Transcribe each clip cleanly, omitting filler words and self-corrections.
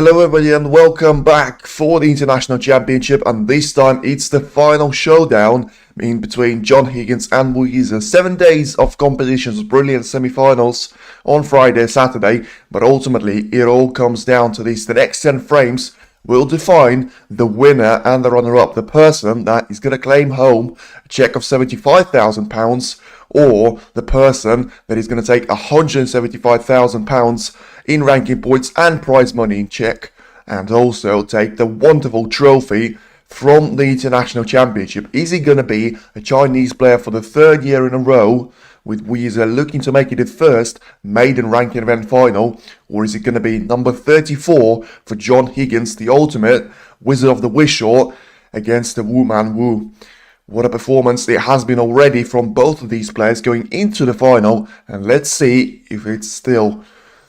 Hello everybody and welcome back for the International Championship, and this time it's the final showdown in between John Higgins and Yize. 7 days of competitions, brilliant semi-finals on Friday, Saturday, but ultimately it all comes down to this. The next 10 frames will define the winner and the runner-up, the person that is going to claim home a cheque of £75,000 or the person that is going to take £175,000 in ranking points and prize money in check, and also take the wonderful trophy from the International Championship. Is he going to be a Chinese player for the third year in a row, with Yize looking to make it his first maiden ranking event final, or is it going to be number 34 for John Higgins, the ultimate Wizard of the Wishaw, against the Wu Man Wu? What a performance it has been already from both of these players going into the final, and let's see if it's still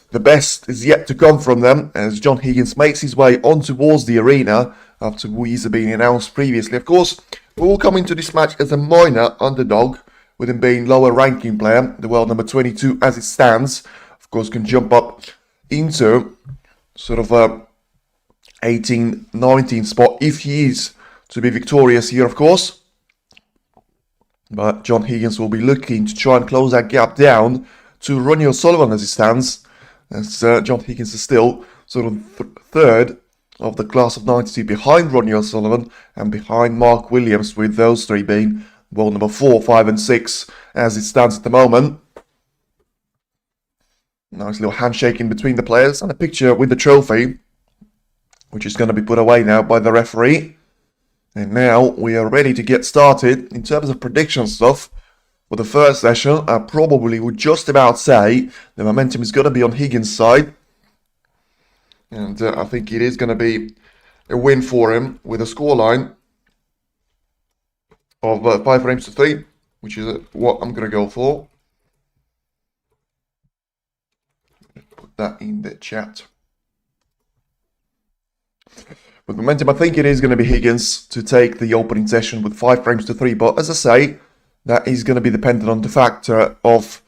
the best is yet to come from them as John Higgins makes his way on towards the arena after Yize being announced previously. Of course, we will come into this match as a minor underdog, with him being lower ranking player, the world number 22 as it stands. Of course, can jump up into sort of a 18, 19 spot if he is to be victorious here, of course. But John Higgins will be looking to try and close that gap down to Ronnie O'Sullivan as it stands. As John Higgins is still sort of third of the class of 92 behind Ronnie O'Sullivan and behind Mark Williams, with those three being world number 4, 5 and 6 as it stands at the moment. Nice little handshake in between the players and a picture with the trophy, which is going to be put away now by the referee. And now we are ready to get started. In terms of prediction stuff, for the first session, I probably would just about say the momentum is going to be on Higgins' side. And I think it is going to be a win for him with a scoreline of 5 frames to 3, which is what I'm going to go for. Put that in the chat. With momentum, I think it is going to be Higgins to take the opening session with 5 frames to 3. But as I say, that is going to be dependent on the factor of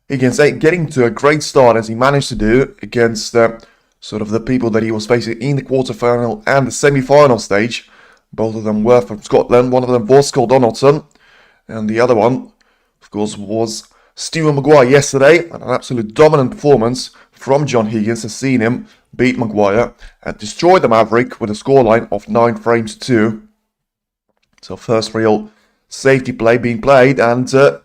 Higgins getting to a great start as he managed to do against sort of the people that he was facing in the quarterfinal and the semi-final stage. Both of them were from Scotland. One of them was Scott Donaldson, and the other one, of course, was Stephen Maguire yesterday. And an absolute dominant performance from John Higgins has seen him beat Maguire and destroy the Maverick with a scoreline of 9 frames to 2. So first real safety play being played, and I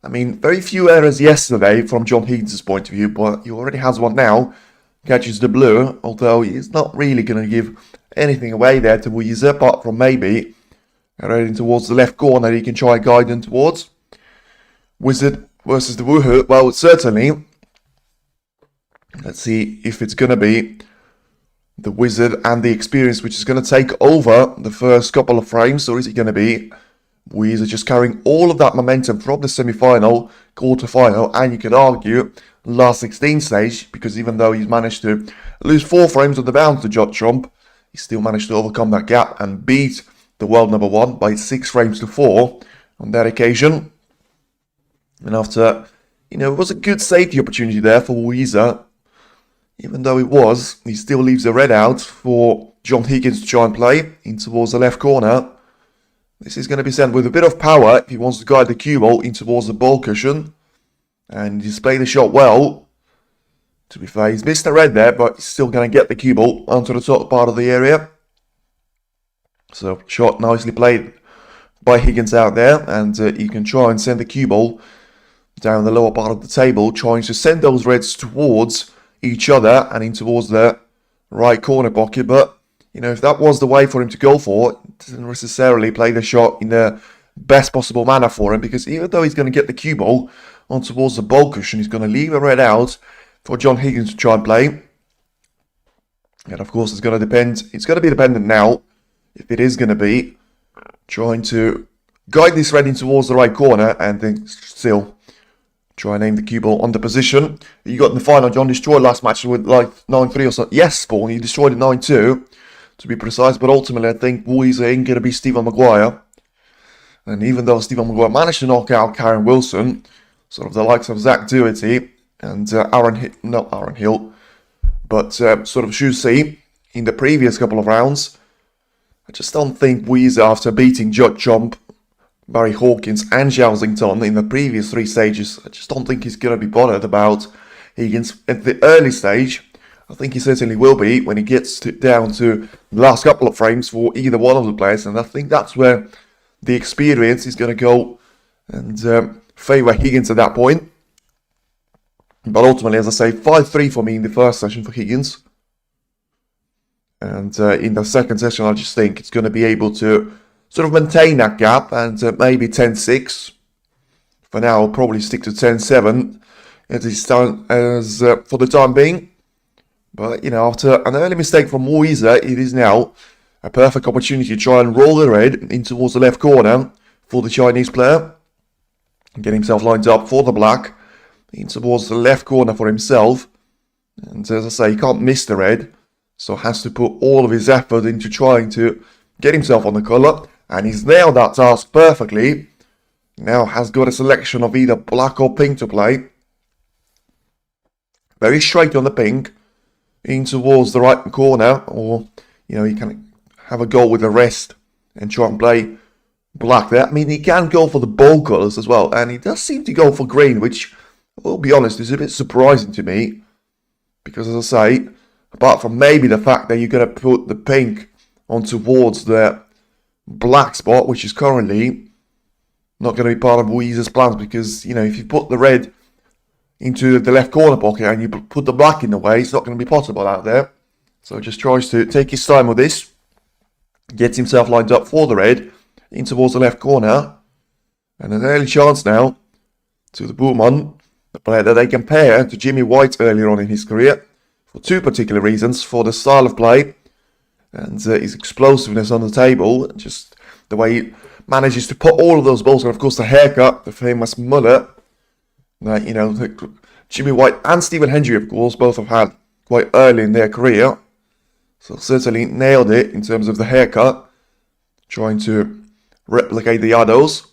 mean, very few errors yesterday from John Higgins' point of view, but he already has one now. Catches the blue, although he's not really going to give anything away there to Yize, apart from maybe heading towards the left corner he can try and guide him towards. Wizard versus the Woohoo. Well, certainly. Let's see if it's going to be the Wizard and the experience which is going to take over the first couple of frames, or is it going to be Yize just carrying all of that momentum from the semi-final, quarter-final, and you could argue last 16 stage, because even though he's managed to lose 4 frames on the bounce to Judd Trump, he still managed to overcome that gap and beat the world number 1 by 6 frames to 4 on that occasion. And after, it was a good safety opportunity there for Yize. Even though it was, he still leaves the red out for John Higgins to try and play in towards the left corner. This is going to be sent with a bit of power if he wants to guide the cue ball in towards the ball cushion and display the shot well. To be fair, he's missed the red there, but he's still going to get the cue ball onto the top part of the area. So, shot nicely played by Higgins out there, and you can try and send the cue ball down the lower part of the table, trying to send those reds towards each other and in towards the right corner pocket. But if that was the way for him to go for, it doesn't necessarily play the shot in the best possible manner for him, because even though he's going to get the cue ball on towards the ball cushion, he's going to leave a red out for John Higgins to try and play. And of course, it's going to be dependent now, if it is going to be trying to guide this red in towards the right corner and then still try and aim the cue ball on the position. You got in the final, John destroyed last match with like 9-3 or something. Yes, Spawn, he destroyed it 9-2. To be precise, but ultimately I think Yize ain't going to be Stephen Maguire. And even though Stephen Maguire managed to knock out Karen Wilson, sort of the likes of Zach Doherty and sort of Shu C in the previous couple of rounds. I just don't think Yize, after beating Judge Jump, Barry Hawkins and Xiaozington in the previous 3 stages, I just don't think he's going to be bothered about Higgins at the early stage. I think he certainly will be when he gets down to the last couple of frames for either one of the players, and I think that's where the experience is going to go and favour Higgins at that point. But ultimately, as I say, 5-3 for me in the first session for Higgins. And in the second session, I just think it's going to be able to sort of maintain that gap and maybe 10-6. For now, I'll probably stick to 10-7 as for the time being. But, you know, after an early mistake from Yize, it is now a perfect opportunity to try and roll the red in towards the left corner for the Chinese player. Get himself lined up for the black in towards the left corner for himself. And as I say, he can't miss the red, so has to put all of his effort into trying to get himself on the colour. And he's nailed that task perfectly. Now has got a selection of either black or pink to play. Very straight on the pink. In towards the right corner, or you know, he can have a go with the rest and try and play black there. I mean, he can go for the bold colours as well, and he does seem to go for green, which, I will be honest, is a bit surprising to me, because as I say, apart from maybe the fact that you're going to put the pink on towards the black spot, which is currently not going to be part of Yize's plans, because, you know, if you put the red into the left corner pocket and you put the black in the way, it's not going to be possible out there. So just tries to take his time with this, gets himself lined up for the red in towards the left corner, and an early chance now to the Boomon, the player that they compare to Jimmy White earlier on in his career for 2 particular reasons: for the style of play and his explosiveness on the table, just the way he manages to put all of those balls, and of course the haircut, the famous mullet. You know, Jimmy White and Stephen Hendry, of course, both have had quite early in their career. So certainly nailed it in terms of the haircut. Trying to replicate the others.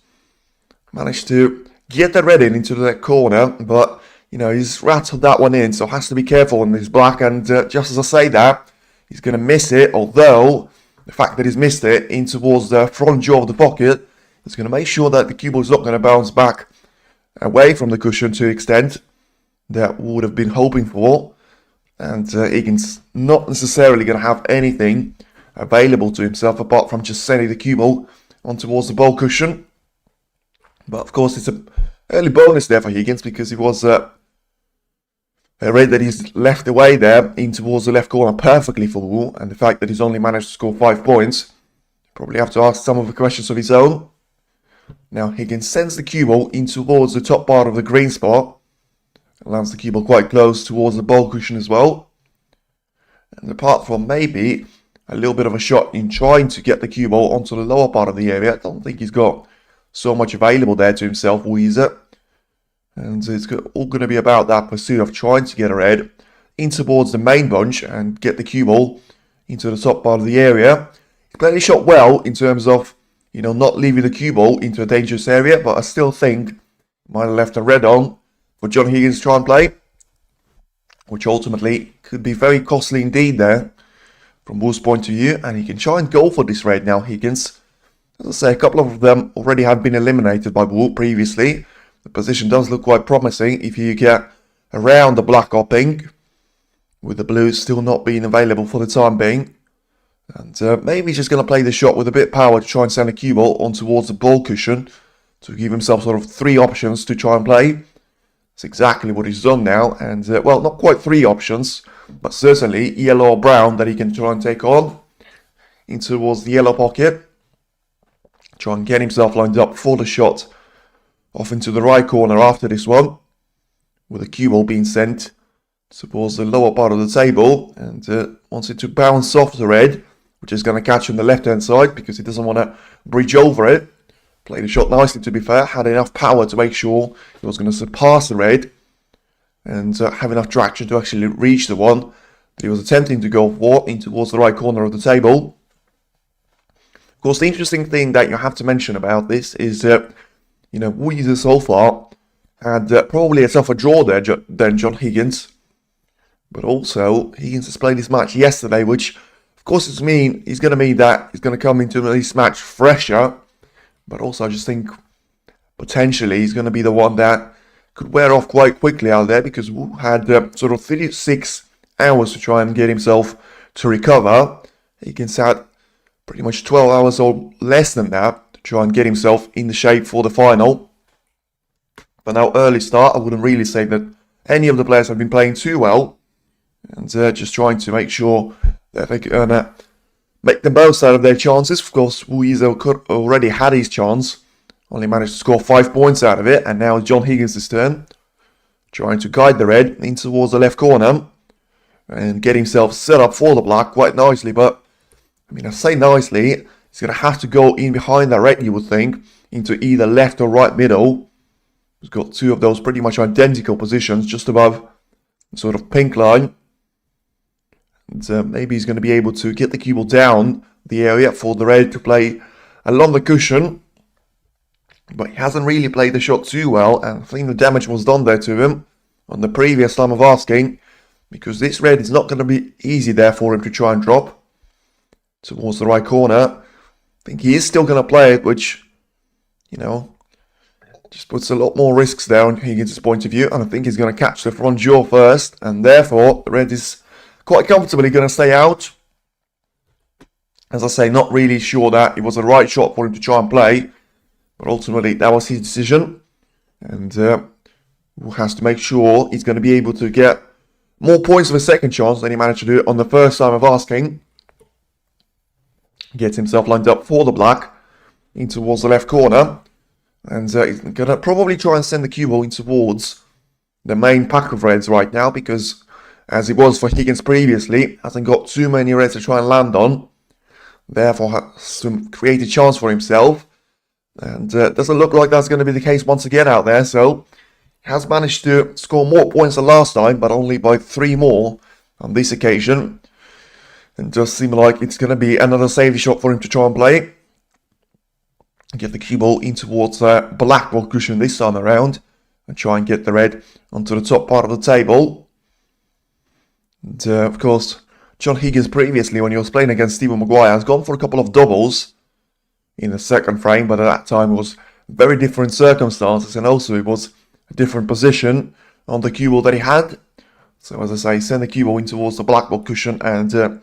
Managed to get the red into the corner, but, you know, he's rattled that one in, so has to be careful on this black. And just as I say that, he's going to miss it, although the fact that he's missed it in towards the front jaw of the pocket is going to make sure that the cue ball is not going to bounce back away from the cushion to the extent that we would have been hoping for. And Higgins not necessarily going to have anything available to himself apart from just sending the cue ball on towards the ball cushion. But of course it's an early bonus there for Higgins, because it was a red that he's left away there in towards the left corner perfectly for the wall, and the fact that he's only managed to score 5 points, probably have to ask some of the questions of his own. Now Higgins sends the cue ball in towards the top part of the green spot. Lands the cue ball quite close towards the ball cushion as well. And apart from maybe a little bit of a shot in trying to get the cue ball onto the lower part of the area, I don't think he's got so much available there to himself, Yize. And it's all going to be about that pursuit of trying to get a red in towards the main bunch and get the cue ball into the top part of the area. He played his shot well in terms of, you know, not leaving the cue ball into a dangerous area, but I still think might have left a red on for John Higgins to try and play, which ultimately could be very costly indeed there from Wolves' point of view. And he can try and go for this red now, Higgins. As I say, a couple of them already have been eliminated by Wolves previously. The position does look quite promising if you get around the black or pink, with the blues still not being available for the time being. And maybe he's just going to play the shot with a bit of power to try and send a cue ball on towards the ball cushion to give himself sort of 3 options to try and play. That's exactly what he's done now. And, well, not quite 3 options, but certainly yellow or brown that he can try and take on in towards the yellow pocket. Try and get himself lined up for the shot off into the right corner after this one, with the cue ball being sent towards the lower part of the table, and wants it to bounce off the red, which is going to catch on the left-hand side because he doesn't want to bridge over it. Played the shot nicely, to be fair. Had enough power to make sure he was going to surpass the red and have enough traction to actually reach the one that he was attempting to go for in towards the right corner of the table. Of course, the interesting thing that you have to mention about this is that, you know, Yize so far had probably a tougher draw there than John Higgins. But also, Higgins has played his match yesterday, which Of course, it's going to mean that he's going to come into this match fresher, but also I just think potentially he's going to be the one that could wear off quite quickly out there, because Wu had sort of 36 hours to try and get himself to recover. Higgins had pretty much 12 hours or less than that to try and get himself in the shape for the final. But now, early start, I wouldn't really say that any of the players have been playing too well, and just trying to make sure that they can make the most out of their chances. Of course, Yize could already had his chance, only managed to score 5 points out of it, and now it's John Higgins' turn, trying to guide the red in towards the left corner and get himself set up for the black quite nicely. But I mean, I say nicely, he's going to have to go in behind that red, you would think, into either left or right middle. He's got two of those pretty much identical positions just above the sort of pink line. And maybe he's going to be able to get the cue ball down the area for the red to play along the cushion. But he hasn't really played the shot too well, and I think the damage was done there to him on the previous time of asking, because this red is not going to be easy there for him to try and drop towards the right corner. I think he is still going to play it, which, you know, just puts a lot more risks there on Higgins' point of view. And I think he's going to catch the front jaw first, and therefore the red is quite comfortably going to stay out. As I say, not really sure that it was the right shot for him to try and play, but ultimately that was his decision. And Wu has to make sure he's going to be able to get more points of a second chance than he managed to do on the first time of asking. Gets himself lined up for the black in towards the left corner, and he's going to probably try and send the cue ball in towards the main pack of reds right now, because as it was for Higgins previously, hasn't got too many reds to try and land on, therefore has to create a chance for himself, and doesn't look like that's going to be the case once again out there. So he has managed to score more points than last time, but only by 3 more on this occasion. And does seem like it's going to be another safety shot for him to try and play. Get the cue ball in towards the black ball cushion this time around, and try and get the red onto the top part of the table. And of course, John Higgins previously, when he was playing against Stephen Maguire, has gone for a couple of doubles in the second frame, but at that time it was very different circumstances, and also it was a different position on the cue ball that he had. So as I say, send the cue ball in towards the black ball cushion and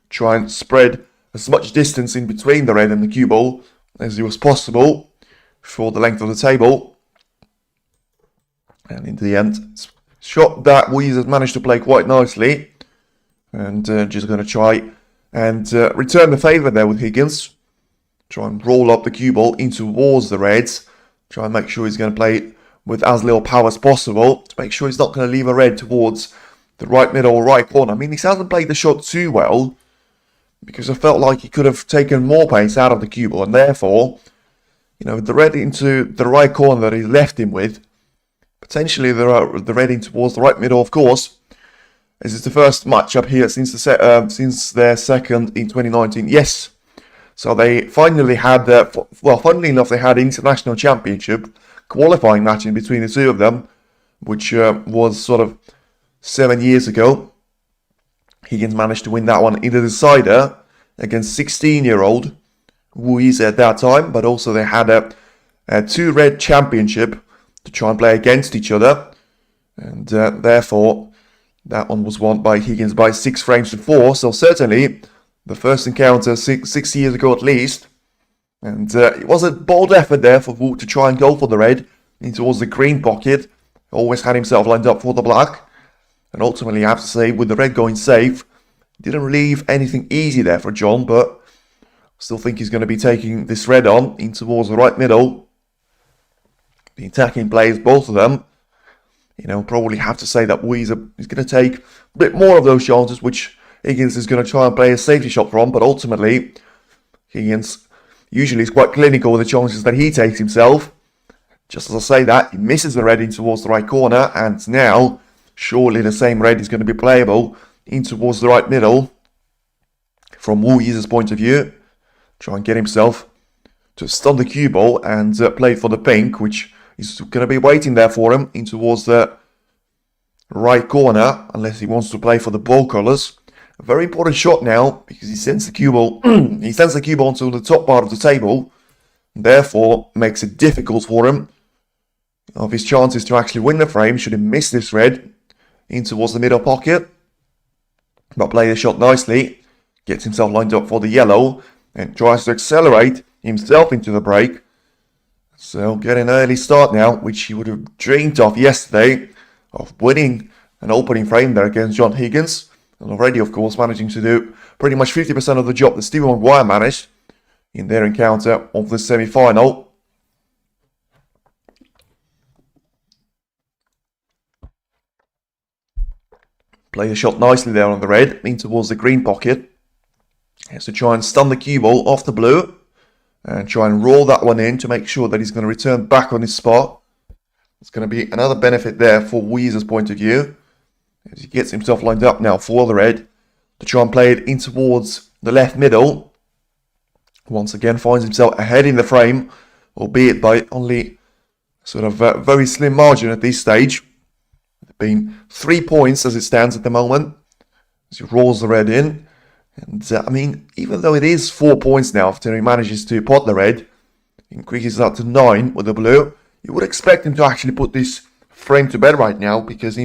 try and spread as much distance in between the red and the cue ball as it was possible for the length of the table. And in the end, shot that Yize has managed to play quite nicely, and just going to try and return the favour there with Higgins. Try and roll up the cue ball in towards the reds. Try and make sure he's going to play with as little power as possible to make sure he's not going to leave a red towards the right middle or right corner. I mean, he hasn't played the shot too well, because I felt like he could have taken more pace out of the cue ball, and therefore, you know, the red into the right corner that he left him with, potentially the red in towards the right middle, of course, as it's the first matchup here since their second in 2019. Yes, so they finally had funnily enough, they had international championship qualifying match in between the two of them, which was sort of 7 years ago. Higgins managed to win that one in the decider against 16-year-old Yize at that time, but also they had a 2-red championship to try and play against each other, and therefore that one was won by Higgins by 6 frames to 4. So certainly the first encounter 6 years ago at least, and it was a bold effort there for Wu to try and go for the red in towards the green pocket. Always had himself lined up for the black. And ultimately, I have to say, with the red going safe, didn't leave anything easy there for John, but I still think he's going to be taking this red on in towards the right middle. The attacking players, both of them, you know, probably have to say that Yize is going to take a bit more of those chances, which Higgins is going to try and play a safety shot from, but ultimately, Higgins usually is quite clinical with the chances that he takes himself. Just as I say that, he misses the red in towards the right corner, and now surely the same red is going to be playable in towards the right middle from Yize's point of view. Try and get himself to stun the cue ball and play for the pink, which is going to be waiting there for him in towards the right corner, unless he wants to play for the ball colours. A very important shot now, because he sends the cue ball, he sends the cue ball to the top part of the table, and therefore makes it difficult for him of his chances to actually win the frame should he miss this red in towards the middle pocket. But play the shot nicely, gets himself lined up for the yellow, and tries to accelerate himself into the break. So get an early start now, which he would have dreamed of yesterday, of winning an opening frame there against John Higgins. And already, of course, managing to do pretty much 50% of the job that Stephen Maguire managed in their encounter of the semi-final. Play the shot nicely there on the red, in towards the green pocket. Has to try and stun the cue ball off the blue and try and roll that one in to make sure that he's going to return back on his spot. It's going to be another benefit there for Yize's point of view, as he gets himself lined up now for the red to try and play it in towards the left middle. Once again finds himself ahead in the frame, albeit by only sort of a very slim margin at this stage. It's been 3 points as it stands at the moment, as he rolls the red in. And I mean, even though it is 4 points now after he manages to pot the red, increases that to 9 with the blue, you would expect him to actually put this frame to bed right now, because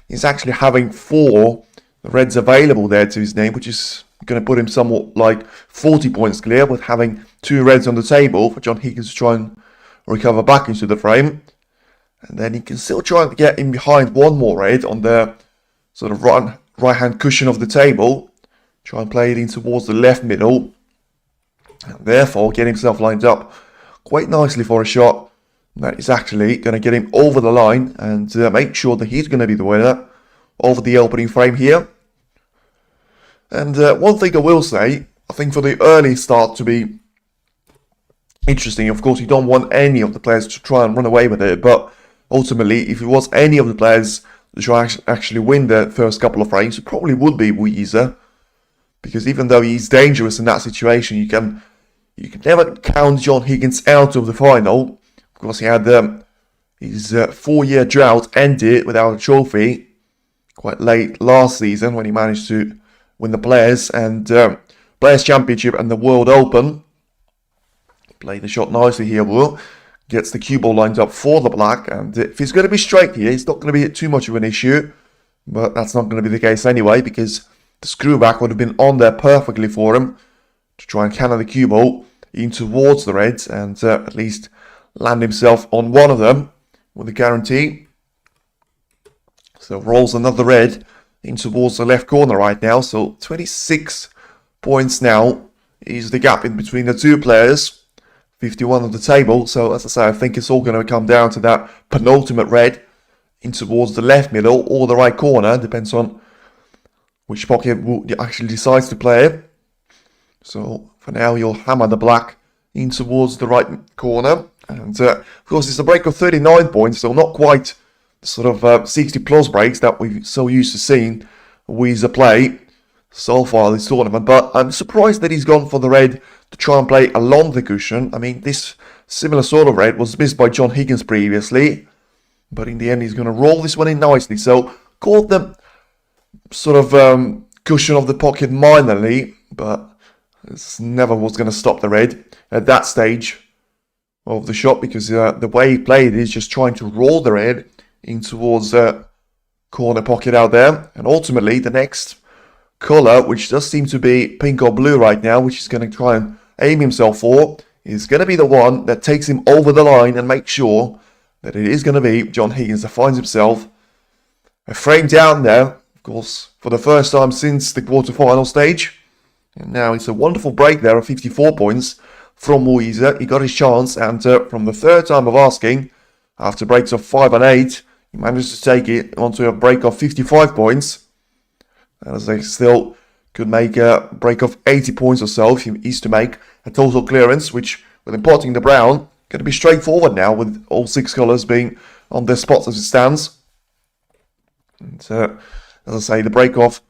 he's actually having 4 reds available there to his name, which is going to put him somewhat like 40 points clear, with having 2 reds on the table for John Higgins to try and recover back into the frame. And then he can still try and get in behind 1 more red on the sort of right-hand cushion of the table. Try and play it in towards the left middle, and therefore get himself lined up quite nicely for a shot that is actually going to get him over the line and make sure that he's going to be the winner over the opening frame here. And one thing I will say, I think for the early start to be interesting, of course you don't want any of the players to try and run away with it, but ultimately if it was any of the players to try and actually win the first couple of frames, it probably would be Yize. Because even though he's dangerous in that situation, you can never count John Higgins out of the final. Of course, he had his 4-year drought ended without a trophy quite late last season, when he managed to win the Players Championship and the World Open. Play the shot nicely here, Will. Gets the cue ball lined up for the black, and if he's going to be straight here, it's not going to be too much of an issue. But that's not going to be the case anyway, because the screw back would have been on there perfectly for him to try and cannon the cue ball in towards the reds and at least land himself on one of them with a guarantee. So rolls another red in towards the left corner right now. So 26 points now is the gap in between the 2 players. 51 of the table. So as I say, I think it's all going to come down to that penultimate red in towards the left middle or the right corner. Depends on which pocket actually decides to play it. So for now, you'll hammer the black in towards the right corner. And of course, it's a break of 39 points, so not quite the sort of 60 plus breaks that we've so used to seeing Yize play so far this tournament. But I'm surprised that he's gone for the red to try and play along the cushion. I mean, this similar sort of red was missed by John Higgins previously, but in the end, he's going to roll this one in nicely. So caught the sort of cushion of the pocket minorly, but it's never was going to stop the red at that stage of the shot, because the way he played is just trying to roll the red in towards the corner pocket out there. And ultimately, the next colour, which does seem to be pink or blue right now, which he's going to try and aim himself for, is going to be the one that takes him over the line and makes sure that it is going to be John Higgins that finds himself a frame down there. Of course, for the first time since the quarter-final stage. And now it's a wonderful break there of 54 points from Yize. He got his chance, and from the third time of asking, after breaks of 5 and 8, he managed to take it onto a break of 55 points. And as they still could make a break of 80 points or so if he is to make a total clearance, which, with him potting the brown, going to be straightforward now, with all 6 colours being on their spots as it stands. And as I say, the break of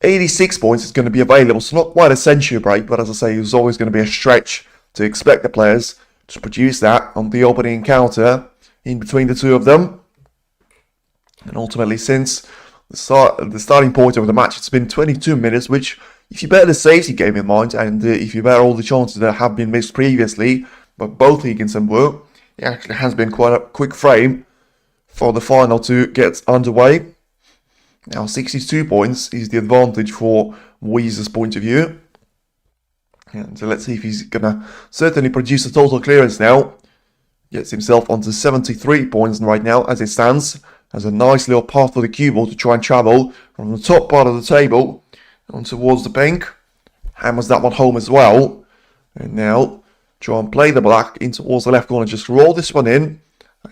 86 points is going to be available. So not quite a century break, but as I say, it was always going to be a stretch to expect the players to produce that on the opening encounter in between the 2 of them. And ultimately, since the starting point of the match. It's been 22 minutes, which, if you bear the safety game in mind, and if you bear all the chances that have been missed previously, but both Higgins and Wu, it actually has been quite a quick frame for the final to get underway. Now 62 points is the advantage for Yize's point of view. And so let's see if he's going to certainly produce a total clearance now. Gets himself onto 73 points right now as it stands. Has a nice little path for the cue ball to try and travel from the top part of the table on towards the pink. Hammers that one home as well. And now try and play the black in towards the left corner. Just roll this one in.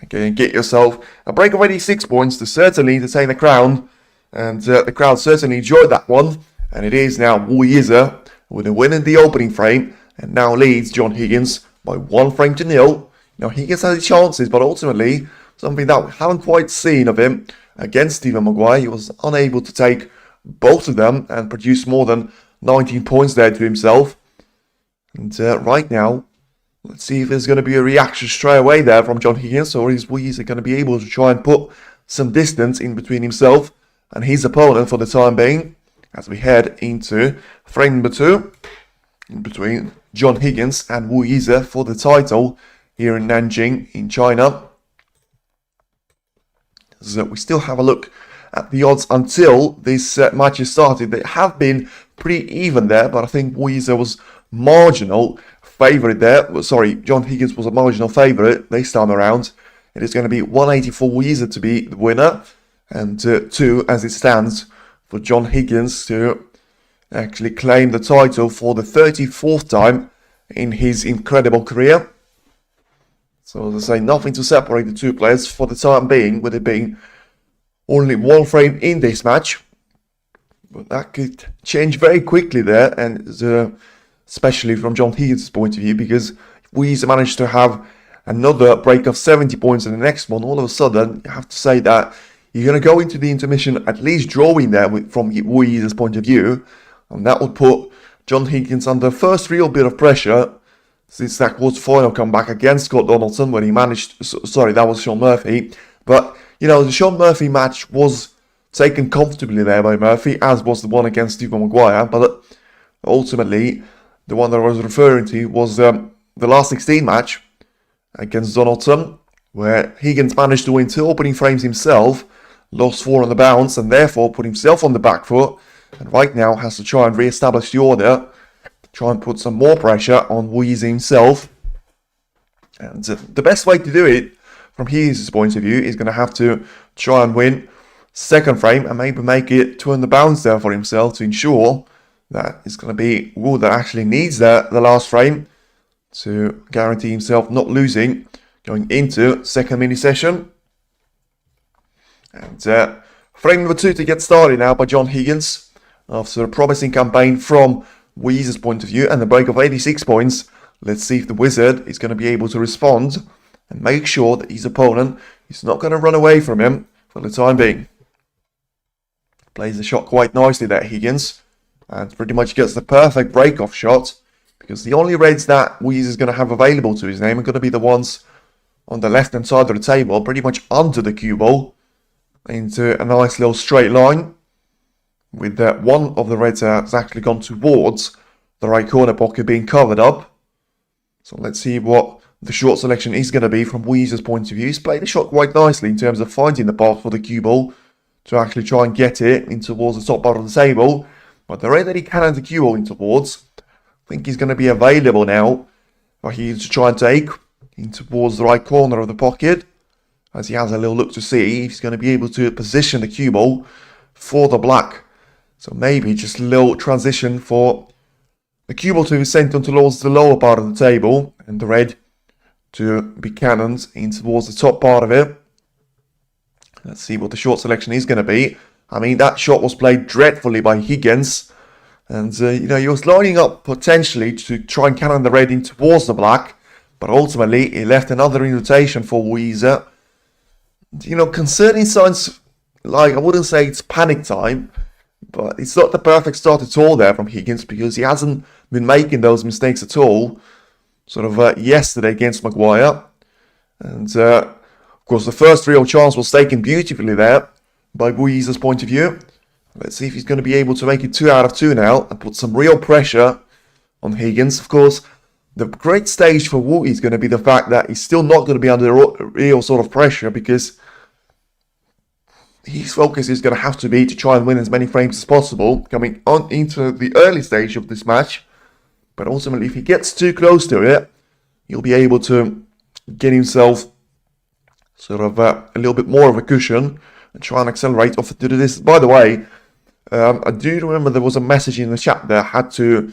Okay, and get yourself a break of 86 points to certainly entertain the crowd. And the crowd certainly enjoyed that one. And it is now Yize with a win in the opening frame. And now leads John Higgins by 1 frame to 0. Now Higgins has his chances, but ultimately something that we haven't quite seen of him against Stephen Maguire. He was unable to take both of them and produce more than 19 points there to himself. And right now, let's see if there's going to be a reaction straight away there from John Higgins, or is Yize going to be able to try and put some distance in between himself and his opponent for the time being, as we head into frame number 2, in between John Higgins and Yize for the title here in Nanjing in China. So we still have a look at the odds until this match has started. They have been pretty even there, but I think Yize was marginal favourite there. Well, sorry, John Higgins was a marginal favourite this time around. It is going to be 180 for Yize to be the winner, and 2 as it stands for John Higgins to actually claim the title for the 34th time in his incredible career. So as I say, nothing to separate the two players for the time being, with it being only 1 frame in this match. But that could change very quickly there, and especially from John Higgins' point of view, because if Yize managed to have another break of 70 points in the next one, all of a sudden, you have to say that you're going to go into the intermission at least drawing there from Yize's point of view, and that would put John Higgins under first real bit of pressure since that quarter-final comeback against Scott Donaldson, when he managed... Sorry, that was Sean Murphy. But, you know, the Sean Murphy match was taken comfortably there by Murphy, as was the one against Stephen Maguire. But ultimately, the one that I was referring to was the last 16 match against Donaldson, where Higgins managed to win 2 opening frames himself, lost 4 on the bounce, and therefore put himself on the back foot, and right now has to try and re-establish the order, try and put some more pressure on Yize himself. And the best way to do it, from his point of view, is going to have to try and win second frame and maybe make it 2 on the bounce there for himself to ensure that it's going to be Wu that actually needs the last frame to guarantee himself not losing going into second mini session. And frame number 2 to get started now by John Higgins after a promising campaign from Yize's point of view and the break of 86 points. Let's see if the Wizard is going to be able to respond and make sure that his opponent is not going to run away from him for the time being. Plays the shot quite nicely there, Higgins, and pretty much gets the perfect break-off shot, because the only reds that Yize is going to have available to his name are going to be the ones on the left-hand side of the table, pretty much under the cue ball, into a nice little straight line, with one of the reds has actually gone towards the right corner pocket being covered up. So let's see what the short selection is going to be from Yize's point of view. He's played the shot quite nicely in terms of finding the path for the cue ball to actually try and get it in towards the top part of the table. But the red that he can enter the cue ball in towards, I think he's going to be available now for him to try and take in towards the right corner of the pocket, as he has a little look to see if he's going to be able to position the cue ball for the black. So maybe just a little transition for the cue ball to be sent on towards the lower part of the table and the red to be cannoned in towards the top part of it. Let's see what the short selection is going to be. I mean, that shot was played dreadfully by Higgins. And, you know, he was lining up potentially to try and cannon the red in towards the black. But ultimately, he left another invitation for Yize. You know, concerning signs, like, I wouldn't say it's panic time, but it's not the perfect start at all there from Higgins, because he hasn't been making those mistakes at all. Sort of yesterday against Maguire. And, of course, the first real chance was taken beautifully there by Yize's point of view. Let's see if he's going to be able to make it 2 out of 2 now and put some real pressure on Higgins. Of course, the great stage for Wu is going to be the fact that he's still not going to be under real sort of pressure, because his focus is going to have to be to try and win as many frames as possible coming on into the early stage of this match. But ultimately, if he gets too close to it, he'll be able to get himself sort of a little bit more of a cushion and try and accelerate off to this. By the way, I do remember there was a message in the chat there. I had to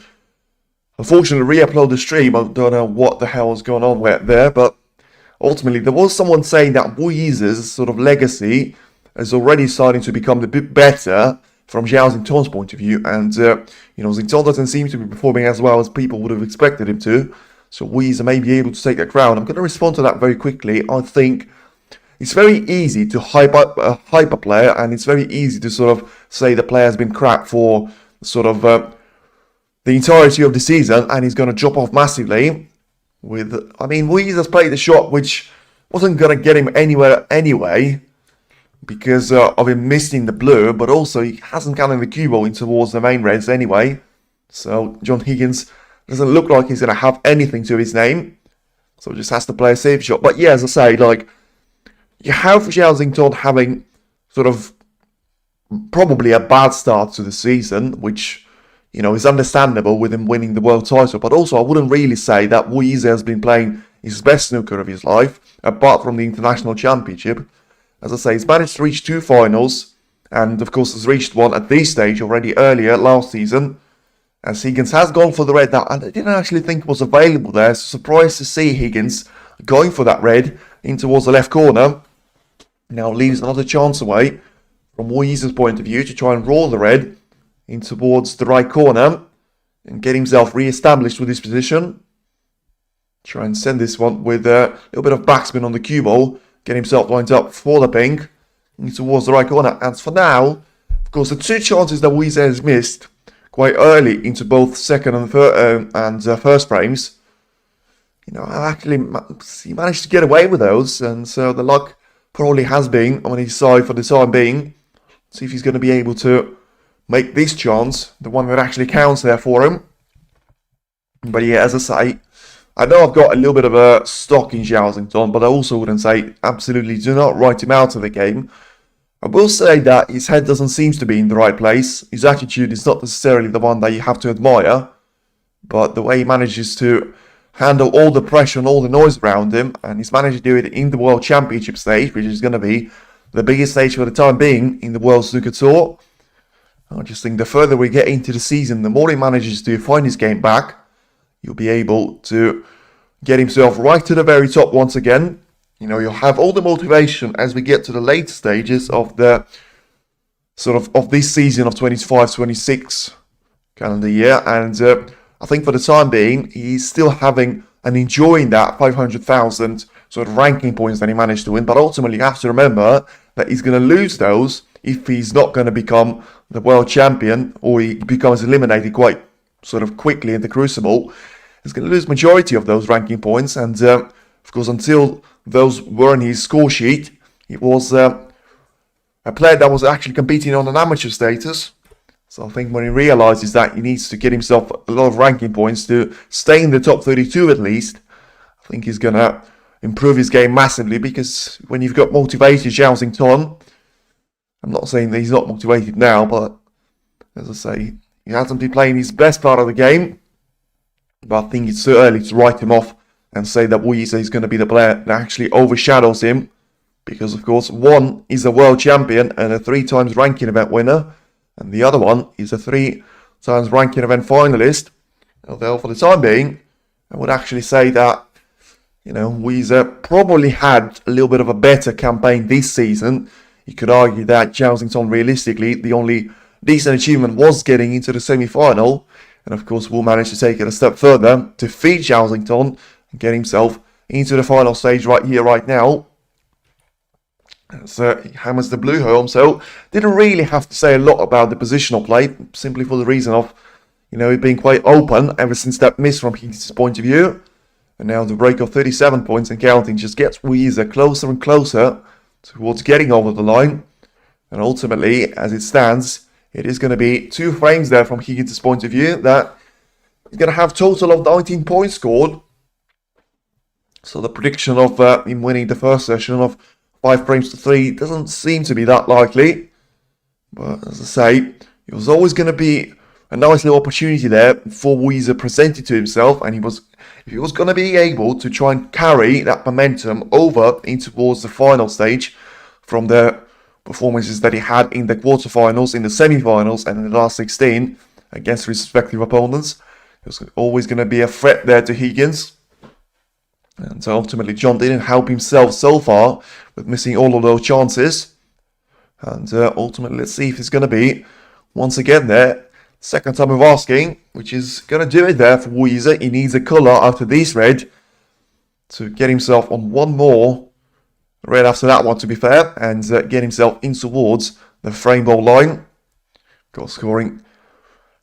unfortunately re-upload the stream. I don't know what the hell was going on there, but ultimately there was someone saying that Yize's sort of legacy is already starting to become a bit better from Zhao Xingtong's point of view, and Xingtong doesn't seem to be performing as well as people would have expected him to, so Yize may be able to take that crown. I'm going to respond to that very quickly. I think it's very easy to hype up a player, and it's very easy to sort of say the player has been crap for sort of the entirety of the season, and he's going to drop off massively. Yize has played the shot which wasn't going to get him anywhere anyway, because of him missing the blue, but also he hasn't gotten the cue ball in towards the main reds anyway. So John Higgins doesn't look like he's going to have anything to his name, so just has to play a safe shot. But yeah, as I say, like, you have Zhao Xingtong having sort of probably a bad start to the season, which, is understandable with him winning the world title. But also, I wouldn't really say that Yize has been playing his best snooker of his life, apart from the International Championship. As I say, he's managed to reach 2 finals, and of course has reached one at this stage already earlier last season, as Higgins has gone for the red that I didn't actually think was available there. So surprised to see Higgins going for that red in towards the left corner. Now leaves another chance away from Yize's point of view to try and roll the red in towards the right corner and get himself re-established with his position. Try and send this one with a little bit of backspin on the cue ball. Get himself lined up for the pink in towards the right corner. And for now, of course, the 2 chances that Yize has missed quite early into both second and first frames, actually he managed to get away with those, and so the luck probably has been on his side for the time being. See if he's going to be able to make this chance the one that actually counts there for him. But yeah, as I say, I know I've got a little bit of a stock in Zhao Xingtong, but I also wouldn't say absolutely do not write him out of the game. I will say that his head doesn't seem to be in the right place. His attitude is not necessarily the one that you have to admire, but the way he manages to handle all the pressure and all the noise around him, and he's managed to do it in the World Championship stage, which is going to be the biggest stage for the time being in the World Snooker Tour. I just think the further we get into the season, the more he manages to find his game back, you'll be able to get himself right to the very top once again. You'll have all the motivation as we get to the later stages of the of this season of 25-26 calendar year. And I think for the time being, he's still having and enjoying that 500,000 sort of ranking points that he managed to win. But ultimately, you have to remember that he's going to lose those if he's not going to become the world champion, or he becomes eliminated quite sort of quickly in the Crucible. He's going to lose majority of those ranking points, and of course, until those were in his score sheet, it was a player that was actually competing on an amateur status. So I think when he realizes that he needs to get himself a lot of ranking points to stay in the top 32 at least, I think he's going to improve his game massively, because when you've got motivated Zhao Xingtong, I'm not saying that he's not motivated now, but as I say, he hasn't been playing his best part of the game. But I think it's too early to write him off and say that Yize is going to be the player that actually overshadows him. Because, of course, one is a world champion and a 3 times ranking event winner. And the other one is a 3 times ranking event finalist. Although, for the time being, I would actually say that, Yize probably had a little bit of a better campaign this season. You could argue that Zhao Xingtong, realistically, the only decent achievement was getting into the semi-final. And of course, will manage to take it a step further, defeat Zhao Xingtong, and get himself into the final stage right here, right now. So he hammers the blue home. So didn't really have to say a lot about the positional play, simply for the reason of, it being quite open ever since that miss from his point of view. And now the break of 37 points and counting just gets Yize closer and closer towards getting over the line. And ultimately, as it stands, it is going to be 2 frames there from Higgins' point of view that he's going to have total of 19 points scored. So the prediction of him winning the first session of 5 frames to 3 doesn't seem to be that likely. But as I say, it was always going to be a nice little opportunity there for Yize presented to himself, and if he was going to be able to try and carry that momentum over into towards the final stage from the performances that he had in the quarterfinals, in the semi-finals, and in the last 16 against respective opponents, it was always going to be a threat there to Higgins. And so ultimately, John didn't help himself so far with missing all of those chances. And ultimately, let's see if it's going to be once again there. Second time of asking, which is going to do it there for Yize. He needs a colour after this red to get himself on one more red after that one, to be fair, and get himself in towards the frame ball line. Got scoring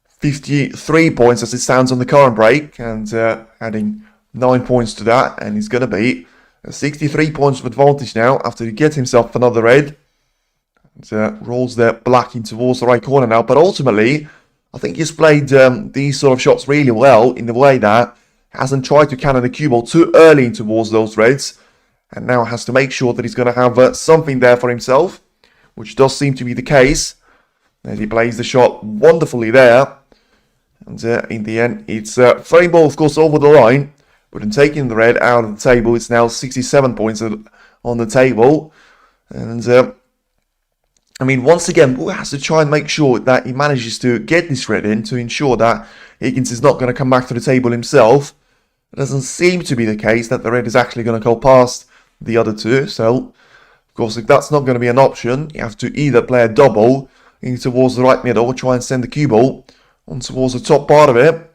53 points as it stands on the current break, and adding 9 points to that, and he's going to be 63 points of advantage now after he gets himself another red. And rolls their black in towards the right corner now, but ultimately, I think he's played these sort of shots really well in the way that he hasn't tried to cannon the cue ball too early in towards those reds, and now has to make sure that he's going to have something there for himself, which does seem to be the case. And he plays the shot wonderfully there, and in the end, it's frame ball, of course, over the line, but in taking the red out of the table, it's now 67 points on the table, and I mean, once again, Bull has to try and make sure that he manages to get this red in to ensure that Higgins is not going to come back to the table himself. It doesn't seem to be the case that the red is actually going to go past the other two. So, of course, if that's not going to be an option, you have to either play a double in towards the right middle or try and send the cue ball on towards the top part of it.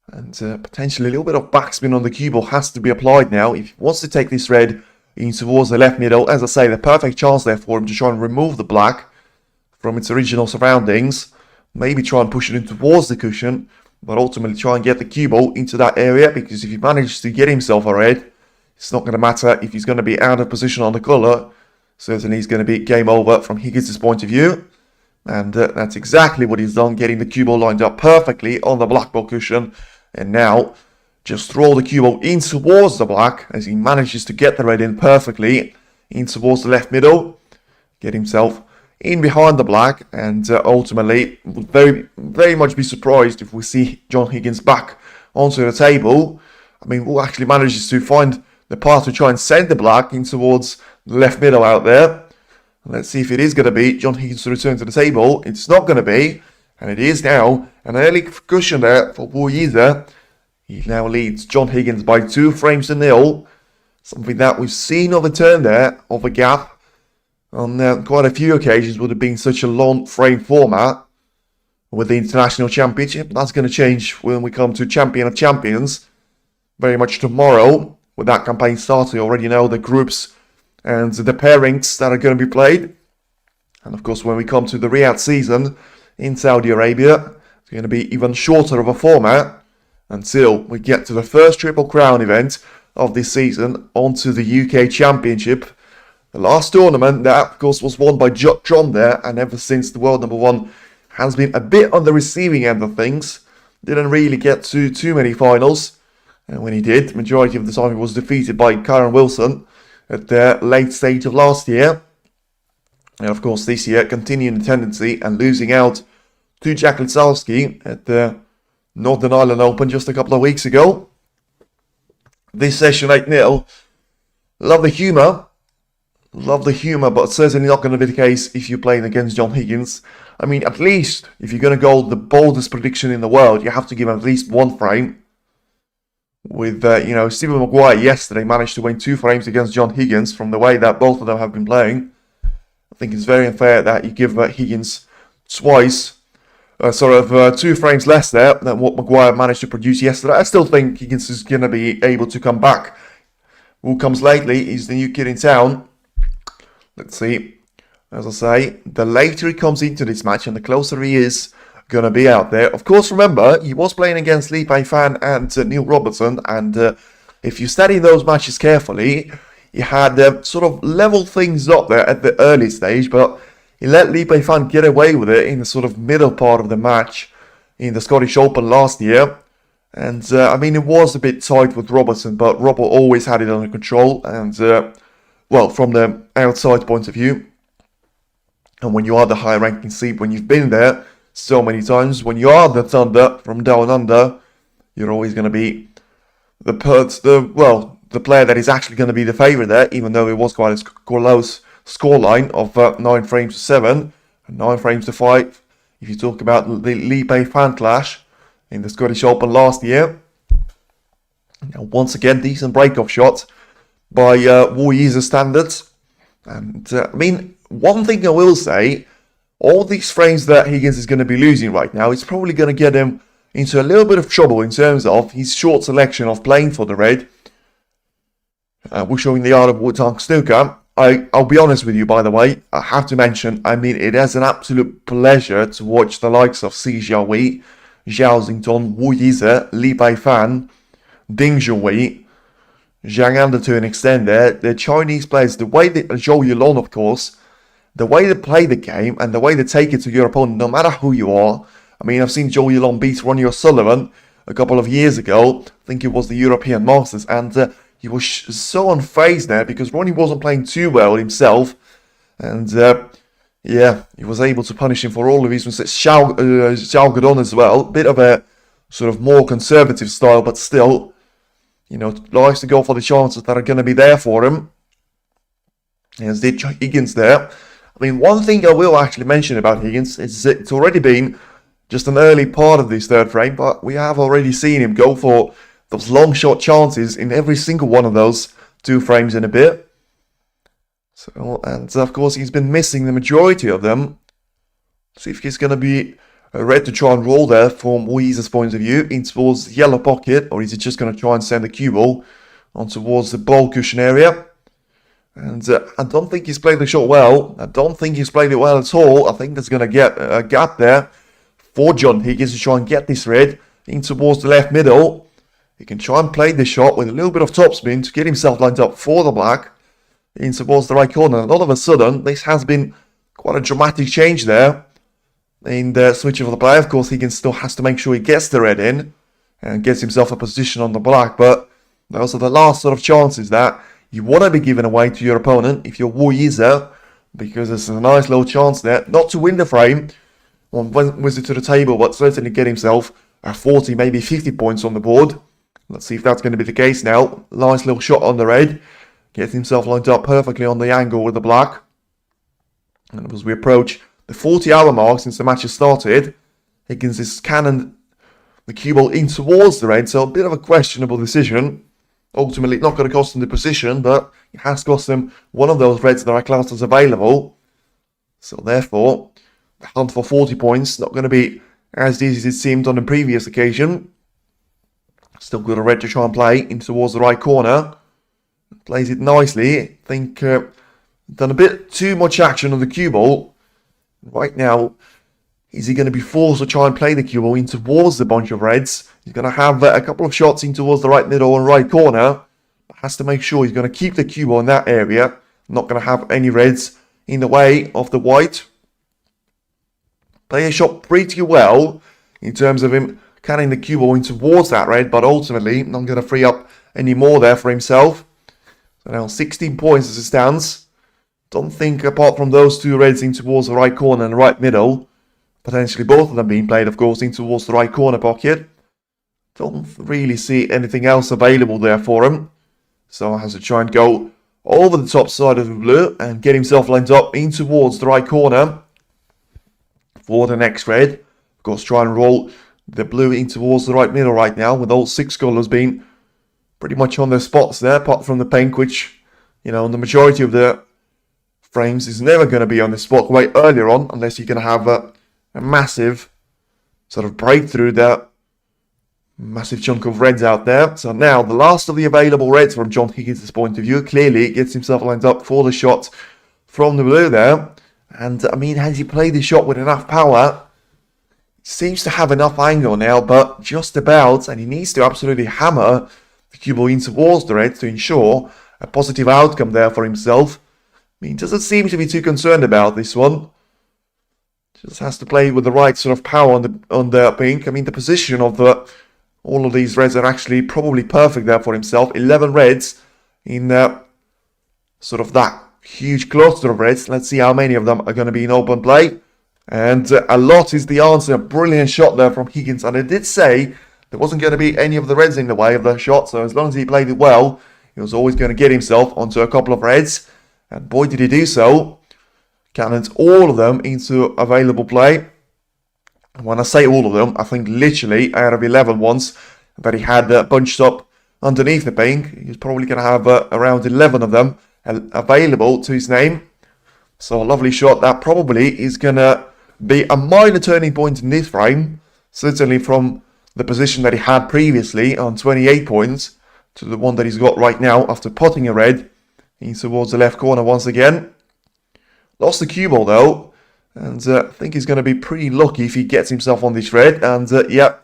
And potentially a little bit of backspin on the cue ball has to be applied now if he wants to take this red in towards the left middle. As I say, the perfect chance there for him to try and remove the black from its original surroundings. Maybe try and push it in towards the cushion, but ultimately try and get the cue ball into that area, because if he manages to get himself a red, it's not going to matter if he's going to be out of position on the colour. Certainly he's going to be game over from Higgins' point of view. And that's exactly what he's done, getting the cue ball lined up perfectly on the black ball cushion. And now just throw the cue ball in towards the black as he manages to get the red in perfectly in towards the left middle. Get himself in behind the black, and ultimately would very much be surprised if we see John Higgins back onto the table. I mean, who actually manages to find the path to try and send the black in towards the left middle out there. Let's see if it is going to be John Higgins to return to the table. It's not going to be, and it is now an early cushion there for Yize. He now leads John Higgins by 2 frames to 0. Something that we've seen overturned there of a gap on quite a few occasions would have been such a long frame format with the International Championship. That's going to change when we come to Champion of Champions very much tomorrow. With that campaign starting, you already know the groups and the pairings that are going to be played. And of course, when we come to the Riyadh season in Saudi Arabia, it's going to be even shorter of a format until we get to the first Triple Crown event of this season, onto the UK Championship. The last tournament, that of course was won by John there, and ever since the world number 1 has been a bit on the receiving end of things. Didn't really get to too many finals, and when he did, majority of the time he was defeated by Karen Wilson at the late stage of last year. And of course this year, continuing the tendency and losing out to Jack Lisowski at the Northern Ireland Open just a couple of weeks ago. This session 8-0. Love the humour, but certainly not going to be the case if you're playing against John Higgins. I mean, at least if you're going to go the boldest prediction in the world, you have to give him at least 1 frame. With, Stephen Maguire yesterday managed to win 2 frames against John Higgins from the way that both of them have been playing. I think it's very unfair that you give Higgins twice, 2 frames less there than what Maguire managed to produce yesterday. I still think Higgins is going to be able to come back. Who comes lately is the new kid in town. Let's see. As I say, the later he comes into this match and the closer he is going to be out there. Of course, remember, he was playing against Lee Pei Fan and Neil Robertson, and if you study those matches carefully, he had sort of leveled things up there at the early stage, but he let Li Beifan get away with it in the sort of middle part of the match in the Scottish Open last year. And, I mean, it was a bit tight with Robertson, but Robert always had it under control. And, well, from the outside point of view, and when you are the higher ranking seed, when you've been there so many times, when you are the Thunder from down under, you're always going to be the player that is actually going to be the favourite there, even though it was quite a close scoreline of 9 frames to 7 and 9 frames to 5. If you talk about the Li Beifan clash in the Scottish Open last year. Now, once again, decent break-off shot by Yize standards. And, I mean, one thing I will say, all these frames that Higgins is going to be losing right now, it's probably going to get him into a little bit of trouble in terms of his short selection of playing for the red. We're showing the art of Watchalong Snooker. I'll be honest with you, by the way, I have to mention, I mean, it is an absolute pleasure to watch the likes of Si Xiaowei, Zhao Xingtong, Wu Yize, Li Beifan, Ding Junhui, Zhang Anda to an extent there. The Chinese players, the way they, Zhou Yulong of course, the way they play the game and the way they take it to your opponent, no matter who you are. I mean, I've seen Zhou Yulong beat Ronnie O'Sullivan a couple of years ago. I think it was the European Masters, and he was so unfazed there because Ronnie wasn't playing too well himself. And yeah, he was able to punish him for all of his mistakes. Xiao Guodong as well. Bit of a sort of more conservative style, but still, you know, likes to go for the chances that are going to be there for him. As did Higgins there. I mean, one thing I will actually mention about Higgins is it's already been just an early part of this third frame, but we have already seen him go for those long shot chances in every single one of those 2 frames in a bit. So, and of course he's been missing the majority of them. See if he's going to be red to try and roll there from Yize's point of view in towards the yellow pocket, or is he just going to try and send the cue ball on towards the ball cushion area? And I don't think he's played the shot well. I don't think he's played it well at all. I think there's going to get a gap there for John Higgins to try and get this red in towards the left middle. He can try and play the shot with a little bit of topspin to get himself lined up for the black in towards the right corner. And all of a sudden, this has been quite a dramatic change there in the switch of the play. Of course, Higgins still has to make sure he gets the red in and gets himself a position on the black. But those are the last sort of chances that you want to be giving away to your opponent if you're Wu Yize, because there's a nice little chance there, not to win the frame on visit to the table, but certainly get himself 40, maybe 50 points on the board. Let's see if that's going to be the case now. Nice little shot on the red. Gets himself lined up perfectly on the angle with the black. And as we approach the 40-hour mark since the match has started, Higgins is cannoned the cue ball in towards the red, so a bit of a questionable decision. Ultimately, not going to cost him the position, but it has cost him one of those reds that are classed as available. So therefore, the hunt for 40 points, not going to be as easy as it seemed on the previous occasion. Still got a red to try and play in towards the right corner. Plays it nicely. I think done a bit too much action on the cue ball. Right now, is he going to be forced to try and play the cue ball in towards the bunch of reds? He's going to have a couple of shots in towards the right middle and right corner. Has to make sure he's going to keep the cue ball in that area. Not going to have any reds in the way of the white. Play a shot pretty well in terms of him canning the cue ball in towards that red, but ultimately not going to free up any more there for himself. So now 16 points as it stands. Don't think apart from those 2 reds in towards the right corner and the right middle, potentially both of them being played, of course, in towards the right corner pocket. Don't really see anything else available there for him. So has to try and go over the top side of the blue and get himself lined up in towards the right corner for the next red. Of course, try and roll the blue in towards the right middle right now, with all 6 colours being pretty much on their spots there, apart from the pink, which, you know, the majority of the frames is never going to be on the spot way earlier on, unless you're going to have a massive sort of breakthrough there. Massive chunk of reds out there. So now the last of the available reds from John Higgins' point of view. Clearly gets himself lined up for the shot from the blue there. And I mean, has he played the shot with enough power? Seems to have enough angle now, but just about. And he needs to absolutely hammer the cue ball in towards the reds to ensure a positive outcome there for himself. I mean, doesn't seem to be too concerned about this one. Just has to play with the right sort of power on the pink. I mean, the position of all of these reds are actually probably perfect there for himself. 11 reds in sort of that huge cluster of reds. Let's see how many of them are going to be in open play. And a lot is the answer. Brilliant shot there from Higgins. And I did say there wasn't going to be any of the reds in the way of the shot. So as long as he played it well, he was always going to get himself onto a couple of reds. And boy, did he do so. Cannons all of them into available play. And when I say all of them, I think literally out of 11 ones that he had bunched up underneath the pink, he's probably going to have around 11 of them available to his name. So a lovely shot that probably is going to be a minor turning point in this frame. Certainly from the position that he had previously on 28 points to the one that he's got right now after potting a red. He's towards the left corner once again. Lost the cue ball though, and I think he's going to be pretty lucky if he gets himself on this red. And yeah,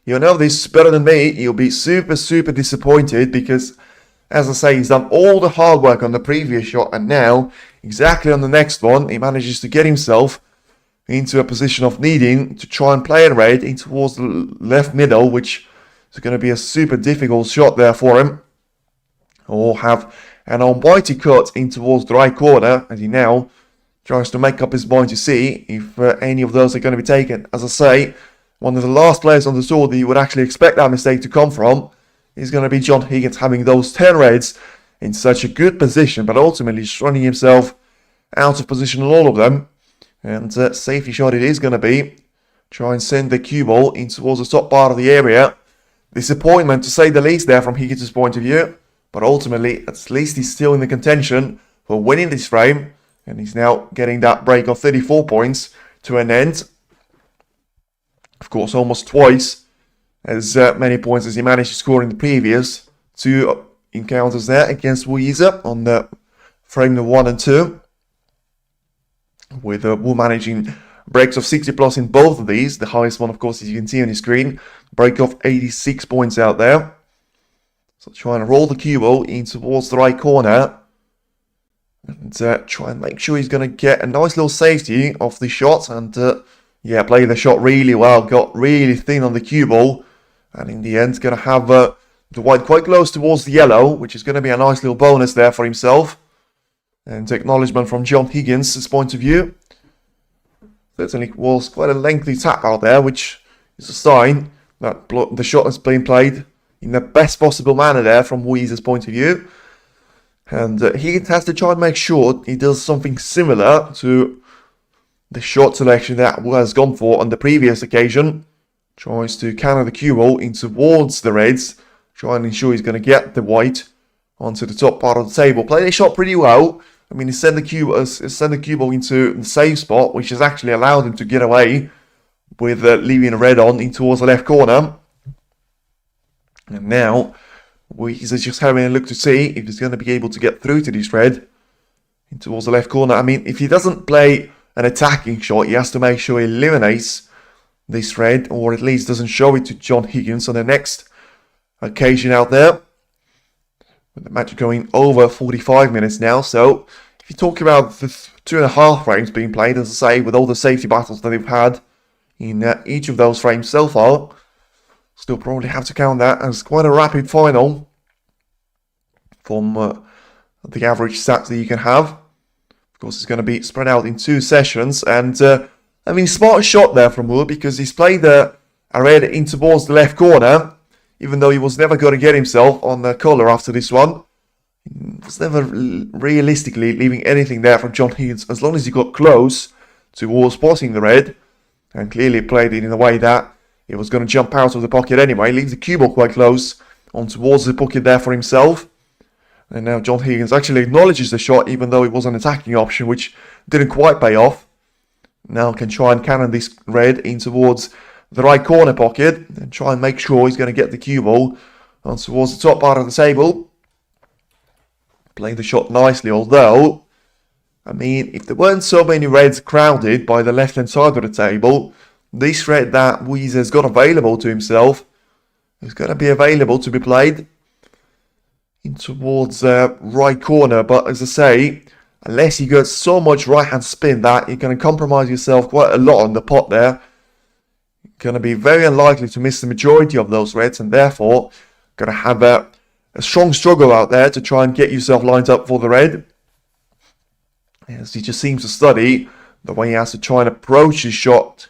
you know this better than me. He'll be super disappointed because, as I say, he's done all the hard work on the previous shot, and now, exactly on the next one, he manages to get himself into a position of needing to try and play a red in towards the left middle, which is going to be a super difficult shot there for him. Or have an almighty cut in towards the right corner, as he now tries to make up his mind to see if any of those are going to be taken. As I say, one of the last players on the tour that you would actually expect that mistake to come from is going to be John Higgins, having those 10 reds in such a good position, but ultimately just running himself out of position on all of them. And safety shot it is going to be. Try and send the cue ball in towards the top part of the area. Disappointment to say the least there from Higgins' point of view, but ultimately at least he's still in the contention for winning this frame. And he's now getting that break of 34 points to an end. Of course, almost twice as many points as he managed to score in the previous two encounters there against Yize on the frame 1 and 2. With Wu managing breaks of 60 plus in both of these. The highest one, of course, as you can see on your screen. Break of 86 points out there. So trying to roll the cue ball in towards the right corner. And try and make sure he's going to get a nice little safety off the shot. And yeah, play the shot really well. Got really thin on the cue ball. And in the end, going to have the white quite close towards the yellow, which is going to be a nice little bonus there for himself. And acknowledgement from John Higgins' point of view. Certainly was quite a lengthy tap out there, which is a sign that the shot has been played in the best possible manner there from Yize's point of view. And Higgins has to try and make sure he does something similar to the shot selection that was gone for on the previous occasion. Tries to counter the cue ball in towards the reds. Try and ensure he's going to get the white onto the top part of the table. Played the shot pretty well. I mean, he sent the cue ball into the safe spot, which has actually allowed him to get away with leaving a red on in towards the left corner. And now Yize just having a look to see if he's going to be able to get through to this red in towards the left corner. I mean, if he doesn't play an attacking shot, he has to make sure he eliminates this red, or at least doesn't show it to John Higgins on the next occasion out there. With the match going over 45 minutes now. So if you talk about the 2.5 frames being played, as I say, with all the safety battles that they've had in each of those frames so far, still probably have to count that as quite a rapid final from the average stats that you can have. Of course, it's going to be spread out in 2 sessions. And, I mean, smart shot there from Wu, because he's played a red in towards the left corner, even though he was never going to get himself on the colour after this one. He was never realistically leaving anything there from John Higgins, as long as he got close towards spotting the red, and clearly played it in a way that it was going to jump out of the pocket anyway. Leaves the cue ball quite close on towards the pocket there for himself. And now John Higgins actually acknowledges the shot, even though it was an attacking option, which didn't quite pay off. Now can try and cannon this red in towards the right corner pocket and try and make sure he's going to get the cue ball on towards the top part of the table. Playing the shot nicely, although, I mean, if there weren't so many reds crowded by the left-hand side of the table, this red that Yize has got available to himself is going to be available to be played. in towards right corner. But as I say, unless you get so much right-hand spin that you're going to compromise yourself quite a lot on the pot there, you're going to be very unlikely to miss the majority of those reds, and therefore going to have a strong struggle out there to try and get yourself lined up for the red. As he just seems to study the way he has to try and approach his shot,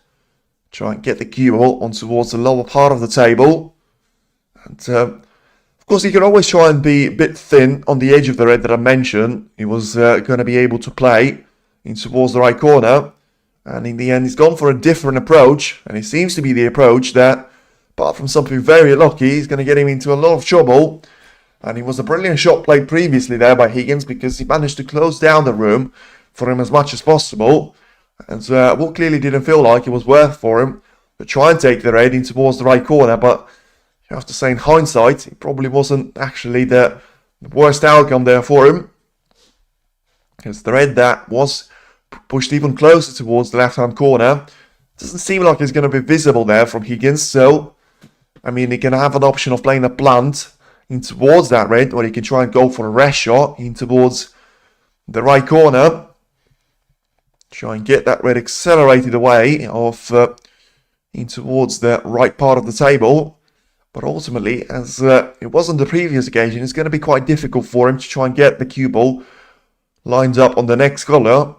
try and get the cue ball on towards the lower part of the table. And of course, he can always try and be a bit thin on the edge of the red that I mentioned. He was going to be able to play in towards the right corner. And in the end, he's gone for a different approach. And it seems to be the approach that, apart from something very lucky, is going to get him into a lot of trouble. And it was a brilliant shot played previously there by Higgins, because he managed to close down the room for him as much as possible. And what clearly didn't feel like it was worth for him to try and take the red in towards the right corner. But you have to say, in hindsight, it probably wasn't actually the worst outcome there for him, because the red that was pushed even closer towards the left-hand corner doesn't seem like it's going to be visible there from Higgins. So, I mean, he can have an option of playing a blunt in towards that red, or he can try and go for a rest shot in towards the right corner. Try and get that red accelerated away off in towards the right part of the table. But ultimately, as it was on the previous occasion, it's going to be quite difficult for him to try and get the cue ball lined up on the next colour.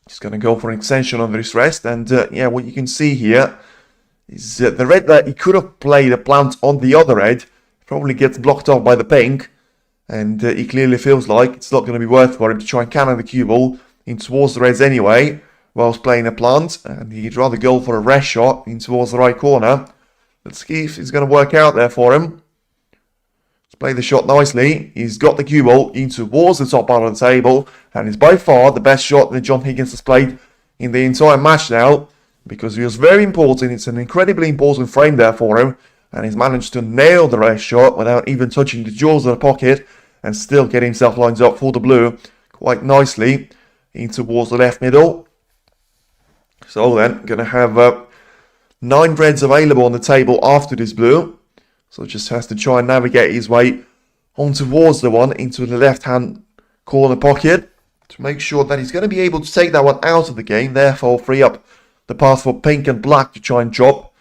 He's going to go for an extension on this rest. And yeah, what you can see here is the red that he could have played a plant on the other red probably gets blocked off by the pink. And he clearly feels like it's not going to be worth for him to try and cannon the cue ball in towards the reds anyway, whilst playing a plant. And he'd rather go for a rest shot in towards the right corner. Let's see if it's going to work out there for him. He's played the shot nicely. He's got the cue ball in towards the top part of the table. And it's by far the best shot that John Higgins has played in the entire match now, because he was very important. It's an incredibly important frame there for him. And he's managed to nail the rest shot without even touching the jaws of the pocket, and still get himself lined up for the blue quite nicely in towards the left middle. So then, going to have 9 reds available on the table after this blue. So just has to try and navigate his way on towards the one into the left-hand corner pocket to make sure that he's going to be able to take that one out of the game. Therefore, free up the path for pink and black to try and drop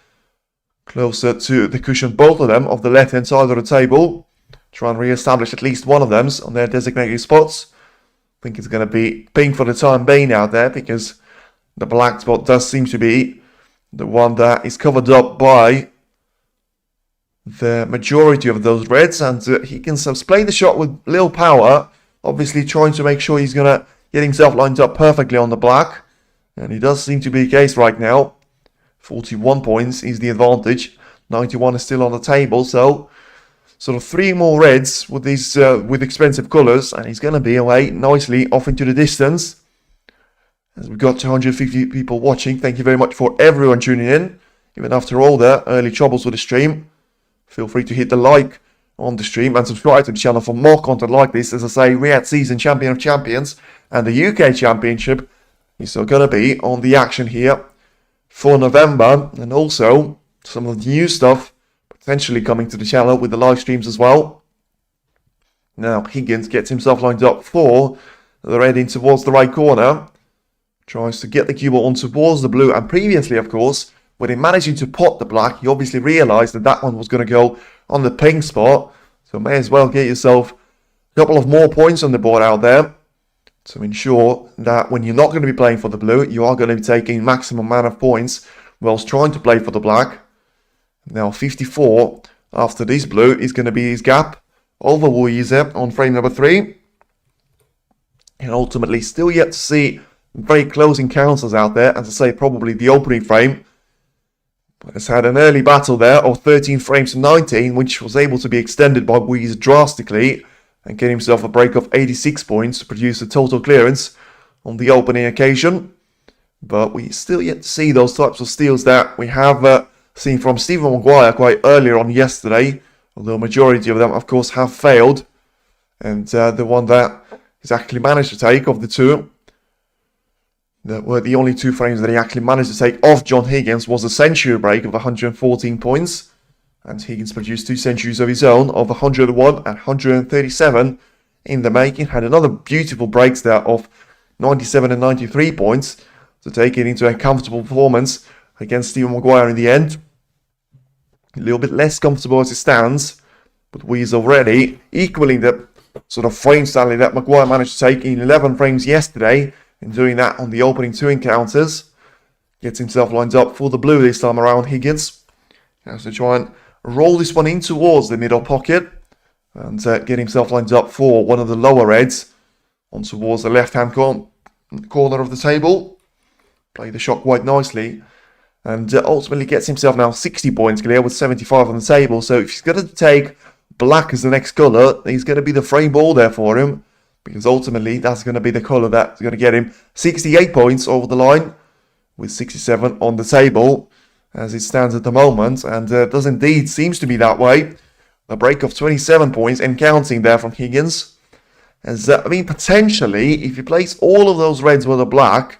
closer to the cushion, both of them, of the left-hand side of the table. Try and re-establish at least one of them on their designated spots. I think it's going to be pink for the time being out there, because the black spot does seem to be the one that is covered up by the majority of those reds. And he can play the shot with little power, obviously trying to make sure he's going to get himself lined up perfectly on the black. And it does seem to be the case right now. 41 points is the advantage. 91 is still on the table. So, sort of 3 more reds with these with expensive colours, and he's going to be away nicely off into the distance. As we've got 250 people watching, thank you very much for everyone tuning in. Even after all the early troubles with the stream, feel free to hit the like on the stream and subscribe to the channel for more content like this. As I say, Riyadh season champion of champions and the UK championship is still going to be on the action here for November, and also some of the new stuff potentially coming to the channel with the live streams as well. Now Higgins gets himself lined up for the red in towards the right corner. Tries to get the cue ball on towards the blue, and previously, of course, when he managing to pot the black, he obviously realised that that one was going to go on the pink spot. So may as well get yourself a couple of more points on the board out there to ensure that when you're not going to be playing for the blue, you are going to be taking maximum amount of points whilst trying to play for the black. Now 54 after this blue is going to be his gap over Yize on frame number 3. And ultimately still yet to see very close encounters out there. As I say, probably the opening frame. But it's had an early battle there of 13 frames to 19, which was able to be extended by Yize drastically and get himself a break of 86 points to produce a total clearance on the opening occasion. But we still yet to see those types of steals that we have seen from Stephen Maguire quite earlier on yesterday, although a majority of them, of course, have failed. And the one that he's actually managed to take of the two, that were the only 2 frames that he actually managed to take off John Higgins, was a century break of 114 points. And Higgins produced 2 centuries of his own of 101 and 137 in the making. Had another beautiful breaks there of 97 and 93 points to take it into a comfortable performance against Stephen Maguire in the end. A little bit less comfortable as it stands, but Yize already equaling the sort of frame tally that Maguire managed to take in 11 frames yesterday, and doing that on the opening 2 encounters. Gets himself lined up for the blue this time around. Higgins has to try and roll this one in towards the middle pocket and get himself lined up for one of the lower reds on towards the left-hand corner of the table. Play the shot quite nicely, and ultimately gets himself now 60 points clear with 75 on the table. So if he's going to take black as the next colour, he's going to be the frame ball there for him, because ultimately that's going to be the colour that's going to get him 68 points over the line with 67 on the table as it stands at the moment, and does indeed seems to be that way. A break of 27 points and counting there from Higgins. As I mean, potentially, if he plays all of those reds with a black,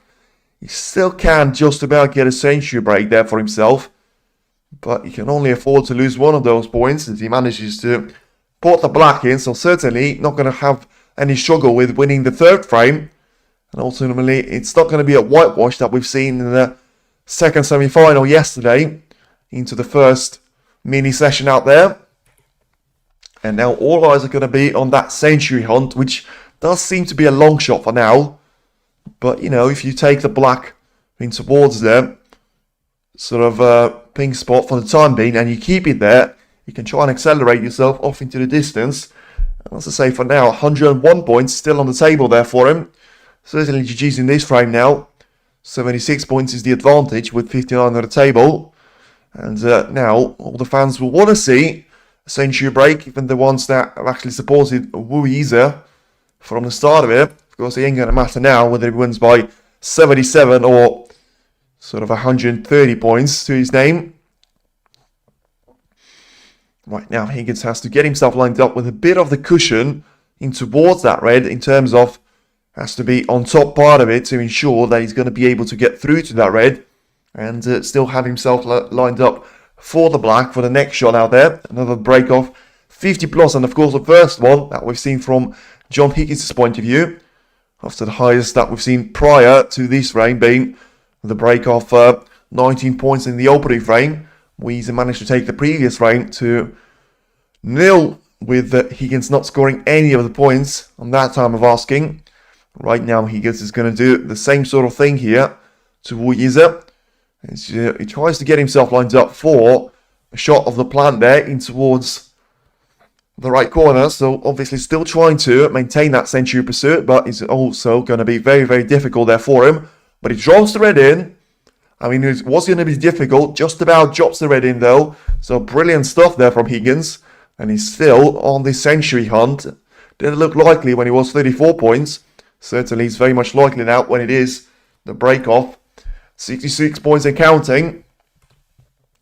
he still can just about get a century break there for himself. But he can only afford to lose one of those points as he manages to put the black in. So certainly not going to have any struggle with winning the 3rd frame. And ultimately, it's not going to be a whitewash that we've seen in the 2nd semi-final yesterday into the 1st mini session out there. And now all eyes are going to be on that century hunt, which does seem to be a long shot for now. But, you know, if you take the black in towards the sort of pink spot for the time being and you keep it there, you can try and accelerate yourself off into the distance. And as I say, for now, 101 points still on the table there for him. Certainly GG's in this frame now. 76 points is the advantage with 59 on the table. And now all the fans will want to see a century break, even the ones that have actually supported Yize from the start of it. Of course, it ain't going to matter now whether he wins by 77 or sort of 130 points to his name. Right now, Higgins has to get himself lined up with a bit of the cushion in towards that red in terms of has to be on top part of it to ensure that he's going to be able to get through to that red and still have himself lined up for the black for the next shot out there. Another break off 50 plus, and of course the first one that we've seen from John Higgins' point of view after the highest that we've seen prior to this frame being the break off 19 points in the opening frame. Yize managed to take the previous frame to 0 with Higgins not scoring any of the points on that time of asking. Right now, Higgins is going to do the same sort of thing here to Yize. He tries to get himself lined up for a shot of the plant there in towards the right corner. So obviously still trying to maintain that century pursuit, but it's also going to be very, very difficult there for him. But he drops the red in. I mean, it was going to be difficult. Just about drops the red in though. So brilliant stuff there from Higgins. And he's still on this century hunt. Didn't look likely when he was 34 points. Certainly, it's very much likely now when it is the break-off. 66 points and counting.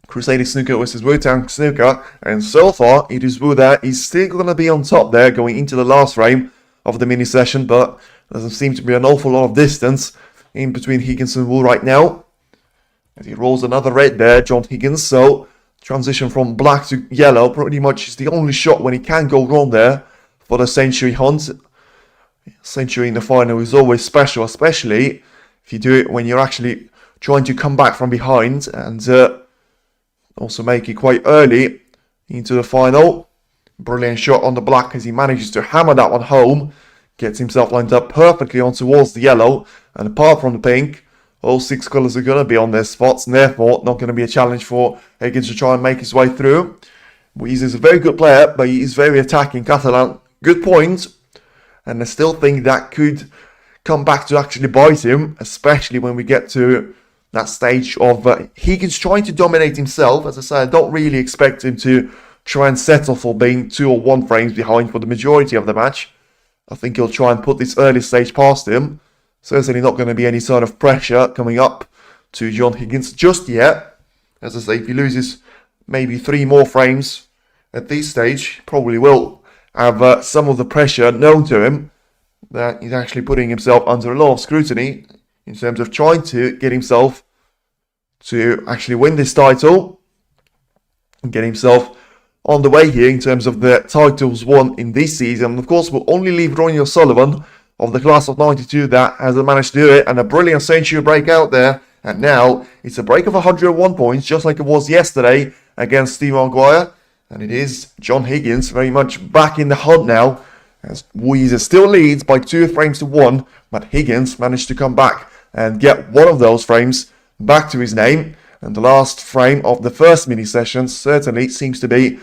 Crusader Snooker versus Watchalong Snooker. And so far, it is Wu that is still going to be on top there going into the last frame of the mini session. But there doesn't seem to be an awful lot of distance in between Higgins and Wu right now. As he rolls another red there, John Higgins. So, transition from black to yellow pretty much is the only shot when he can go wrong there for the century hunt. Century in the final is always special, especially if you do it when you're actually trying to come back from behind and also make it quite early into the final. Brilliant shot on the black as he manages to hammer that one home. Gets himself lined up perfectly on towards the yellow. And apart from the pink, all 6 colours are going to be on their spots, and therefore not going to be a challenge for Higgins to try and make his way through. Yize is a very good player, but he is very attacking. Catalan, good point. And I still think that could come back to actually bite him, especially when we get to that stage of Higgins trying to dominate himself. As I say, I don't really expect him to try and settle for being 2 or 1 frames behind for the majority of the match. I think he'll try and put this early stage past him. Certainly not going to be any sort of pressure coming up to John Higgins just yet. As I say, if he loses maybe 3 more frames at this stage, probably will have some of the pressure known to him that he's actually putting himself under a lot of scrutiny in terms of trying to get himself to actually win this title. and get himself on the way here in terms of the titles won in this season. And of course, we'll only leave Ronnie O'Sullivan of the class of 92 that hasn't managed to do it, and a brilliant century break out there. And now it's a break of 101 points, just like it was yesterday against Steve Maguire. And it is John Higgins very much back in the hunt now, as Yize still leads by 2 frames to 1, but Higgins managed to come back and get one of those frames back to his name. And the last frame of the first mini session certainly seems to be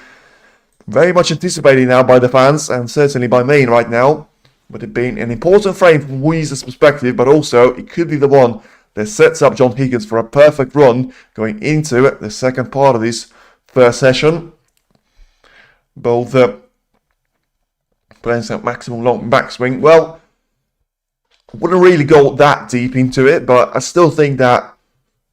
very much anticipated now by the fans, and certainly by me right now. With it being an important frame from Yize's perspective, but also it could be the one that sets up John Higgins for a perfect run going into the second part of this first session. Both playing some maximum long backswing. Well, I wouldn't really go that deep into it, but I still think that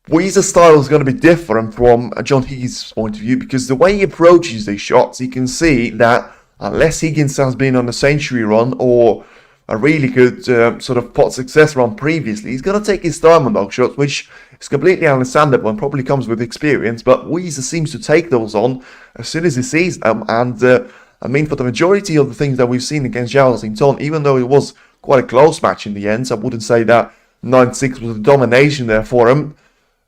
Yize's style is going to be different from John Higgins' point of view, because the way he approaches these shots, you can see that unless Higgins has been on a century run or a really good sort of pot success run previously, he's going to take his time on those shots, which is completely understandable and probably comes with experience. But Yize seems to take those on as soon as he sees them. And I mean, for the majority of the things that we've seen against Zhao Xington, even though it was quite a close match in the end, I wouldn't say that 9-6 was a domination there for him.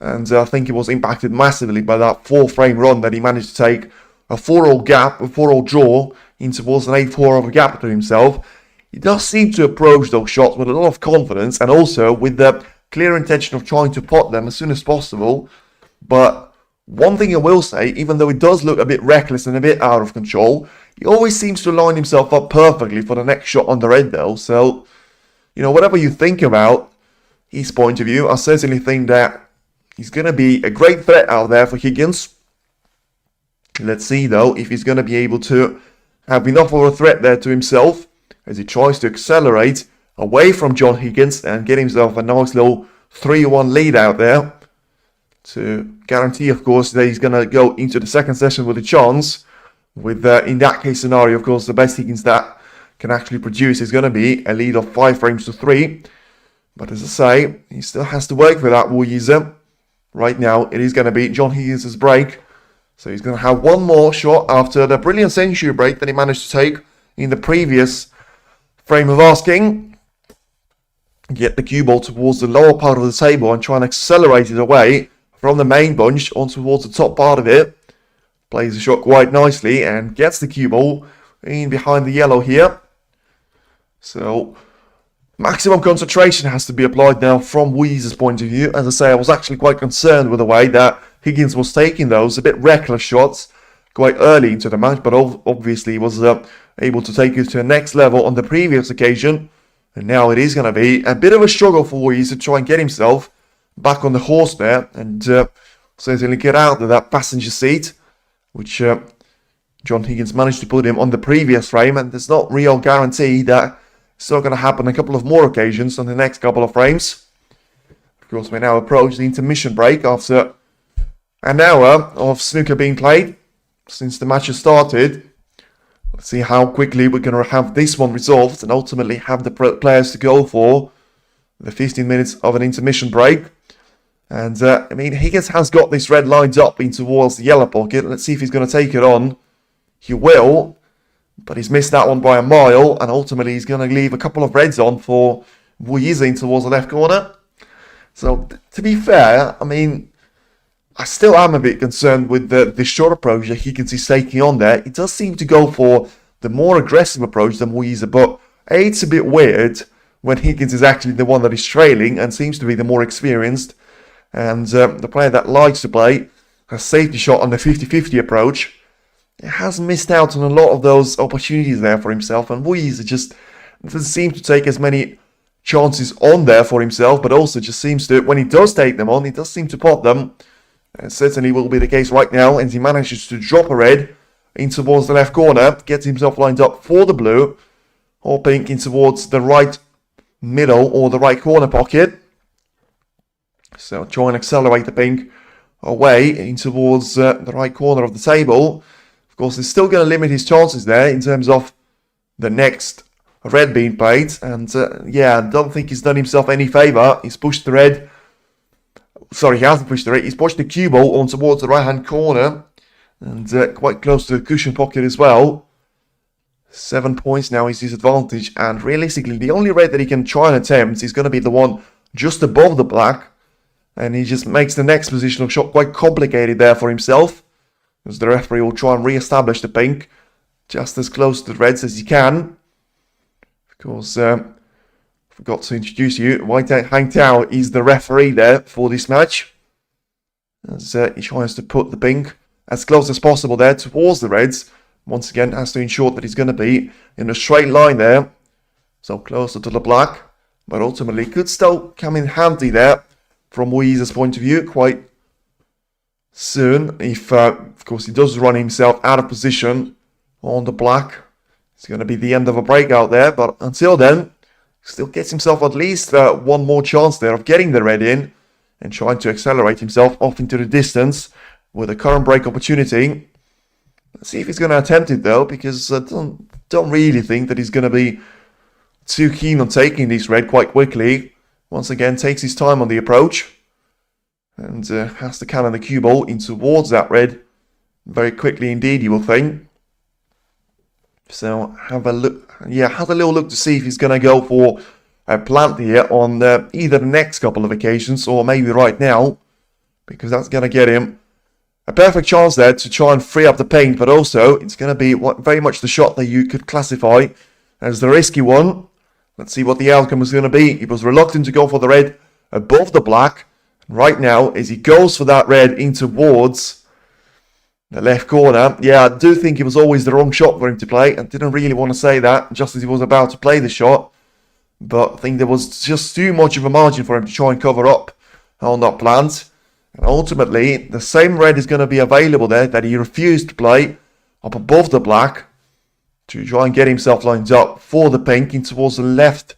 And I think it was impacted massively by that 4-frame run that he managed to take a 4-all gap, a 4-all draw, in towards an 8-4 of a gap to himself. He does seem to approach those shots with a lot of confidence, and also with the clear intention of trying to pot them as soon as possible. But one thing I will say, even though it does look a bit reckless and a bit out of control, he always seems to line himself up perfectly for the next shot on the red though. So, you know, whatever you think about his point of view, I certainly think that he's going to be a great threat out there for Higgins. Let's see, though, if he's going to be able to have enough of a threat there to himself as he tries to accelerate away from John Higgins and get himself a nice little 3-1 lead out there to guarantee, of course, that he's going to go into the second session with a chance. With, in that case scenario, of course, the best Higgins that can actually produce is going to be a lead of 5 frames to 3. But as I say, he still has to work for that, Yize. Right now, it is going to be John Higgins' break. So he's going to have one more shot after the brilliant century break that he managed to take in the previous frame of asking. Get the cue ball towards the lower part of the table and try and accelerate it away from the main bunch on towards the top part of it. Plays the shot quite nicely and gets the cue ball in behind the yellow here. So maximum concentration has to be applied now from Yize's point of view. As I say, I was actually quite concerned with the way that Higgins was taking those a bit reckless shots quite early into the match, but obviously was able to take it to the next level on the previous occasion. And now it is going to be a bit of a struggle for Yize to try and get himself back on the horse there and certainly get out of that passenger seat, which John Higgins managed to put him on the previous frame, and there's not real guarantee that it's not going to happen a couple of more occasions on the next couple of frames. Of course, we now approach the intermission break after an hour of snooker being played since the match has started. Let's see how quickly we're going to have this one resolved and ultimately have the players to go for the 15 minutes of an intermission break. And, I mean, Higgins has got this red lined up in towards the yellow pocket. Let's see if he's going to take it on. He will. But he's missed that one by a mile, and ultimately he's going to leave a couple of reds on for Yize towards the left corner. So, to be fair, I mean, I still am a bit concerned with the short approach that Higgins is taking on there. He does seem to go for the more aggressive approach than Yize, but it's a bit weird when Higgins is actually the one that is trailing and seems to be the more experienced. And the player that likes to play a safety shot on the 50-50 approach. He has missed out on a lot of those opportunities there for himself, and Yize just doesn't seem to take as many chances on there for himself, but also just seems to, when he does take them on, he does seem to pot them. And certainly will be the case right now, as he manages to drop a red in towards the left corner, gets himself lined up for the blue, or pink in towards the right middle or the right corner pocket. So try and accelerate the pink away in towards the right corner of the table. Of course, it's still going to limit his chances there in terms of the next red being played. And yeah, I don't think he's done himself any favour. He's pushed the red. Sorry, he hasn't pushed the red. He's pushed the cue ball on towards the right-hand corner. And quite close to the cushion pocket as well. 7 points now is his advantage. And realistically, the only red that he can try and attempt is going to be the one just above the black. And he just makes the next positional shot quite complicated there for himself, as the referee will try and re-establish the pink just as close to the reds as he can. Of course, forgot to introduce you. White Hang Tao is the referee there for this match, as he tries to put the pink as close as possible there towards the reds. Once again, has to ensure that he's going to be in a straight line there, so closer to the black, but ultimately could still come in handy there from Yize's point of view quite soon. If, of course, he does run himself out of position on the black, it's going to be the end of a breakout there. But until then, still gets himself at least one more chance there of getting the red in and trying to accelerate himself off into the distance with a current break opportunity. Let's see if he's going to attempt it though, because I don't really think that he's going to be too keen on taking this red quite quickly. Once again, takes his time on the approach and has to cannon the cue ball in towards that red very quickly indeed, you will think. So have a look, have a little look to see if he's going to go for a plant here on either the next couple of occasions or maybe right now, because that's going to get him a perfect chance there to try and free up the paint, but also it's going to be very much the shot that you could classify as the risky one. Let's see what the outcome is going to be. He was reluctant to go for the red above the black. Right now, as he goes for that red in towards the left corner. Yeah, I do think it was always the wrong shot for him to play. I didn't really want to say that just as he was about to play the shot. But I think there was just too much of a margin for him to try and cover up on that plant. And ultimately, the same red is going to be available there that he refused to play up above the black, to try and get himself lined up for the pink in towards the left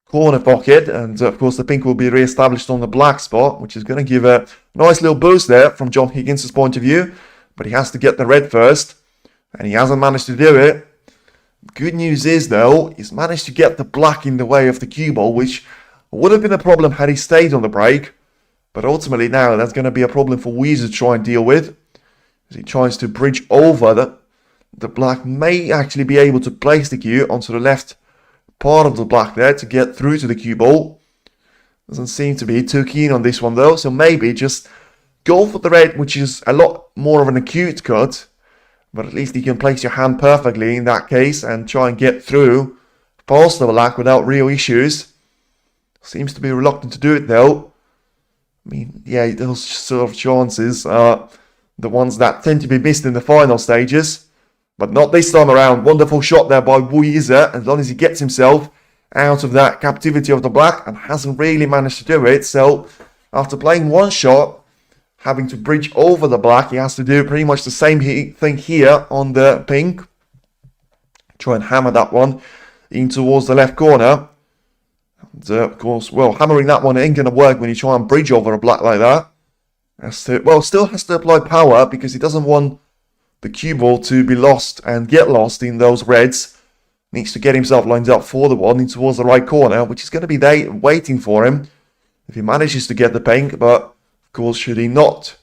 corner pocket. And of course the pink will be re-established on the black spot, which is going to give a nice little boost there from John Higgins' point of view. But he has to get the red first, and he hasn't managed to do it. Good news is though, he's managed to get the black in the way of the cue ball, which would have been a problem had he stayed on the break. But ultimately now that's going to be a problem for Yize to try and deal with, as he tries to bridge over the black. May actually be able to place the cue onto the left part of the black there to get through to the cue ball. Doesn't seem to be too keen on this one though, so maybe just go for the red, which is a lot more of an acute cut, but at least you can place your hand perfectly in that case and try and get through past the black without real issues. Seems to be reluctant to do it though. I mean, yeah, those sort of chances are the ones that tend to be missed in the final stages. But not this time around. Wonderful shot there by Yize, as long as he gets himself out of that captivity of the black, and hasn't really managed to do it. So after playing one shot, having to bridge over the black, he has to do pretty much the same thing here on the pink. Try and hammer that one in towards the left corner. And of course, well, hammering that one ain't going to work when you try and bridge over a black like that. Still has to apply power, because he doesn't want the cue ball to be lost and get lost in those reds. Needs to get himself lined up for the one in towards the right corner, which is going to be there waiting for him if he manages to get the pink. But of course, should he not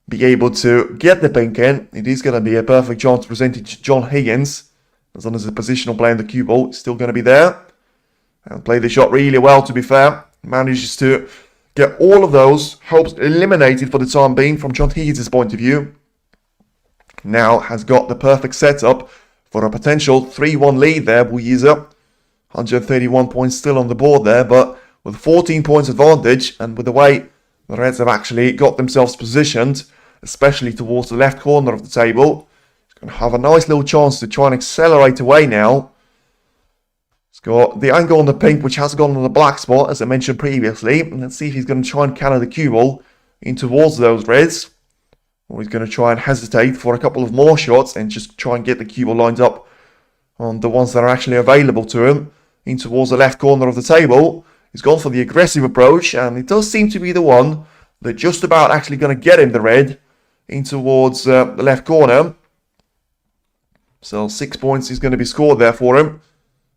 be able to get the pink in, it is going to be a perfect chance presented to John Higgins, as long as the positional play on the cue ball is still going to be there. And play the shot really well, to be fair. Manages to get all of those hopes eliminated for the time being from John Higgins' point of view. Now has got the perfect setup for a potential 3-1 lead there. Yize, 131 points still on the board there, but with 14 points advantage, and with the way the Reds have actually got themselves positioned, especially towards the left corner of the table, he's going to have a nice little chance to try and accelerate away now. He's got the angle on the pink, which has gone on the black spot, as I mentioned previously. And let's see if he's going to try and cannon the cue ball in towards those reds, or he's going to try and hesitate for a couple of more shots and just try and get the cue ball lined up on the ones that are actually available to him in towards the left corner of the table. He's gone for the aggressive approach, and it does seem to be the one that just about actually going to get him the red in towards the left corner. So 6 points is going to be scored there for him.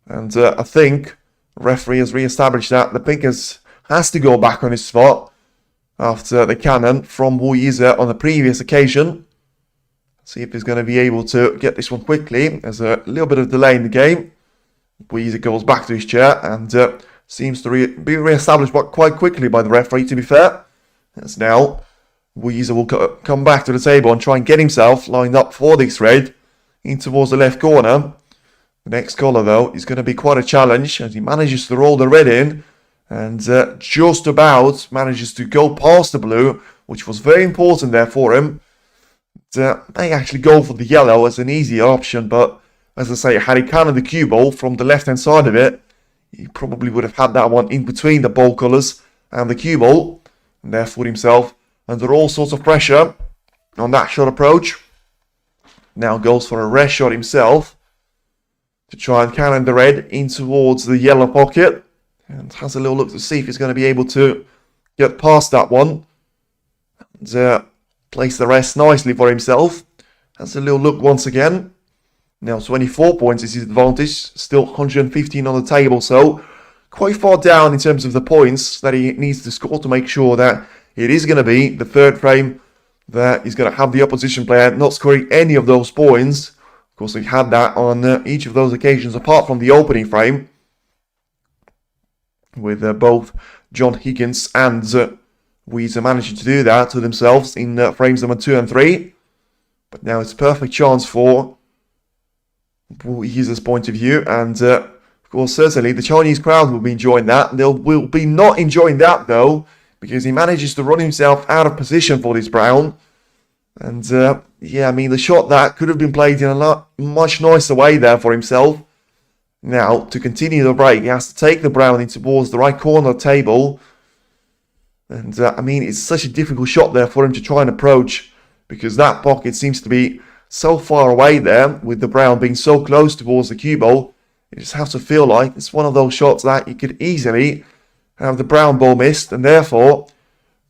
And I think the referee has re-established that the pink has to go back on his spot after the cannon from Yize on the previous occasion. See if he's going to be able to get this one quickly. There's a little bit of delay in the game. Yize goes back to his chair and seems to be re-established quite quickly by the referee, to be fair. As now, Yize will come back to the table and try and get himself lined up for this red in towards the left corner. The next colour, though, is going to be quite a challenge as he manages to roll the red in and just about manages to go past the blue, which was very important there for him. May actually go for the yellow as an easier option, but as I say, had he counted the cue ball from the left-hand side of it, he probably would have had that one in between the ball colours and the cue ball, and therefore himself under all sorts of pressure on that shot approach. Now goes for a rare shot himself to try and cannon the red in towards the yellow pocket, and has a little look to see if he's going to be able to get past that one and place the rest nicely for himself. Has a little look once again. Now 24 points is his advantage, still 115 on the table, so quite far down in terms of the points that he needs to score to make sure that it is going to be the third frame that he's going to have the opposition player not scoring any of those points. Of course, he had that on each of those occasions apart from the opening frame, with both John Higgins and Yize managing to do that to themselves in frames number 2 and 3. But now it's a perfect chance for Yize's point of view, and of course, certainly the Chinese crowd will be enjoying that. They will be not enjoying that, though, because he manages to run himself out of position for this brown. And yeah, I mean, the shot that could have been played in a much nicer way there for himself. Now, to continue the break, he has to take the brown in towards the right corner of the table. And I mean, it's such a difficult shot there for him to try and approach, because that pocket seems to be so far away there, with the brown being so close towards the cue ball. You just have to feel like it's one of those shots that you could easily have the brown ball missed, and therefore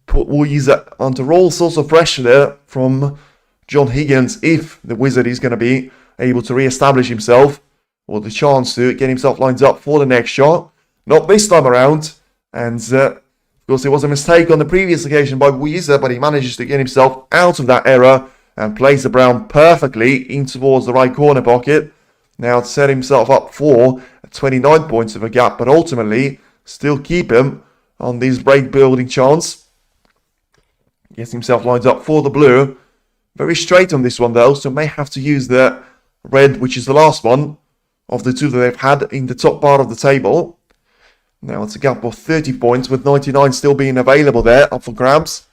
put Yize under all sorts of pressure there from John Higgins if the Wizard is going to be able to re-establish himself, or the chance to get himself lined up for the next shot. Not this time around, and of course it was a mistake on the previous occasion by Yize, but he manages to get himself out of that error and plays the brown perfectly in towards the right corner pocket. Now to set himself up for 29 points of a gap, but ultimately still keep him on this break building chance. Gets himself lined up for the blue. Very straight on this one though, so may have to use the red, which is the last one of the two that they've had in the top part of the table. Now it's a gap of 30 points with 99 still being available there, up for grabs.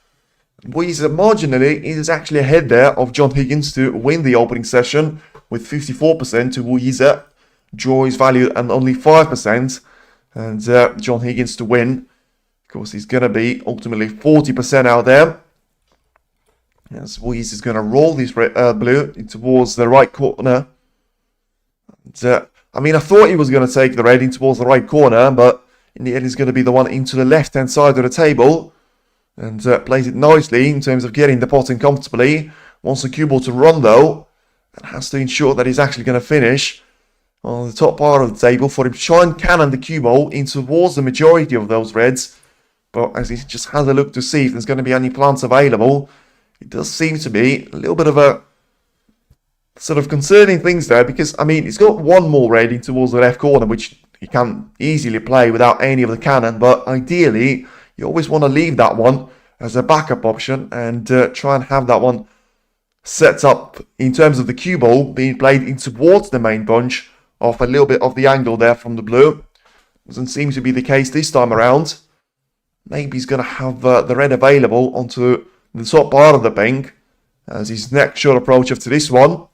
Yize marginally is actually ahead there of John Higgins to win the opening session with 54% to Yize. Draw is valued at only 5%, and John Higgins to win. Of course, he's going to be ultimately 40% out there. As Yize is going to roll this blue towards the right corner. And, I mean, I thought he was going to take the red in towards the right corner, but in the end, he's going to be the one into the left-hand side of the table. And plays it nicely in terms of getting the pot in comfortably. Wants the cue ball to run though, and has to ensure that he's actually going to finish on the top part of the table for him to try and cannon the cue ball in towards the majority of those reds. But as he just has a look to see if there's going to be any plants available, it does seem to be a little bit of a sort of concerning things there, because I mean, he's got one more red in towards the left corner, which he can easily play without any of the cannon, but ideally you always want to leave that one as a backup option and try and have that one set up in terms of the cue ball being played in towards the main bunch off a little bit of the angle there from the blue. Doesn't seem to be the case this time around. Maybe he's going to have the red available onto the top part of the bank as his next short approach after this one.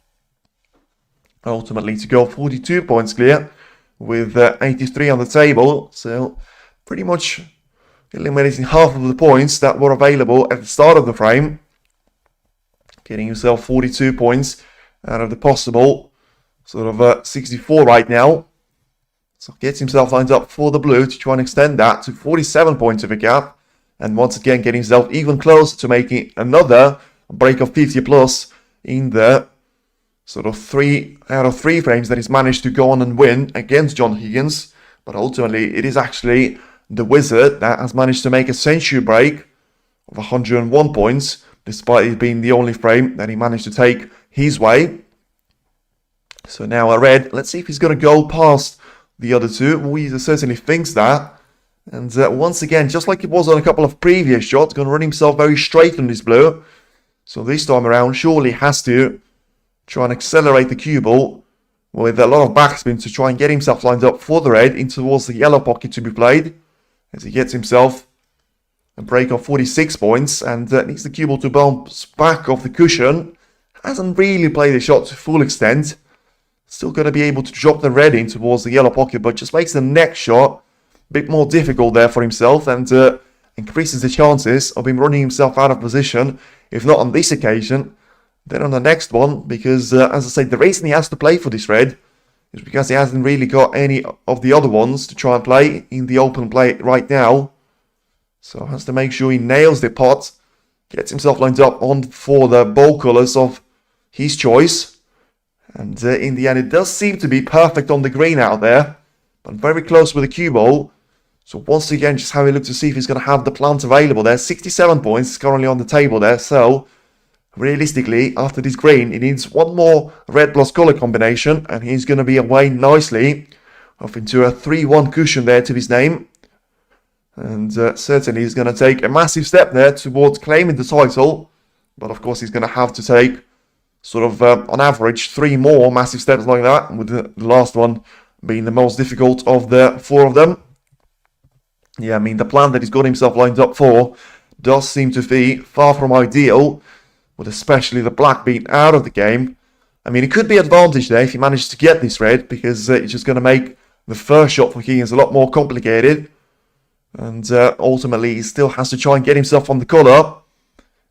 Ultimately to go 42 points clear with 83 on the table. So pretty much eliminating half of the points that were available at the start of the frame. Getting himself 42 points out of the possible sort of 64 right now. So gets himself lined up for the blue to try and extend that to 47 points of a gap. And once again getting himself even closer to making another break of 50 plus in the sort of 3 out of 3 frames that he's managed to go on and win against John Higgins. But ultimately it is actually the Wizard that has managed to make a century break of 101 points, despite it being the only frame that he managed to take his way. So now a red. Let's see if he's going to go past the other two. Yize certainly thinks that. And once again, just like it was on a couple of previous shots, going to run himself very straight on this blue. So this time around, surely has to try and accelerate the cue ball with a lot of backspin to try and get himself lined up for the red in towards the yellow pocket to be played. As he gets himself a break of 46 points and needs the cue ball to bounce back off the cushion. Hasn't really played the shot to full extent. Still going to be able to drop the red in towards the yellow pocket, but just makes the next shot a bit more difficult there for himself and increases the chances of him running himself out of position. If not on this occasion, then on the next one, because as I say, the reason he has to play for this red is because he hasn't really got any of the other ones to try and play in the open play right now. So has to make sure he nails the pot, gets himself lined up on for the ball colours of his choice. And in the end, it does seem to be perfect on the green out there, but very close with the cue ball. So once again, just have a look to see if he's going to have the plant available there. 67 points is currently on the table there. So realistically, after this green, he needs one more red plus colour combination, and he's going to be away nicely off into a 3-1 cushion there to his name. And certainly he's going to take a massive step there towards claiming the title. But of course, he's going to have to take sort of, on average, 3 more massive steps like that, with the last one being the most difficult of the 4 of them. Yeah, I mean, the plan that he's got himself lined up for does seem to be far from ideal, with especially the black being out of the game. I mean, it could be advantage there if he manages to get this red, because it's just going to make the first shot for Higgins a lot more complicated. And ultimately, he still has to try and get himself on the colour.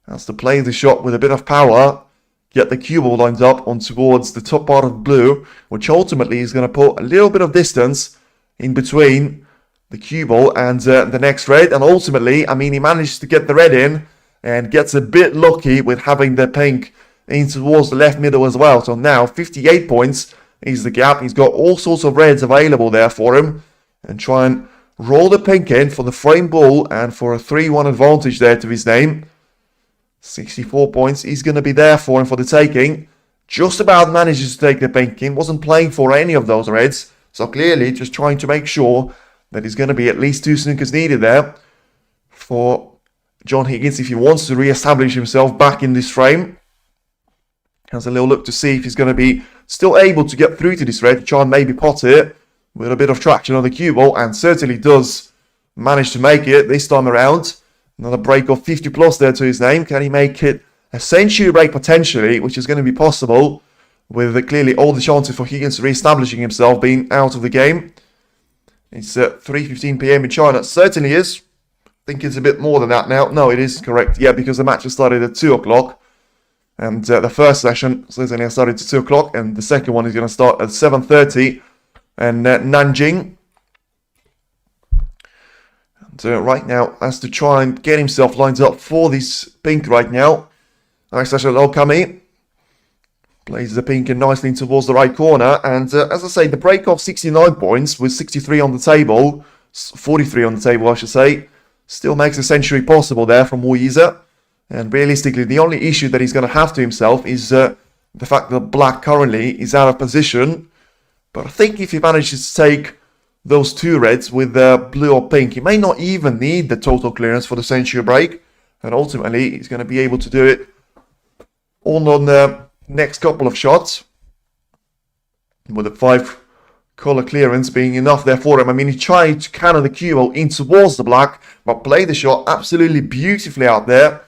Has to play the shot with a bit of power, get the cue ball lined up on towards the top part of blue, which ultimately is going to put a little bit of distance in between the cue ball and the next red. And ultimately, I mean, he manages to get the red in and gets a bit lucky with having the pink in towards the left middle as well. So now 58 points is the gap. He's got all sorts of reds available there for him, and try and roll the pink in for the frame ball and for a 3-1 advantage there to his name. 64 points is going to be there for him for the taking. Just about manages to take the pink in. Wasn't playing for any of those reds. So clearly just trying to make sure that he's going to be at least 2 snookers needed there for John Higgins if he wants to re-establish himself back in this frame. Has a little look to see if he's going to be still able to get through to this red. Try and maybe pot it with a bit of traction on the cue ball, and certainly does manage to make it this time around. Another break of 50 plus there to his name. Can he make it a century break potentially, which is going to be possible with clearly all the chances for Higgins re-establishing himself being out of the game. It's at 3:15 p.m. in China. It certainly is. I think it's a bit more than that now. No, it is correct. Yeah, because the match has started at 2 o'clock. And the first session certainly has started at 2 o'clock. And the second one is going to start at 7:30 in Nanjing. And right now has to try and get himself lined up for this pink right now. Nice session, Okami. Plays the pink in nicely towards the right corner. And as I say, the break of 69 points with 63 on the table, 43 on the table, I should say, still makes a century possible there from Yize. And realistically, the only issue that he's going to have to himself is the fact that black currently is out of position. But I think if he manages to take those 2 reds with blue or pink, he may not even need the total clearance for the century break. And ultimately, he's going to be able to do it all on the next couple of shots, with the 5 colour clearance being enough there for him. I mean, he tried to cannon the cue ball in towards the black, but played the shot absolutely beautifully out there.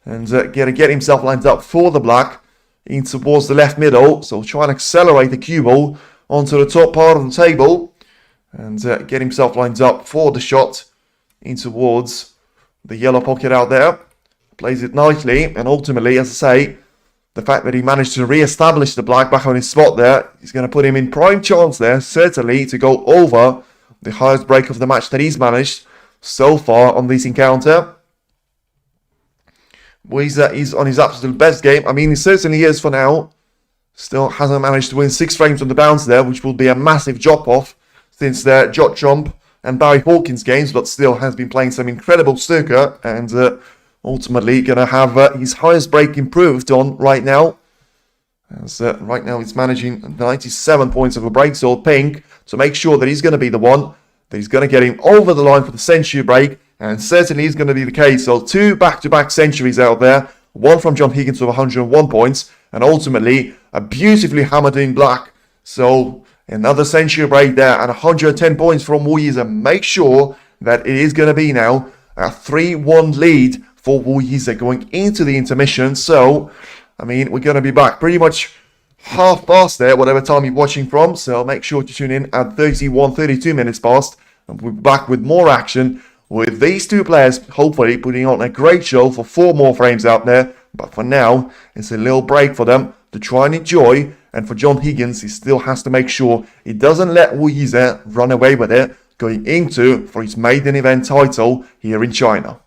And get himself lined up for the black in towards the left middle. So try and accelerate the cue ball onto the top part of the table. And get himself lined up for the shot in towards the yellow pocket out there. Plays it nicely. And ultimately, as I say, the fact that he managed to re-establish the black back on his spot there is going to put him in prime chance there, certainly, to go over the highest break of the match that he's managed so far on this encounter. Yize is on his absolute best game. I mean, he certainly is for now. Still hasn't managed to win 6 frames on the bounce there, which will be a massive drop-off since the Jot Jump and Barry Hawkins games, but still has been playing some incredible snooker and ultimately going to have his highest break improved on right now. As right now he's managing 97 points of a break, so pink to make sure that he's going to be the one that he's going to get him over the line for the century break, and certainly is going to be the case. So 2 back-to-back centuries out there, one from John Higgins with 101 points, and ultimately a beautifully hammered in black. So another century break there and 110 points from Yize, and make sure that it is going to be now a 3-1 lead for Yize going into the intermission. So I mean, we're going to be back pretty much half past there, whatever time you're watching from. So make sure to tune in at 32 minutes past. And we'll be back with more action with these two players, hopefully putting on a great show for 4 more frames out there. But for now, it's a little break for them to try and enjoy. And for John Higgins, he still has to make sure he doesn't let Yize run away with it going into for his maiden event title here in China.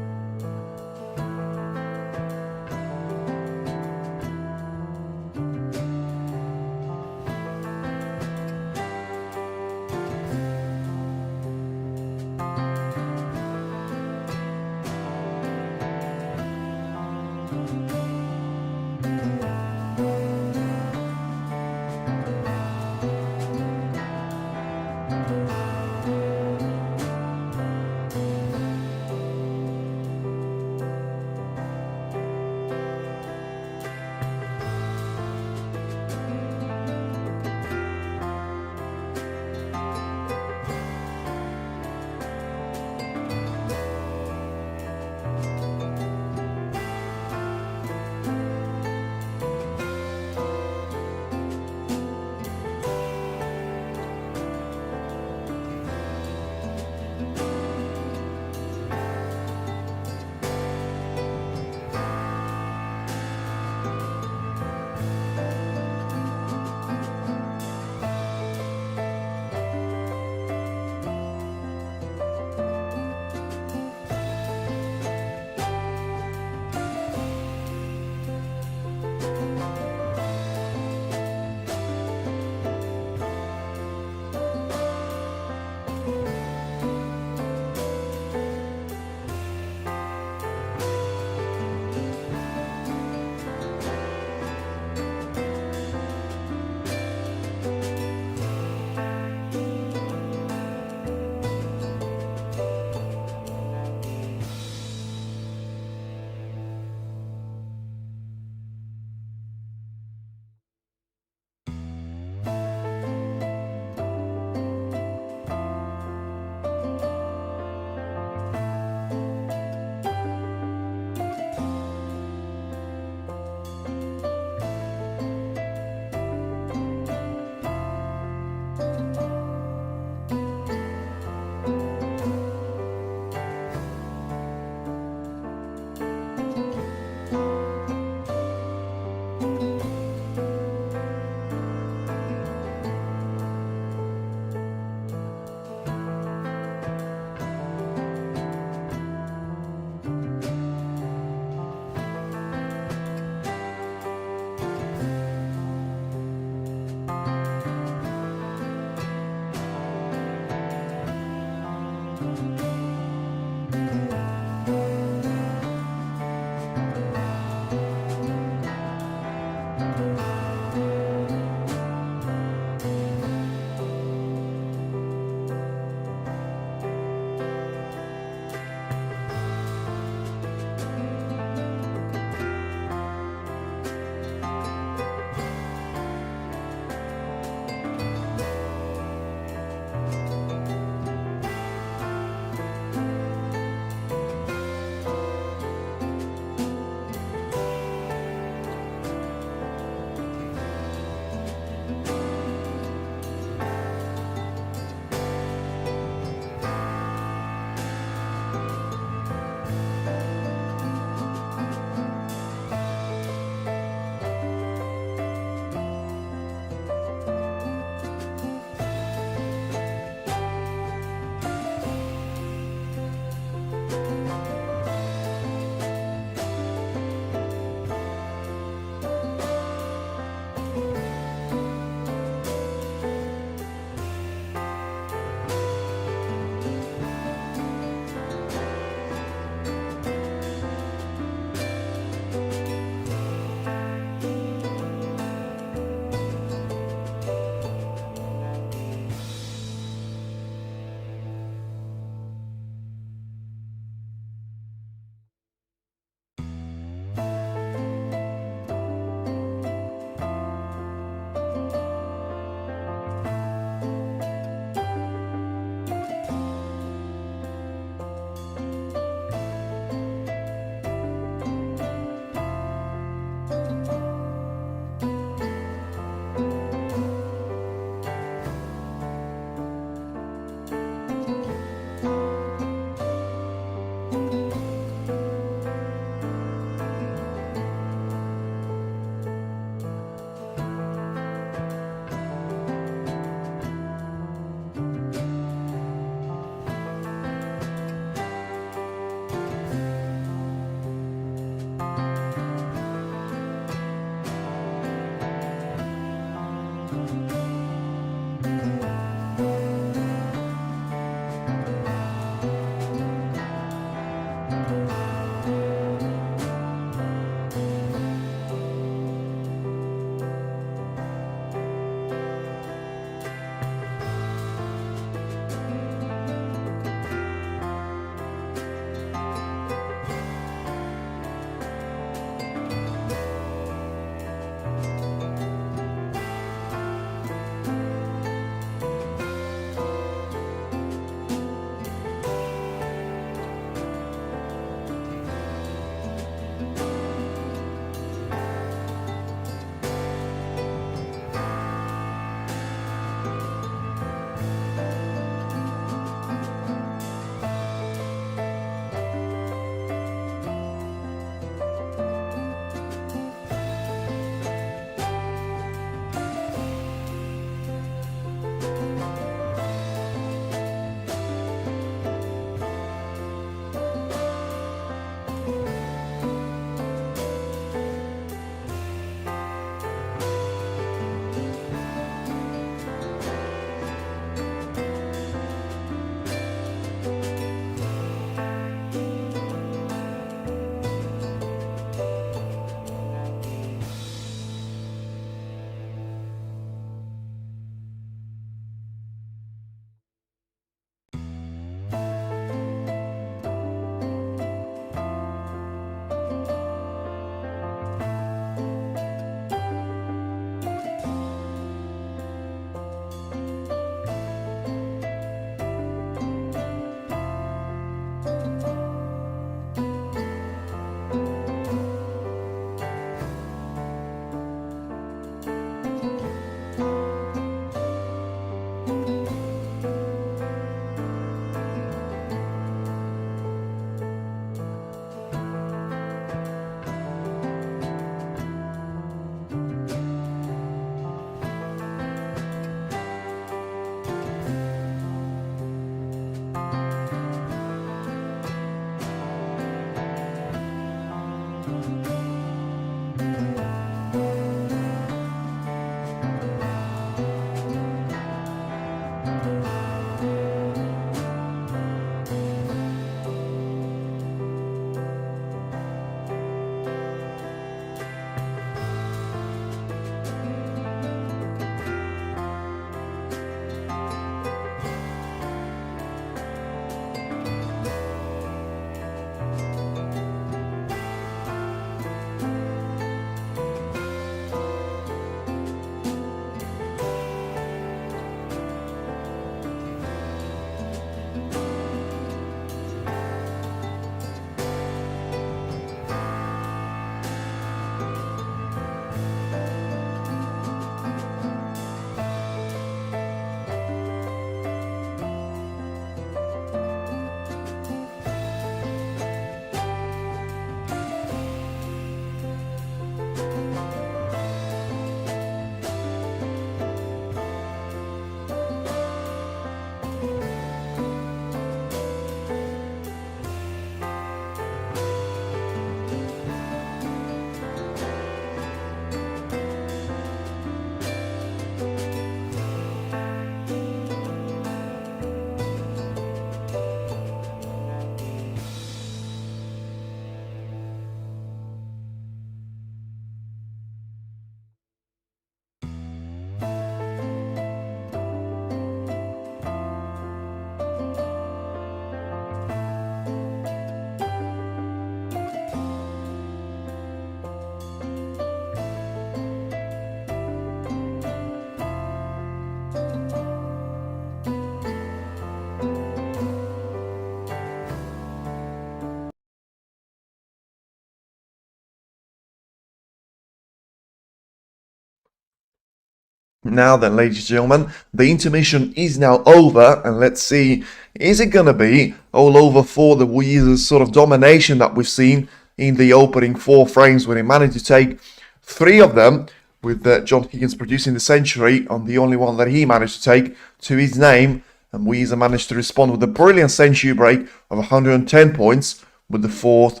Now then, ladies and gentlemen, the intermission is now over, and let's see, is it going to be all over for the Yize's sort of domination that we've seen in the opening 4 frames, when he managed to take 3 of them, with John Higgins producing the century on the only one that he managed to take to his name, and Yize managed to respond with a brilliant century break of 110 points with the 4th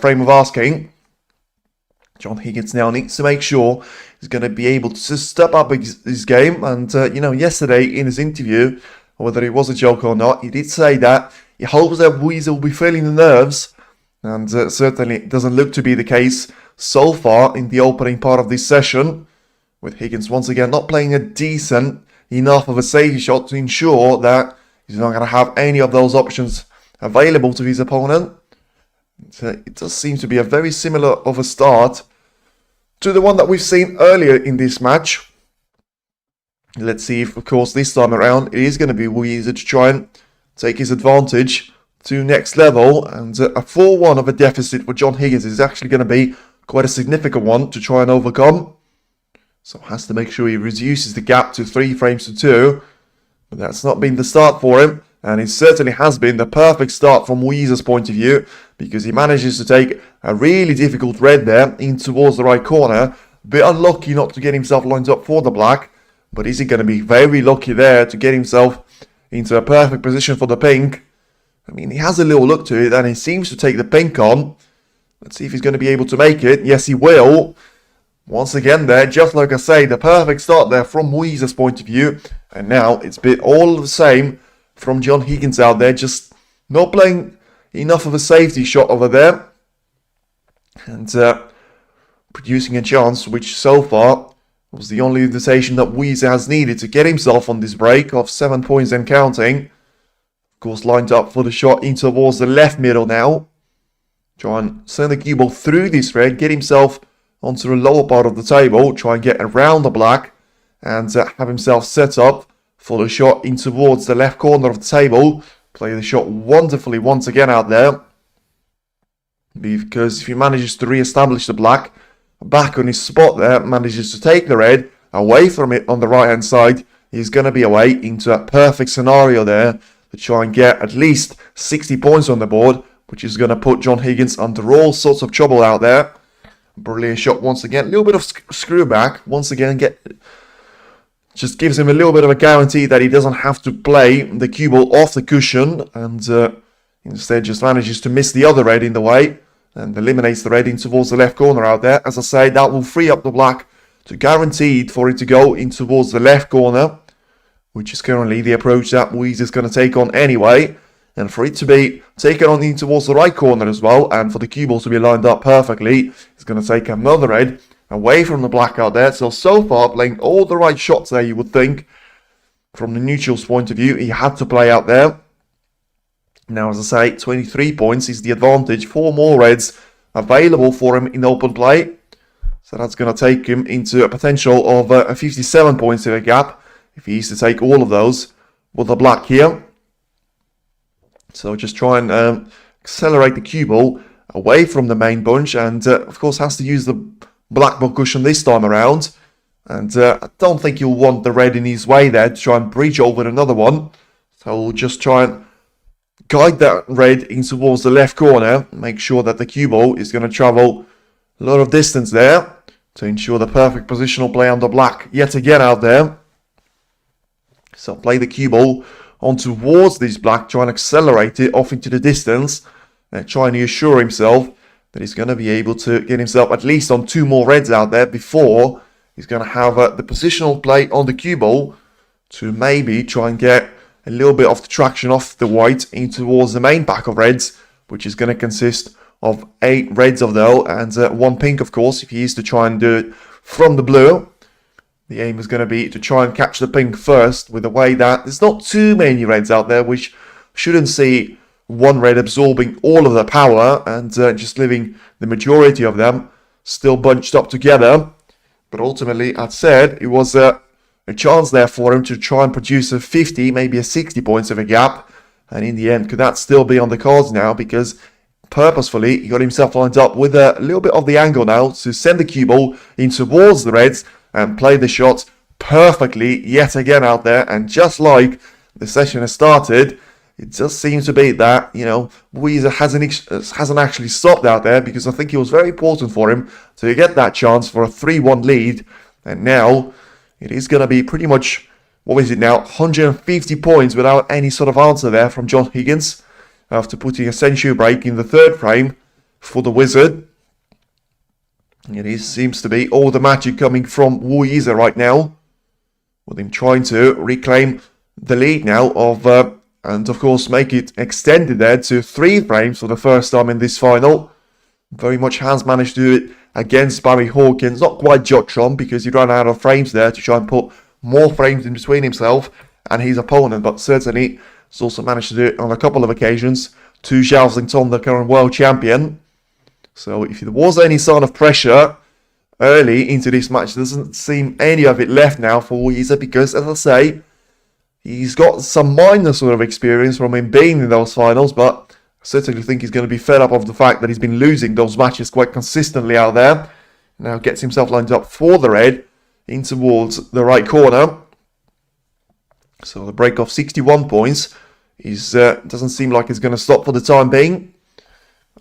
frame of asking. John Higgins now needs to make sure he's going to be able to step up his game. And, yesterday in his interview, whether it was a joke or not, he did say that he hopes that Yize will be feeling the nerves. And certainly it doesn't look to be the case so far in the opening part of this session, with Higgins once again not playing a decent enough of a safety shot to ensure that he's not going to have any of those options available to his opponent. It does seem to be a very similar of a start to the one that we've seen earlier in this match. Let's see if, of course, this time around it is going to be Yize to try and take his advantage to next level. And a 4-1 of a deficit for John Higgins is actually going to be quite a significant one to try and overcome. So has to make sure he reduces the gap to 3 frames to 2. But that's not been the start for him. And it certainly has been the perfect start from Yize's point of view, because he manages to take a really difficult red there in towards the right corner. A bit unlucky not to get himself lined up for the black, but is he going to be very lucky there to get himself into a perfect position for the pink? I mean, he has a little look to it and he seems to take the pink on. Let's see if he's going to be able to make it. Yes, he will. Once again there, just like I say, the perfect start there from Yize's point of view. And now it's been all the same from John Higgins out there, just not playing enough of a safety shot over there, and producing a chance which so far was the only invitation that Yize has needed to get himself on this break of 7 points and counting. Of course, lined up for the shot in towards the left middle now. Try and send the cue ball through this red, get himself onto the lower part of the table, try and get around the black, and have himself set up for the shot in towards the left corner of the table. Play the shot wonderfully once again out there, because if he manages to re-establish the black back on his spot there, manages to take the red away from it on the right hand side, he's going to be away into a perfect scenario there to try and get at least 60 points on the board, which is going to put John Higgins under all sorts of trouble out there. Brilliant shot once again, a little bit of screw back once again, just gives him a little bit of a guarantee that he doesn't have to play the cue ball off the cushion, and instead just manages to miss the other red in the way and eliminates the red in towards the left corner out there. As I say, that will free up the black to guaranteed for it to go in towards the left corner, which is currently the approach that Yize is going to take on anyway. And for it to be taken on in towards the right corner as well, and for the cue ball to be lined up perfectly, it's going to take another red away from the black out there. So far, playing all the right shots there, you would think. From the neutral's point of view, he had to play out there. Now, as I say, 23 points is the advantage. 4 more reds available for him in open play. So that's going to take him into a potential of 57 points in a gap, if he is to take all of those with the black here. So just try and accelerate the cue ball away from the main bunch, and of course has to use the black ball cushion this time around. And I don't think you'll want the red in his way there to try and breach over another one. So we'll just try and guide that red in towards the left corner. Make sure that the cue ball is going to travel a lot of distance there to ensure the perfect positional play on the black yet again out there. So play the cue ball on towards this black, try and accelerate it off into the distance, and trying to assure himself that he's going to be able to get himself at least on 2 more reds out there before he's going to have the positional play on the cue ball to maybe try and get a little bit of the traction off the white in towards the main pack of reds, which is going to consist of 8 reds of though, and 1 pink, of course, if he is to try and do it from the blue. The aim is going to be to try and catch the pink first, with the way that there's not too many reds out there, which shouldn't see 1 red absorbing all of the power and just leaving the majority of them still bunched up together. But ultimately, I'd said it was a chance there for him to try and produce a 50, maybe a 60 points of a gap. And in the end, could that still be on the cards now? Because purposefully, he got himself lined up with a little bit of the angle now to send the cue ball in towards the reds and play the shot perfectly yet again out there. And just like the session has started, it just seems to be that, Yize hasn't actually stopped out there, because I think it was very important for him to get that chance for a 3-1 lead. And now it is going to be pretty much, what is it now, 150 points without any sort of answer there from John Higgins, after putting a century break in the third frame for the Wizard. It seems to be all the magic coming from Yize right now, with him trying to reclaim the lead now and of course make it extended there to 3 frames for the first time in this final. Very much has managed to do it against Barry Hawkins. Not quite Watchalong, because he ran out of frames there to try and put more frames in between himself and his opponent, but certainly has also managed to do it on a couple of occasions to Xiaozington, the current world champion. So if there was any sign of pressure early into this match, there doesn't seem any of it left now for Yize, because, as I say, he's got some minor sort of experience from him being in those finals, but I certainly think he's going to be fed up of the fact that he's been losing those matches quite consistently out there. Now gets himself lined up for the red in towards the right corner. So the break of 61 points doesn't seem like it's going to stop for the time being.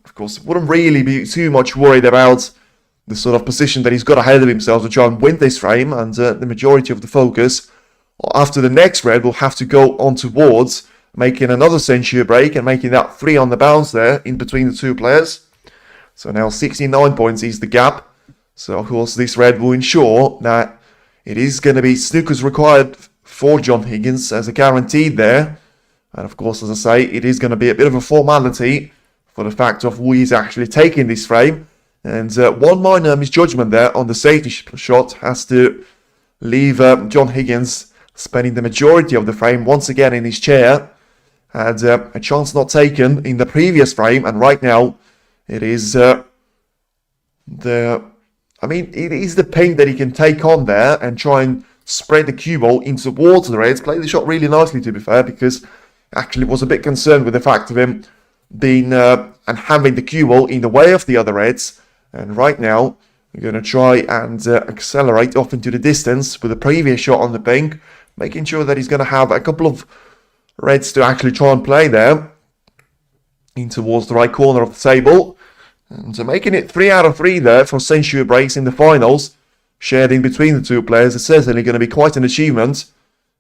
Of course, wouldn't really be too much worried about the sort of position that he's got ahead of himself to try and win this frame, and the majority of the focus after the next red will have to go on towards making another century break and making that 3 on the bounce there in between the two players. So now 69 points is the gap. So of course this red will ensure that it is going to be Snookers required for John Higgins as a guaranteed there. And of course, as I say, it is going to be a bit of a formality for the fact of Yize actually taking this frame. And one minor misjudgment there on the safety shot has to leave John Higgins spending the majority of the frame once again in his chair. Had a chance not taken in the previous frame, and right now it is it is the paint that he can take on there and try and spread the cue ball in towards the Reds. Played the shot really nicely, to be fair, because actually was a bit concerned with the fact of him being and having the cue ball in the way of the other Reds. And right now we're going to try and accelerate off into the distance with the previous shot on the pink, making sure that he's going to have a couple of Reds to actually try and play there in towards the right corner of the table. And making it 3 out of 3 there for century breaks in the finals, shared in between the two players, is certainly going to be quite an achievement,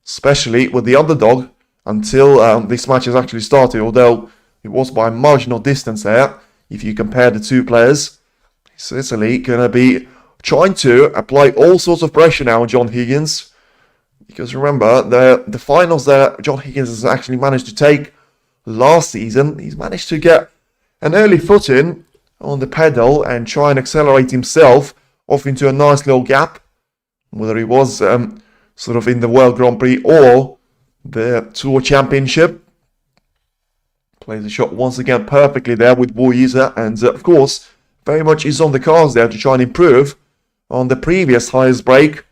especially with the underdog until this match has actually started, although it was by a marginal distance there. If you compare the two players, he's certainly going to be trying to apply all sorts of pressure now on John Higgins. Because remember, the finals that John Higgins has actually managed to take last season, he's managed to get an early footing on the pedal and try and accelerate himself off into a nice little gap. Whether he was sort of in the World Grand Prix or the Tour Championship. Plays the shot once again perfectly there with Yize, and of course, very much is on the cards there to try and improve on the previous highest break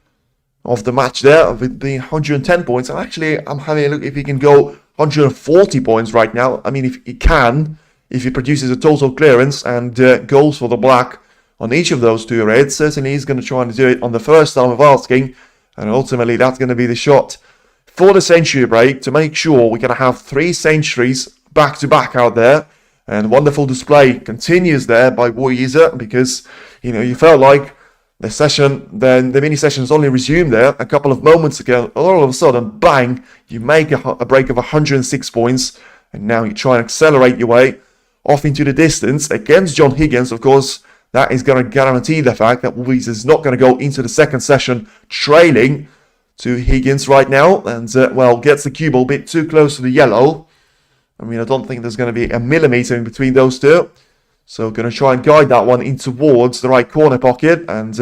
of the match there, of it being 110 points. And actually, I'm having a look if he can go 140 points right now. I mean, if he can, if he produces a total clearance and goes for the black on each of those two Reds, certainly he's going to try and do it on the first time of asking. And ultimately, that's going to be the shot for the century break to make sure we're going to have 3 centuries back-to-back out there. And wonderful display continues there by Yize, because, you felt like the session, then the mini sessions only resumed there a couple of moments ago. All of a sudden, bang, you make a break of 106 points. And now you try and accelerate your way off into the distance against John Higgins. Of course, that is going to guarantee the fact that Yize is not going to go into the second session trailing to Higgins right now. And, gets the cue ball a bit too close to the yellow. I mean, I don't think there's going to be a millimeter in between those two. So going to try and guide that one in towards the right corner pocket. And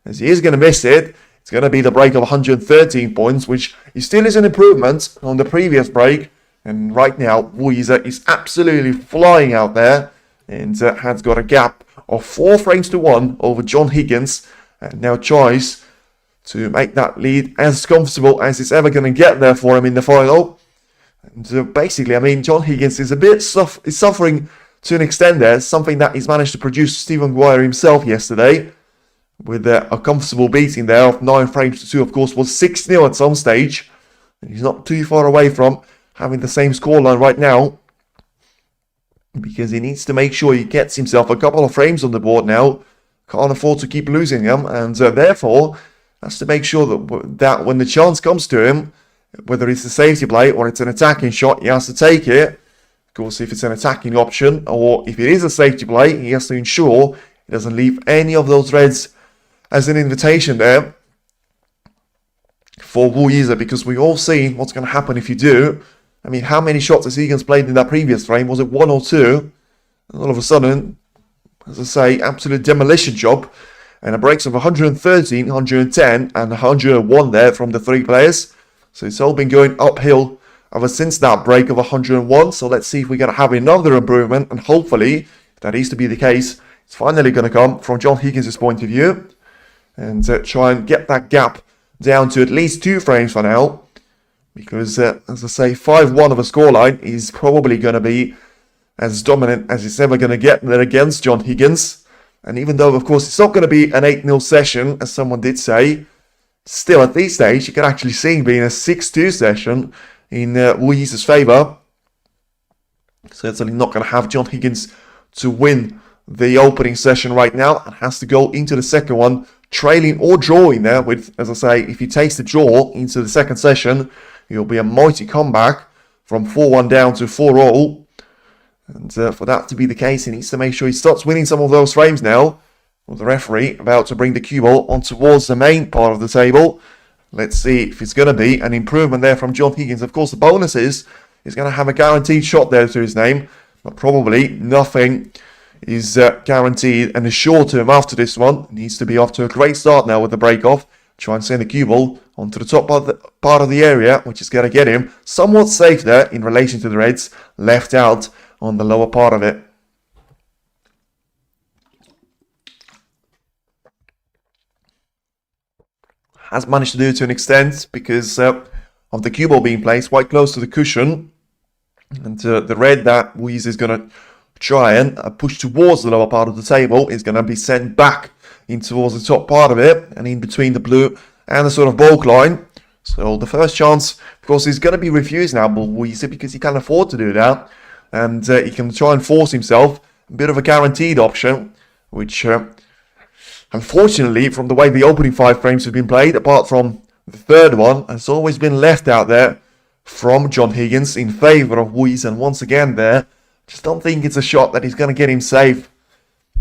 as he is going to miss it, it's going to be the break of 113 points, which still is an improvement on the previous break. And right now, Yize is absolutely flying out there and has got a gap of 4 frames to 1 over John Higgins. And now tries to make that lead as comfortable as it's ever going to get there for him in the final. And basically, I mean, John Higgins is a bit suffering to an extent there, something that he's managed to produce Stephen Guire himself yesterday. with a comfortable beating there of 9 frames to 2. Of course, was 6-0 at some stage. And he's not too far away from having the same scoreline right now, because he needs to make sure he gets himself a couple of frames on the board now. Can't afford to keep losing them, and therefore has to make sure that when the chance comes to him, whether it's a safety play or it's an attacking shot, he has to take it. Of course, if it's an attacking option or if it is a safety play, he has to ensure he doesn't leave any of those reds as an invitation there for Yize, because we've all seen what's going to happen if you do. I mean, how many shots has Higgins played in that previous frame? Was it 1 or 2? And all of a sudden, as I say, absolute demolition job. And a breaks of 113, 110 and 101 there from the 3 players. So it's all been going uphill ever since that break of 101. So let's see if we're going to have another improvement. And hopefully, if that is to be the case, it's finally going to come from John Higgins' point of view. And try and get that gap down to at least 2 frames for now. Because, as I say, 5-1 of a scoreline is probably going to be as dominant as it's ever going to get there against John Higgins. And even though, of course, it's not going to be an 8-0 session, as someone did say, still at this stage, you can actually see it being a 6-2 session in Yize's favour. Certainly not going to have John Higgins to win the opening session right now, and has to go into the second one trailing or drawing there with, as I say, if he takes the draw into the second session, it'll be a mighty comeback from 4-1 down to 4-all. And for that to be the case, he needs to make sure he starts winning some of those frames now. With the referee about to bring the cue ball on towards the main part of the table. Let's see if it's going to be an improvement there from John Higgins. Of course, the bonus is he's going to have a guaranteed shot there to his name. But probably nothing is guaranteed. And the short term after this one needs to be off to a great start now with the break-off. Try and send the cue ball onto the top part of the area, which is going to get him somewhat safe there in relation to the Reds left out on the lower part of it. Has managed to do it to an extent because of the cue ball being placed quite close to the cushion. And the red that Yize is going to try and push towards the lower part of the table is going to be sent back in towards the top part of it and in between the blue and the sort of bulk line. So the first chance, of course, is going to be refused now by Yize because he can't afford to do that. And he can try and force himself a bit of a guaranteed option, which unfortunately, from the way the opening 5 frames have been played, apart from the third one, has always been left out there from John Higgins in favour of Yize. And once again there, just don't think it's a shot that he's going to get him safe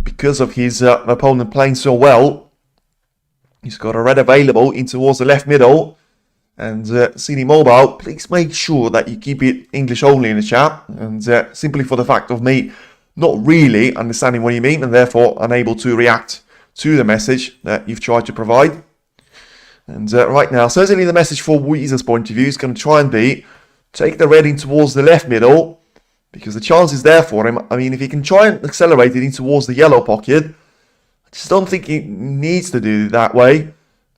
because of his opponent playing so well. He's got a red available in towards the left middle. And CD Mobile, please make sure that you keep it English only in the chat. And simply for the fact of me not really understanding what you mean and therefore unable to react to the message that you've tried to provide. And right now, certainly the message for Yize's point of view is going to try and be take the red in towards the left middle, because the chance is there for him. I mean, if he can try and accelerate it in towards the yellow pocket, I just don't think he needs to do it that way,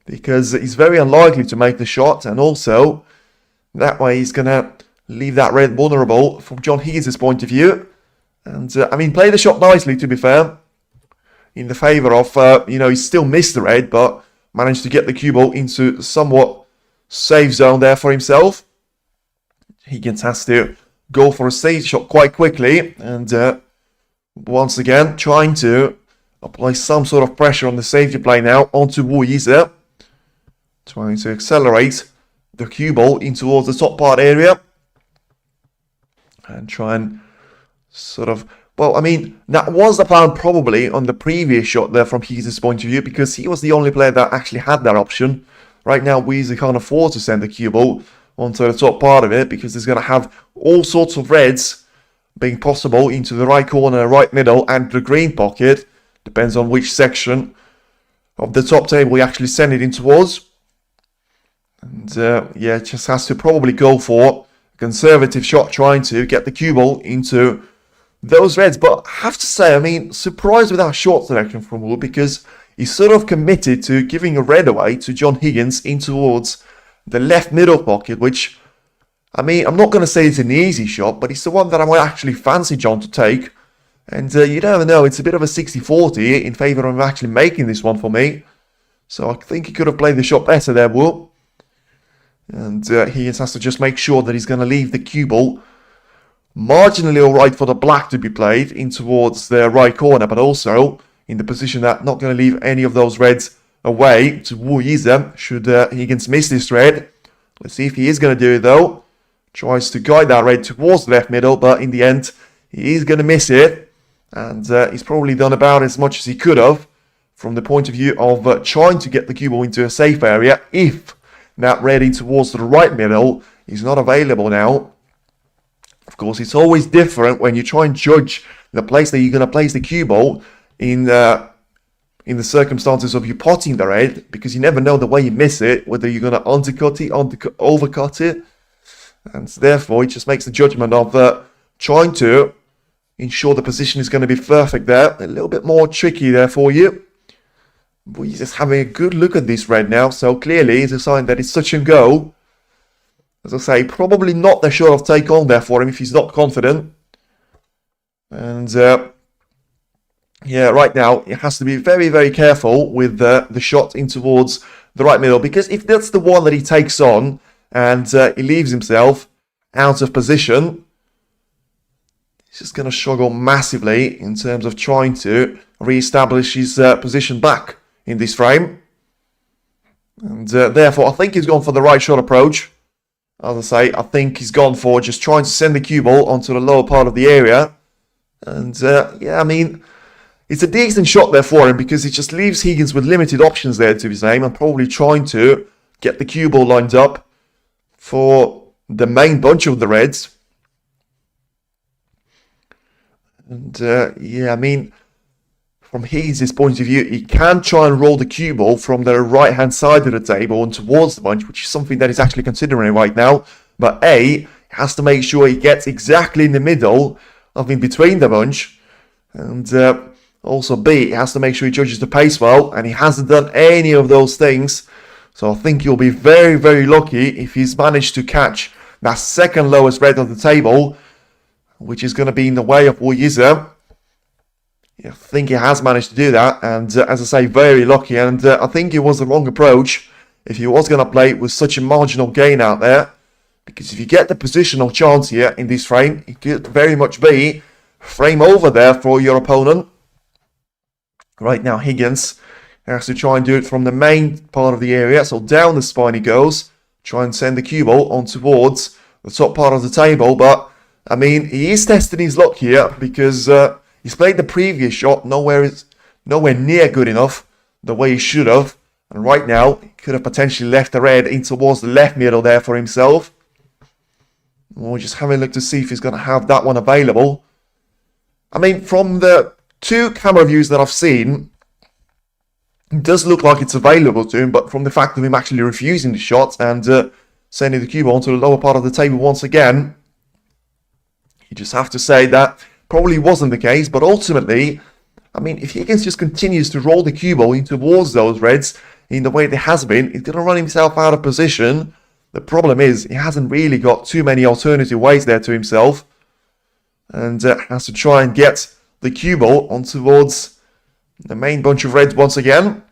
because he's very unlikely to make the shot, and also that way he's going to leave that red vulnerable from John Higgins' point of view. And I mean, play the shot nicely, to be fair, in the favour of, he still missed the red, but managed to get the cue ball into somewhat safe zone there for himself. Higgins has to go for a safe shot quite quickly, and once again trying to apply some sort of pressure on the safety play now onto Yize. Trying to accelerate the cue ball in towards the top part area. And try and sort of... Well, I mean, that was the plan probably on the previous shot there from Yize's point of view, because he was the only player that actually had that option. Right now, Yize can't afford to send the cue ball onto the top part of it, because he's going to have all sorts of reds being possible into the right corner, right middle, and the green pocket. Depends on which section of the top table he actually send it in towards. And yeah, just has to probably go for a conservative shot, trying to get the cue ball into those reds. But I have to say, I mean, surprised with our short selection from Wood, because he's sort of committed to giving a red away to John Higgins in towards the left middle pocket, which, I mean, I'm not going to say it's an easy shot, but it's the one that I might actually fancy John to take. And you never know, it's a bit of a 60-40 in favour of him actually making this one for me. So I think he could have played the shot better there, Wu. And he has to just make sure that he's going to leave the cue ball marginally alright for the black to be played in towards the right corner, but also in the position that not going to leave any of those reds away to Yize should Higgins miss this red. Let's see if he is going to do it though. Tries to guide that red towards the left middle, but in the end he is going to miss it. And he's probably done about as much as he could have from the point of view of trying to get the cue ball into a safe area if that red in towards the right middle is not available now. Of course, it's always different when you try and judge the place that you're going to place the cue ball in the circumstances of you potting the red, because you never know the way you miss it, whether you're going to undercut it, overcut it. And therefore, it just makes the judgment of trying to ensure the position is going to be perfect there a little bit more tricky there for you. But he's just having a good look at this red now, so clearly it's a sign that it's touch and go. As I say, probably not the shot of take on there for him if he's not confident. And yeah, right now he has to be very, very careful with the shot in towards the right middle, because if that's the one that he takes on and he leaves himself out of position, he's just going to struggle massively in terms of trying to re-establish his position back in this frame. And therefore, I think he's gone for the right shot approach. As I say, I think he's gone for just trying to send the cue ball onto the lower part of the area. And yeah, I mean, it's a decent shot there for him because it just leaves Higgins with limited options there to his aim and probably trying to get the cue ball lined up for the main bunch of the reds. And yeah, I mean, from Higgins' point of view, he can try and roll the cue ball from the right-hand side of the table and towards the bunch, which is something that he's actually considering right now. But A, he has to make sure he gets exactly in the middle of in between the bunch. And also B, he has to make sure he judges the pace well, and he hasn't done any of those things. So I think he'll be very, very lucky if he's managed to catch that second lowest red on the table, which is going to be in the way of Yize. I think he has managed to do that, and as I say, very lucky. And I think it was the wrong approach if he was going to play with such a marginal gain out there, because if you get the positional chance here in this frame, it could very much be frame over there for your opponent. Right now, Higgins has to try and do it from the main part of the area, so down the spine he goes, try and send the cue ball on towards the top part of the table. But I mean, he is testing his luck here because he's played the previous shot nowhere near good enough the way he should have. And right now, he could have potentially left the red in towards the left middle there for himself. We'll just have a look to see if he's going to have that one available. I mean, from the two camera views that I've seen, it does look like it's available to him, but from the fact of him actually refusing the shot and sending the cue ball onto the lower part of the table once again, you just have to say that probably wasn't the case. But ultimately, I mean, if Higgins just continues to roll the cue ball in towards those reds in the way that has been, he's going to run himself out of position. The problem is he hasn't really got too many alternative ways there to himself, and has to try and get the cue ball on towards the main bunch of reds once again.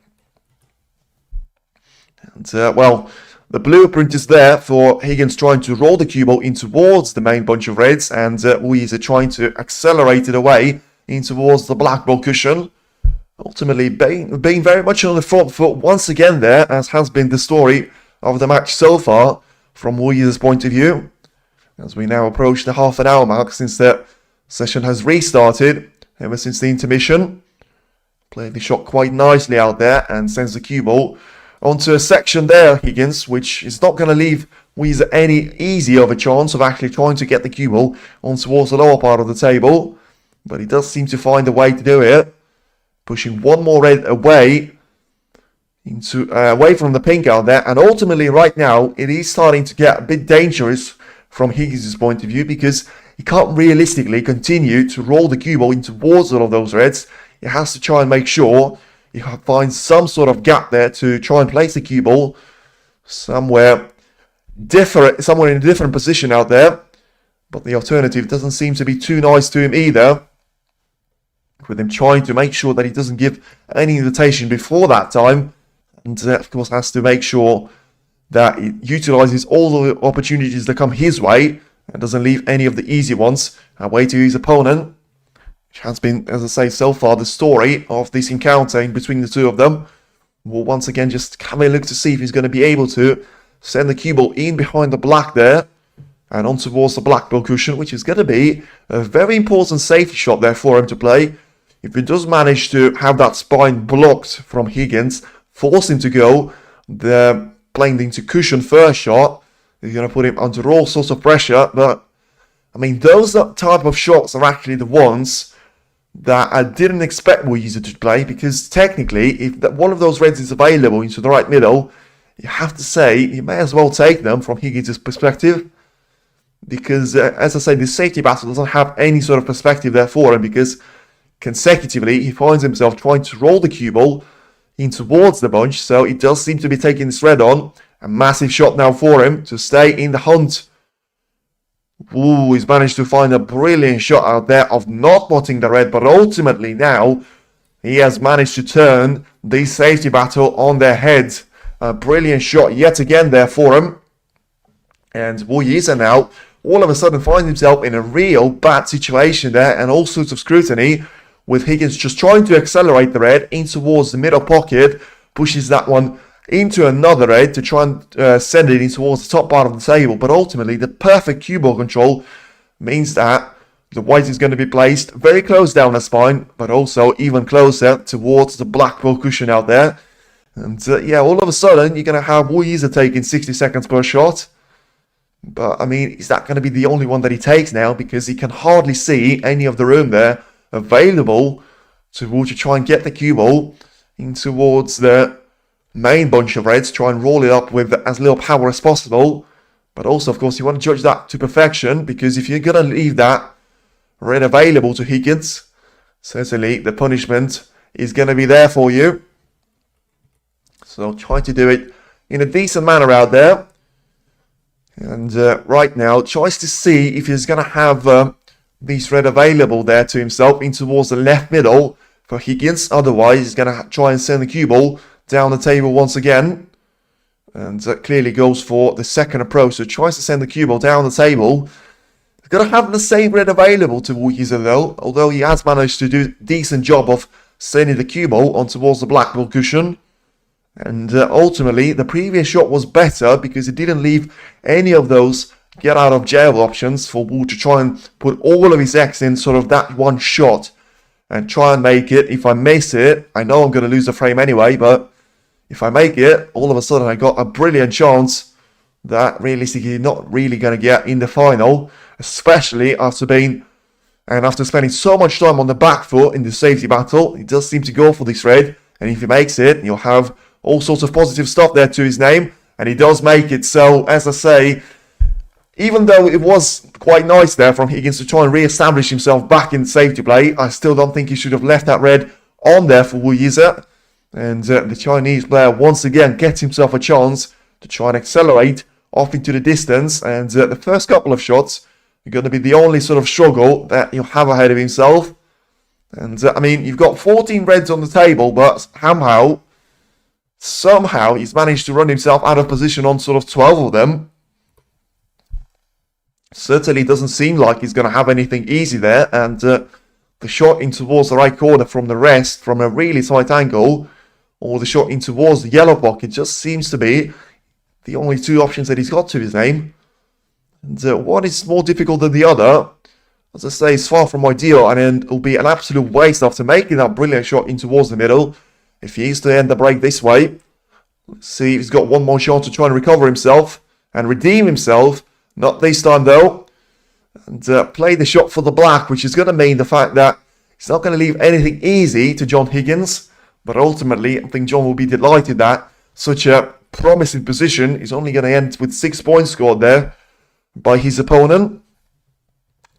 And well, the blueprint is there for Higgins trying to roll the cue ball in towards the main bunch of reds, and Yize trying to accelerate it away in towards the black ball cushion. Ultimately being very much on the front foot once again there, as has been the story of the match so far from Yize's point of view. As we now approach the half an hour mark since the session has restarted, ever since the intermission. Played the shot quite nicely out there and sends the cue ball onto a section there, Higgins, which is not going to leave Yize any easy of a chance of actually trying to get the cue ball on towards the lower part of the table. But he does seem to find a way to do it, pushing one more red away away from the pink out there. And ultimately right now it is starting to get a bit dangerous from Higgins' point of view, because he can't realistically continue to roll the cue ball in towards all of those reds. He has to try and make sure he finds some sort of gap there to try and place the cue ball somewhere in a different position out there. But the alternative doesn't seem to be too nice to him either, with him trying to make sure that he doesn't give any invitation before that time. And of course has to make sure that he utilises all the opportunities that come his way and doesn't leave any of the easy ones away to his opponent, which has been, as I say, so far the story of this encounter in between the two of them. We'll once again just have a look to see if he's going to be able to send the cue ball in behind the black there and on towards the black ball cushion, which is going to be a very important safety shot there for him to play. If he does manage to have that spine blocked from Higgins, force him to go, playing into cushion first shot, he's going to put him under all sorts of pressure. But, I mean, those type of shots are actually the ones that I didn't expect Yize to play, because technically, if one of those reds is available into the right middle, you have to say, you may as well take them from Higgins' perspective. Because, as I say, this safety battle doesn't have any sort of perspective there for him, because consecutively he finds himself trying to roll the cue ball in towards the bunch. So he does seem to be taking this red on. A massive shot now for him to stay in the hunt. Ooh, he's managed to find a brilliant shot out there of not potting the red, but ultimately now he has managed to turn the safety battle on their heads. A brilliant shot yet again there for him. And Yize now all of a sudden finds himself in a real bad situation there, and all sorts of scrutiny, with Higgins just trying to accelerate the red in towards the middle pocket, pushes that one into another red to try and send it in towards the top part of the table. But ultimately, the perfect cue ball control means that the white is going to be placed very close down the spine, but also even closer towards the black ball cushion out there. And yeah, all of a sudden, you're going to have Yize taking 60 seconds per shot. But, I mean, is that going to be the only one that he takes now? Because he can hardly see any of the room there available to try and get the cue ball in towards the main bunch of reds, try and roll it up with as little power as possible. But also, of course, you want to judge that to perfection, because if you're going to leave that red available to Higgins, certainly the punishment is going to be there for you. So try to do it in a decent manner out there. And right now, tries to see if he's going to have this red available there to himself in towards the left middle for Higgins. Otherwise, he's going to try and send the cue ball down the table once again. And clearly goes for the second approach. So tries to send the cue ball down the table. He's going to have the same red available to Yize though, although he has managed to do a decent job of sending the cue ball on towards the black ball cushion. And ultimately, the previous shot was better because it didn't leave any of those get out of jail options for Wu to try and put all of his eggs in sort of that one shot and try and make it. If I miss it, I know I'm going to lose the frame anyway, but if I make it, all of a sudden I got a brilliant chance that realistically not really going to get in the final, especially after spending so much time on the back foot in the safety battle. He does seem to go for this red, and if he makes it, you'll have all sorts of positive stuff there to his name, and he does make it. So, as I say, even though it was quite nice there from Higgins to try and re-establish himself back in safety play, I still don't think he should have left that red on there for Yize. And the Chinese player once again gets himself a chance to try and accelerate off into the distance. And the first couple of shots are going to be the only sort of struggle that he'll have ahead of himself. And I mean, you've got 14 reds on the table, but somehow he's managed to run himself out of position on sort of 12 of them. Certainly doesn't seem like he's going to have anything easy there. And the shot in towards the right corner from the rest, from a really tight angle, or the shot in towards the yellow pocket, just seems to be the only two options that he's got to his name. And one is more difficult than the other. As I say, it's far from ideal, and it'll be an absolute waste after making that brilliant shot in towards the middle. If he is to end the break this way, let's see if he's got one more chance to try and recover himself and redeem himself. Not this time though. And play the shot for the black, which is going to mean the fact that he's not going to leave anything easy to John Higgins. But ultimately, I think John will be delighted that such a promising position is only going to end with 6 points scored there by his opponent.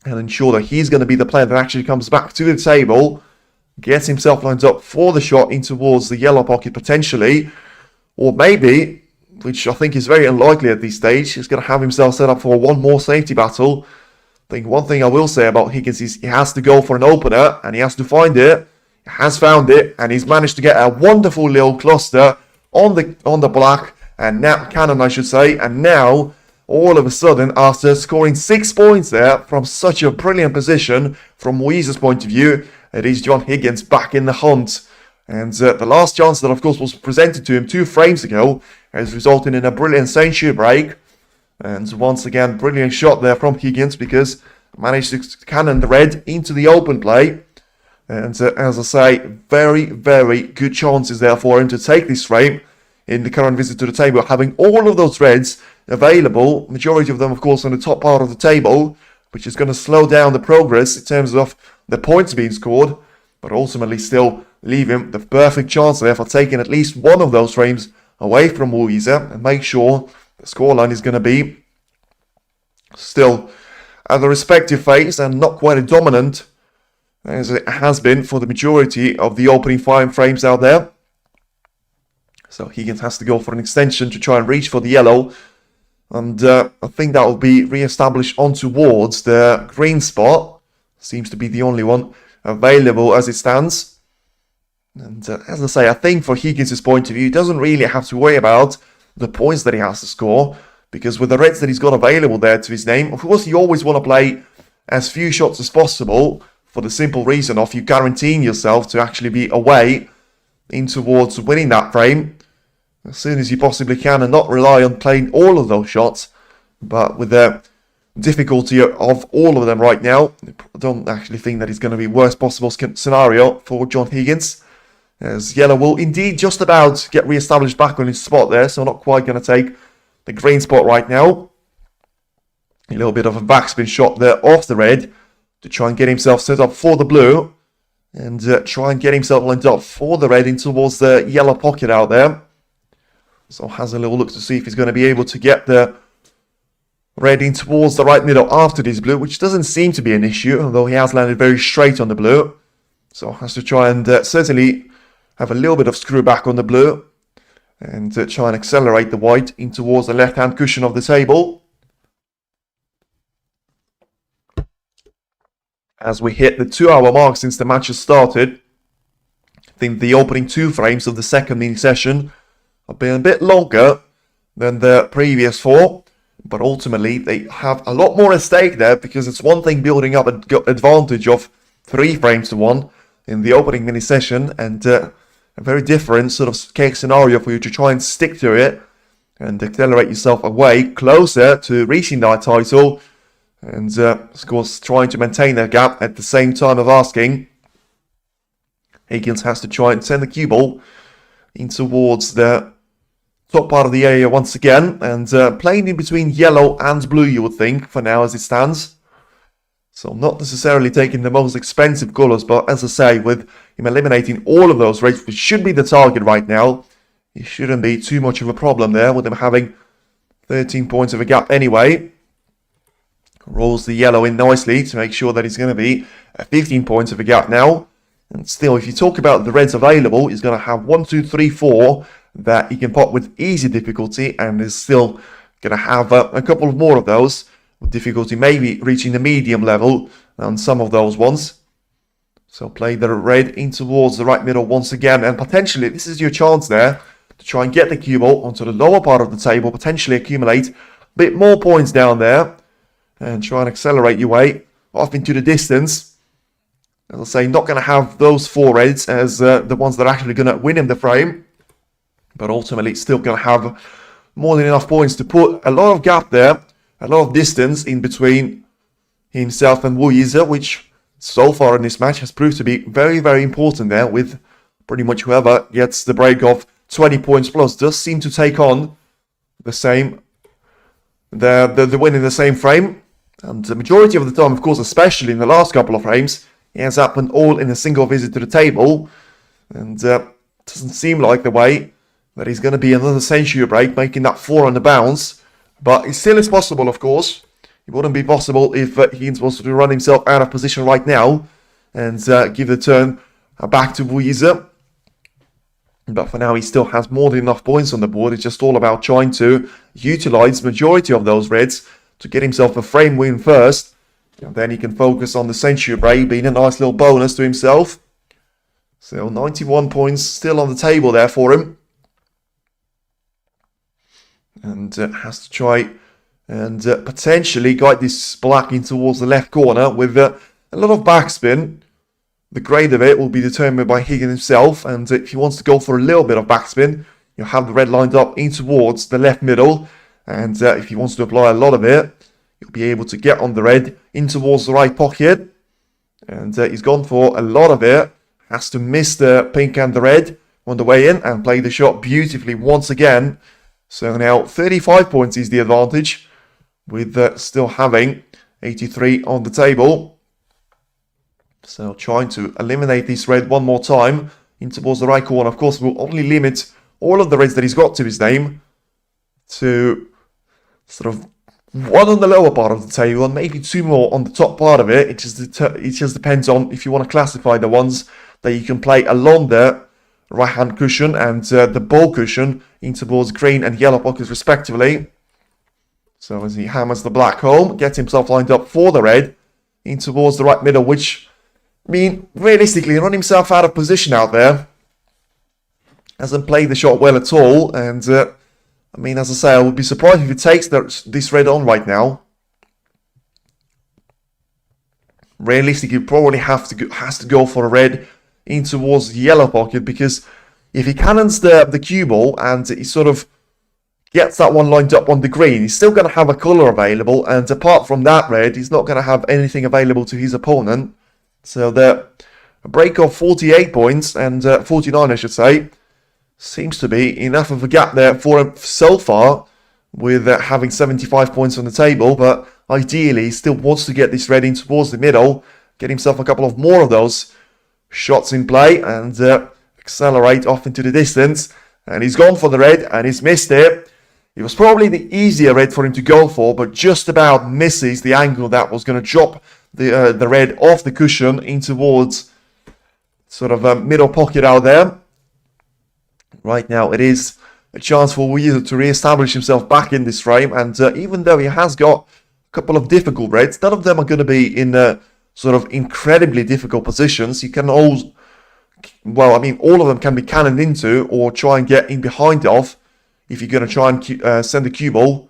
And ensure that he's going to be the player that actually comes back to the table, gets himself lined up for the shot in towards the yellow pocket potentially. Or maybe, which I think is very unlikely at this stage, he's going to have himself set up for one more safety battle. I think one thing I will say about Higgins is he has to go for an opener, and he has to find it. He has found it, and he's managed to get a wonderful little cluster on the black, and now cannon, I should say, and now all of a sudden, after scoring 6 points there from such a brilliant position from Yize's point of view, it is John Higgins back in the hunt. And the last chance that, of course, was presented to him 2 frames ago has resulted in a brilliant century break. And once again, brilliant shot there from Higgins because managed to cannon the red into the open play. And as I say, very, very good chances there for him to take this frame in the current visit to the table, having all of those reds available, majority of them, of course, on the top part of the table, which is going to slow down the progress in terms of the points being scored, but ultimately still leave him the perfect chance there for taking at least one of those frames away from Yize and make sure the scoreline is going to be still at the respective phase and not quite as dominant as it has been for the majority of the opening 5 frames out there. So Higgins has to go for an extension to try and reach for the yellow. And I think that will be re-established on towards the green spot. Seems to be the only one available as it stands. And as I say, I think for Higgins' point of view, he doesn't really have to worry about the points that he has to score. Because with the reds that he's got available there to his name, of course you always want to play as few shots as possible for the simple reason of you guaranteeing yourself to actually be away in towards winning that frame as soon as you possibly can and not rely on playing all of those shots. But with the difficulty of all of them right now, I don't actually think that it's going to be worst possible scenario for John Higgins, as yellow will indeed just about get re-established back on his spot there, so not quite going to take the green spot right now. A little bit of a backspin shot there off the red to try and get himself set up for the blue and try and get himself lined up for the red in towards the yellow pocket out there. So has a little look to see if he's going to be able to get the red in towards the right middle after this blue, which doesn't seem to be an issue, although he has landed very straight on the blue. So has to try and certainly have a little bit of screw back on the blue and try and accelerate the white in towards the left-hand cushion of the table. As we hit the 2-hour mark since the match has started, I think the opening 2 frames of the second mini session have been a bit longer than the previous 4, but ultimately they have a lot more at stake there because it's one thing building up an advantage of 3 frames to 1 in the opening mini session and a very different sort of case scenario for you to try and stick to it and accelerate yourself away closer to reaching that title and of course trying to maintain that gap at the same time of asking. Higgins has to try and send the cue ball in towards the top part of the area once again and playing in between yellow and blue, you would think, for now as it stands. So not necessarily taking the most expensive colours, but as I say, with him eliminating all of those reds, which should be the target right now, it shouldn't be too much of a problem there, with him having 13 points of a gap anyway. Rolls the yellow in nicely to make sure that he's going to be at 15 points of a gap now. And still, if you talk about the reds available, he's going to have 1, 2, 3, 4 that he can pop with easy difficulty, and is still going to have a couple more of those with difficulty, maybe reaching the medium level on some of those ones. So play the red in towards the right middle once again, and potentially this is your chance there to try and get the cue ball onto the lower part of the table, potentially accumulate a bit more points down there and try and accelerate your way off into the distance. As I say, not going to have those 4 reds as the ones that are actually going to win him the frame, but ultimately it's still going to have more than enough points to put a lot of gap there, a lot of distance in between himself and Yize, which so far in this match has proved to be very, very important there, with pretty much whoever gets the break of 20 points plus does seem to take on the same, the win in the same frame. And the majority of the time, of course, especially in the last couple of frames, it has happened all in a single visit to the table. And doesn't seem like the way that he's going to be another century break, making that 4 on the bounce. But it still is possible, of course. It wouldn't be possible if Higgins was to run himself out of position right now and give the turn back to Yize. But for now, he still has more than enough points on the board. It's just all about trying to utilize the majority of those reds to get himself a frame win first. And then he can focus on the century break, being a nice little bonus to himself. So 91 points still on the table there for him. And has to try and potentially guide this black in towards the left corner with a lot of backspin. The grade of it will be determined by Higgins himself, and if he wants to go for a little bit of backspin, you'll have the red lined up in towards the left middle, and if he wants to apply a lot of it, you'll be able to get on the red in towards the right pocket, and he's gone for a lot of it. Has to miss the pink and the red on the way in and play the shot beautifully once again. So now 35 points is the advantage, with still having 83 on the table. So trying to eliminate this red one more time in towards the right corner. Of course, we'll only limit all of the reds that he's got to his name to sort of one on the lower part of the table and maybe two more on the top part of it. It just depends on if you want to classify the ones that you can play along the right-hand cushion and the ball cushion in towards green and yellow pockets respectively. So as he hammers the black home, gets himself lined up for the red in towards the right middle, which, I mean, realistically, run himself out of position out there. Hasn't played the shot well at all. And, I mean, as I say, I would be surprised if he takes this red on right now. Realistically, he probably has to go for a red in towards the yellow pocket, because if he cannons the cue ball and he sort of gets that one lined up on the green, he's still going to have a colour available. And apart from that red, he's not going to have anything available to his opponent. So the break of 48 points, and 49 I should say, seems to be enough of a gap there for him so far, with having 75 points on the table. But ideally, he still wants to get this red in towards the middle, get himself a couple of more of those shots in play, and accelerate off into the distance. And he's gone for the red, and he's missed it. It was probably the easier red for him to go for, but just about misses the angle that was going to drop the red off the cushion in towards sort of a middle pocket out there. Right now it is a chance for Yize to re-establish himself back in this frame, and even though he has got a couple of difficult reds, none of them are going to be in sort of incredibly difficult positions. You can all, well, I mean, all of them can be cannoned into or try and get in behind of if you're going to try and send the cue ball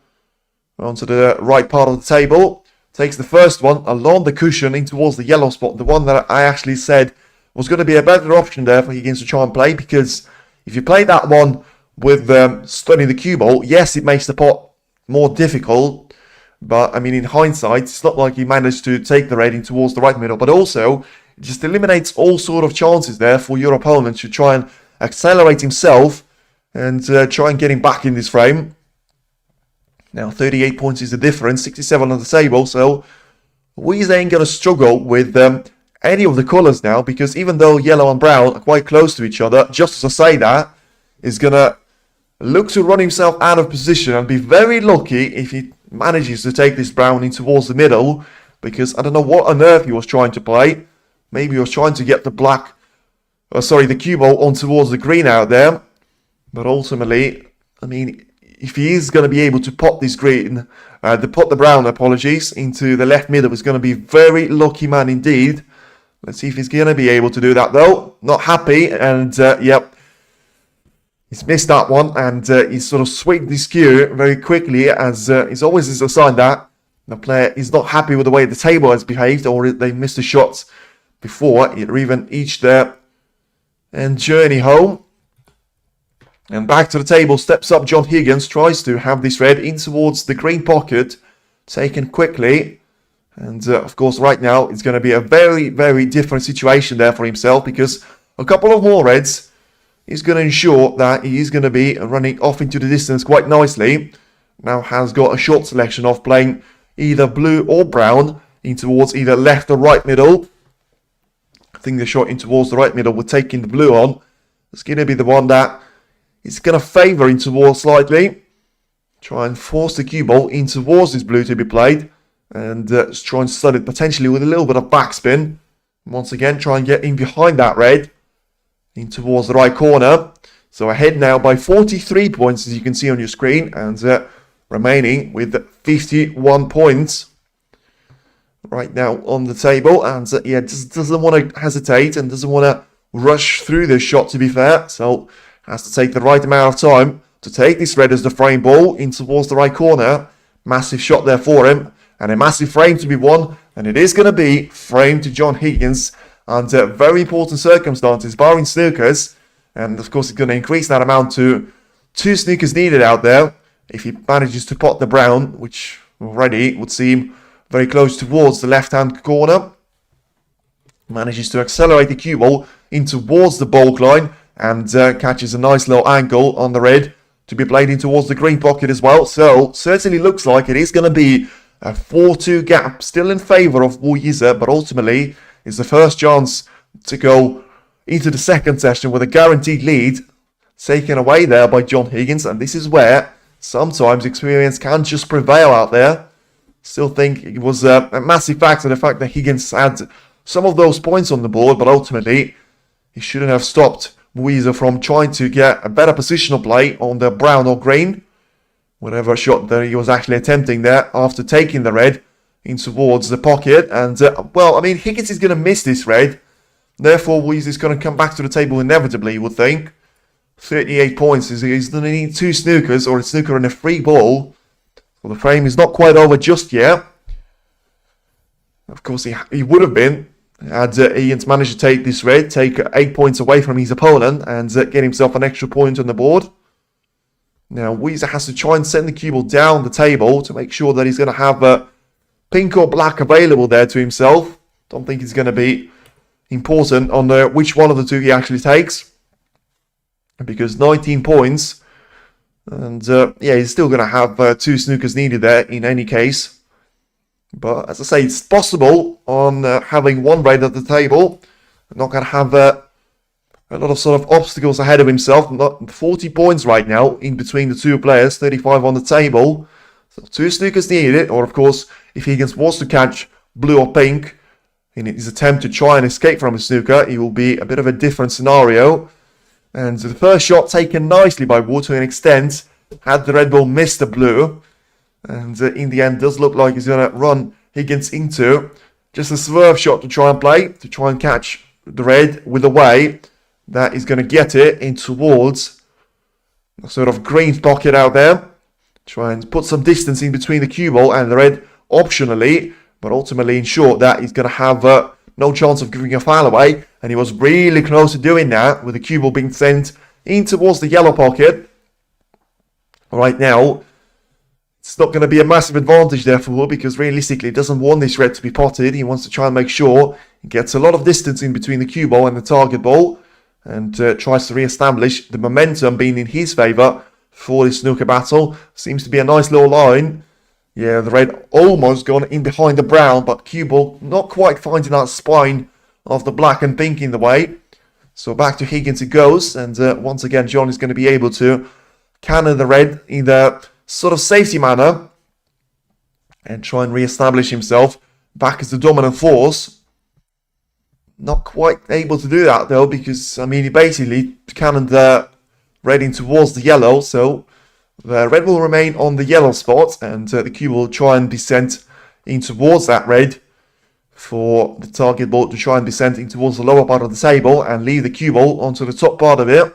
onto the right part of the table. Takes the first one along the cushion in towards the yellow spot, the one that I actually said was going to be a better option there for Higgins to try and play, because if you play that one with studying the cue ball, yes, it makes the pot more difficult, but I mean, in hindsight, it's not like he managed to take the red in towards the right middle, but also it just eliminates all sort of chances there for your opponent to try and accelerate himself and try and get him back in this frame. Now, 38 points is the difference, 67 on the table, so Yize ain't going to struggle with any of the colours now, because even though yellow and brown are quite close to each other, just as I say that, he's going to look to run himself out of position and be very lucky if he manages to take this brown in towards the middle, because I don't know what on earth he was trying to play. Maybe he was trying to get the the cue ball on towards the green out there, but ultimately, I mean, if he is going to be able to pop this green, put the brown, apologies, into the left middle, he's going to be very lucky man indeed. Let's see if he's going to be able to do that though. Not happy, and yep, he's missed that one, and he's sort of swinged this cue very quickly, as it's always a sign that the player is not happy with the way the table has behaved, or they missed the shots before, or even each there and journey home. And back to the table steps up John Higgins, tries to have this red in towards the green pocket, taken quickly. And of course, right now, it's going to be a very, very different situation there for himself, because a couple of more reds is going to ensure that he is going to be running off into the distance quite nicely. Now has got a short selection of playing either blue or brown in towards either left or right middle. I think the shot in towards the right middle with taking the blue on. It's going to be the one that is going to favour in towards slightly. Try and force the cue ball in towards this blue to be played. And try and stud it potentially with a little bit of backspin. Once again, try and get in behind that red. In towards the right corner. So ahead now by 43 points, as you can see on your screen. And remaining with 51 points. Right now on the table. And yeah, just doesn't want to hesitate and doesn't want to rush through this shot, to be fair. So has to take the right amount of time to take this red as the frame ball in towards the right corner. Massive shot there for him, and a massive frame to be won, and it is going to be frame to John Higgins under very important circumstances, barring snookers, and of course it's going to increase that amount to 2 snookers needed out there if he manages to pot the brown, which already would seem very close towards the left-hand corner. Manages to accelerate the cue ball in towards the bulk line and catches a nice little angle on the red to be played in towards the green pocket as well. So certainly looks like it is going to be a 4-2 gap still in favour of Yize, but ultimately it's the first chance to go into the second session with a guaranteed lead taken away there by John Higgins, and this is where sometimes experience can just prevail out there. Still think it was a massive factor, the fact that Higgins had some of those points on the board, but ultimately he shouldn't have stopped Yize from trying to get a better positional play on the brown or green, whatever shot that he was actually attempting there after taking the red in towards the pocket. And well, I mean, Higgins is going to miss this red, therefore Yize is going to come back to the table inevitably, you would think. 38 points, he's going to need 2 snookers or a snooker and a free ball. Well, the frame is not quite over just yet. Of course, he would have been had Higgins managed to take this red, take 8 points away from his opponent, and get himself an extra point on the board. Now, Yize has to try and send the cue ball down the table to make sure that he's going to have pink or black available there to himself. Don't think it's going to be important on which one of the two he actually takes, because 19 points, and yeah, he's still going to have 2 snookers needed there in any case. But as I say, it's possible on having 1 red at the table. Not going to have a lot of sort of obstacles ahead of himself. Not 40 points right now in between the 2 players, 35 on the table. So 2 snookers needed, or of course, if Higgins wants to catch blue or pink in his attempt to try and escape from a snooker, it will be a bit of a different scenario. And the first shot taken nicely by Wood to an extent, had the red ball missed the blue. And in the end, does look like he's going to run Higgins into just a swerve shot to try and play, to try and catch the red with a way that he's going to get it in towards a sort of green pocket out there. Try and put some distance in between the cue ball and the red optionally, but ultimately ensure that he's going to have no chance of giving a foul away. And he was really close to doing that with the cue ball being sent in towards the yellow pocket. Right now, it's not going to be a massive advantage there for Wood, because realistically he doesn't want this red to be potted. He wants to try and make sure he gets a lot of distance in between the cue ball and the target ball, and tries to re-establish the momentum being in his favour for this snooker battle. Seems to be a nice little line. Yeah, the red almost gone in behind the brown, but cue ball not quite finding that spine of the black and pink in the way. So back to Higgins it goes, and once again John is going to be able to cannon the red in the sort of safety manner and try and re-establish himself back as the dominant force. Not quite able to do that though, because I mean he basically cannoned the red in towards the yellow, so the red will remain on the yellow spot, and the cue will try and be sent in towards that red for the target ball to try and be sent in towards the lower part of the table and leave the cue ball onto the top part of it.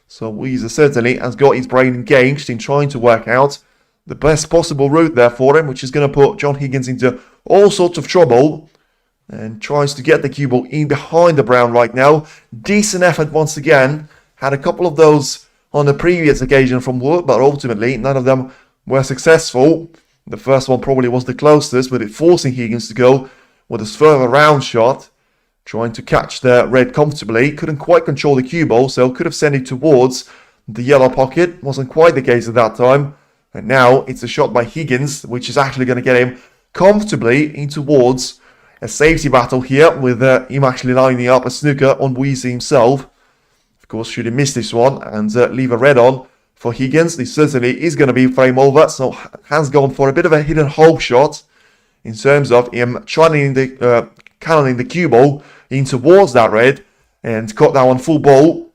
So Yize certainly has got his brain engaged in trying to work out the best possible route there for him, which is going to put John Higgins into all sorts of trouble, and tries to get the cue ball in behind the brown right now. Decent effort once again. Had a couple of those on the previous occasion from Wood, but ultimately none of them were successful. The first one probably was the closest, with it forcing Higgins to go with a further round shot, trying to catch the red comfortably. Couldn't quite control the cue ball, so could have sent it towards the yellow pocket. Wasn't quite the case at that time. And now it's a shot by Higgins, which is actually going to get him comfortably in towards a safety battle here, with him actually lining up a snooker on Yize himself. Of course, should he miss this one and leave a red on for Higgins, this certainly is going to be frame over. So has gone for a bit of a hidden hope shot in terms of him cannoning the cue ball in towards that red, and caught that one full ball.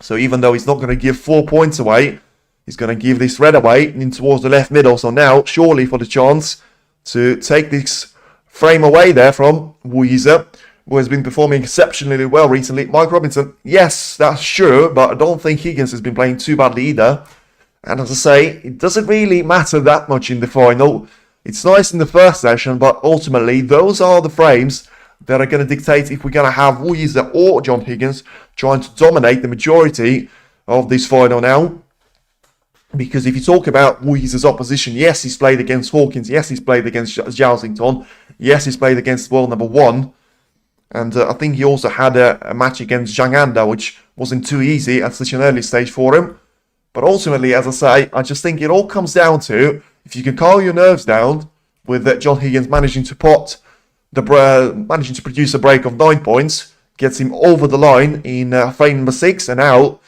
So even though he's not going to give 4 points away, he's going to give this red away in towards the left middle. So now, surely for the chance to take this frame away there from Yize. who has been performing exceptionally well recently. Mike Robinson, yes, that's sure, but I don't think Higgins has been playing too badly either. And as I say, it doesn't really matter that much in the final. It's nice in the first session, but ultimately, those are the frames that are going to dictate if we're going to have Yize or John Higgins trying to dominate the majority of this final now. Because if you talk about Yize's opposition, yes, he's played against Hawkins, yes, he's played against Zhao, yes, he's played against world number 1. And I think he also had a match against Zhang Anda, which wasn't too easy at such an early stage for him. But ultimately, as I say, I just think it all comes down to, if you can calm your nerves down with John Higgins managing to produce a break of 9 points, gets him over the line in frame number 6, and now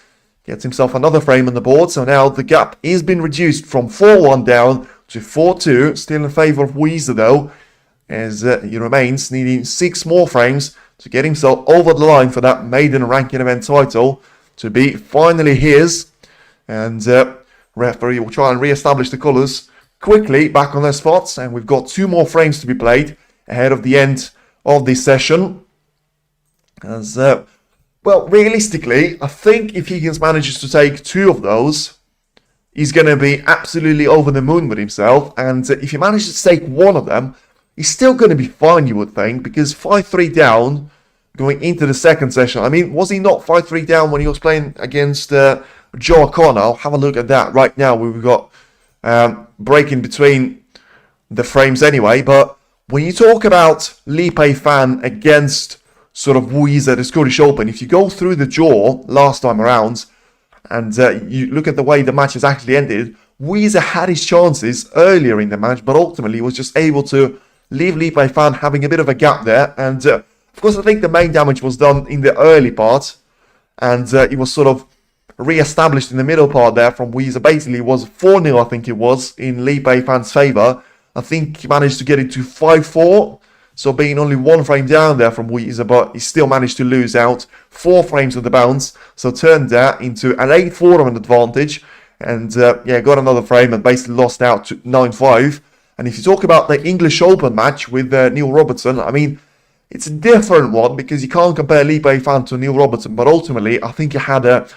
gets himself another frame on the board. So now the gap is been reduced from 4-1 down to 4-2, still in favour of Yize though, as he remains needing 6 more frames to get himself over the line for that maiden ranking event title to be finally his. And referee will try and re-establish the colours quickly back on their spots, and we've got 2 more frames to be played ahead of the end of this session. As well, realistically, I think if Higgins manages to take 2 of those, he's going to be absolutely over the moon with himself. And if he manages to take 1 of them, he's still going to be fine, you would think, because 5-3 down going into the second session. I mean, was he not 5-3 down when he was playing against Joe O'Connor? I'll have a look at that right now. We've got breaking between the frames anyway. But when you talk about Li Pei Fan against sort of Yize at the Scottish Open, if you go through the draw last time around and you look at the way the match has actually ended, Yize had his chances earlier in the match, but ultimately was just able to leave Li Pei Fan having a bit of a gap there. And of course, I think the main damage was done in the early part, and it was sort of re-established in the middle part there from Yize. Basically, it was 4-0, I think it was, in Li Pei Fan's favour. I think he managed to get it to 5-4, so being only 1 frame down there from Yize, but he still managed to lose out 4 frames of the bounce, so turned that into an 8-4 of an advantage, and got another frame and basically lost out to 9-5. And if you talk about the English Open match with Neil Robertson, I mean, it's a different one because you can't compare Li Pei Fan to Neil Robertson, but ultimately I think he had a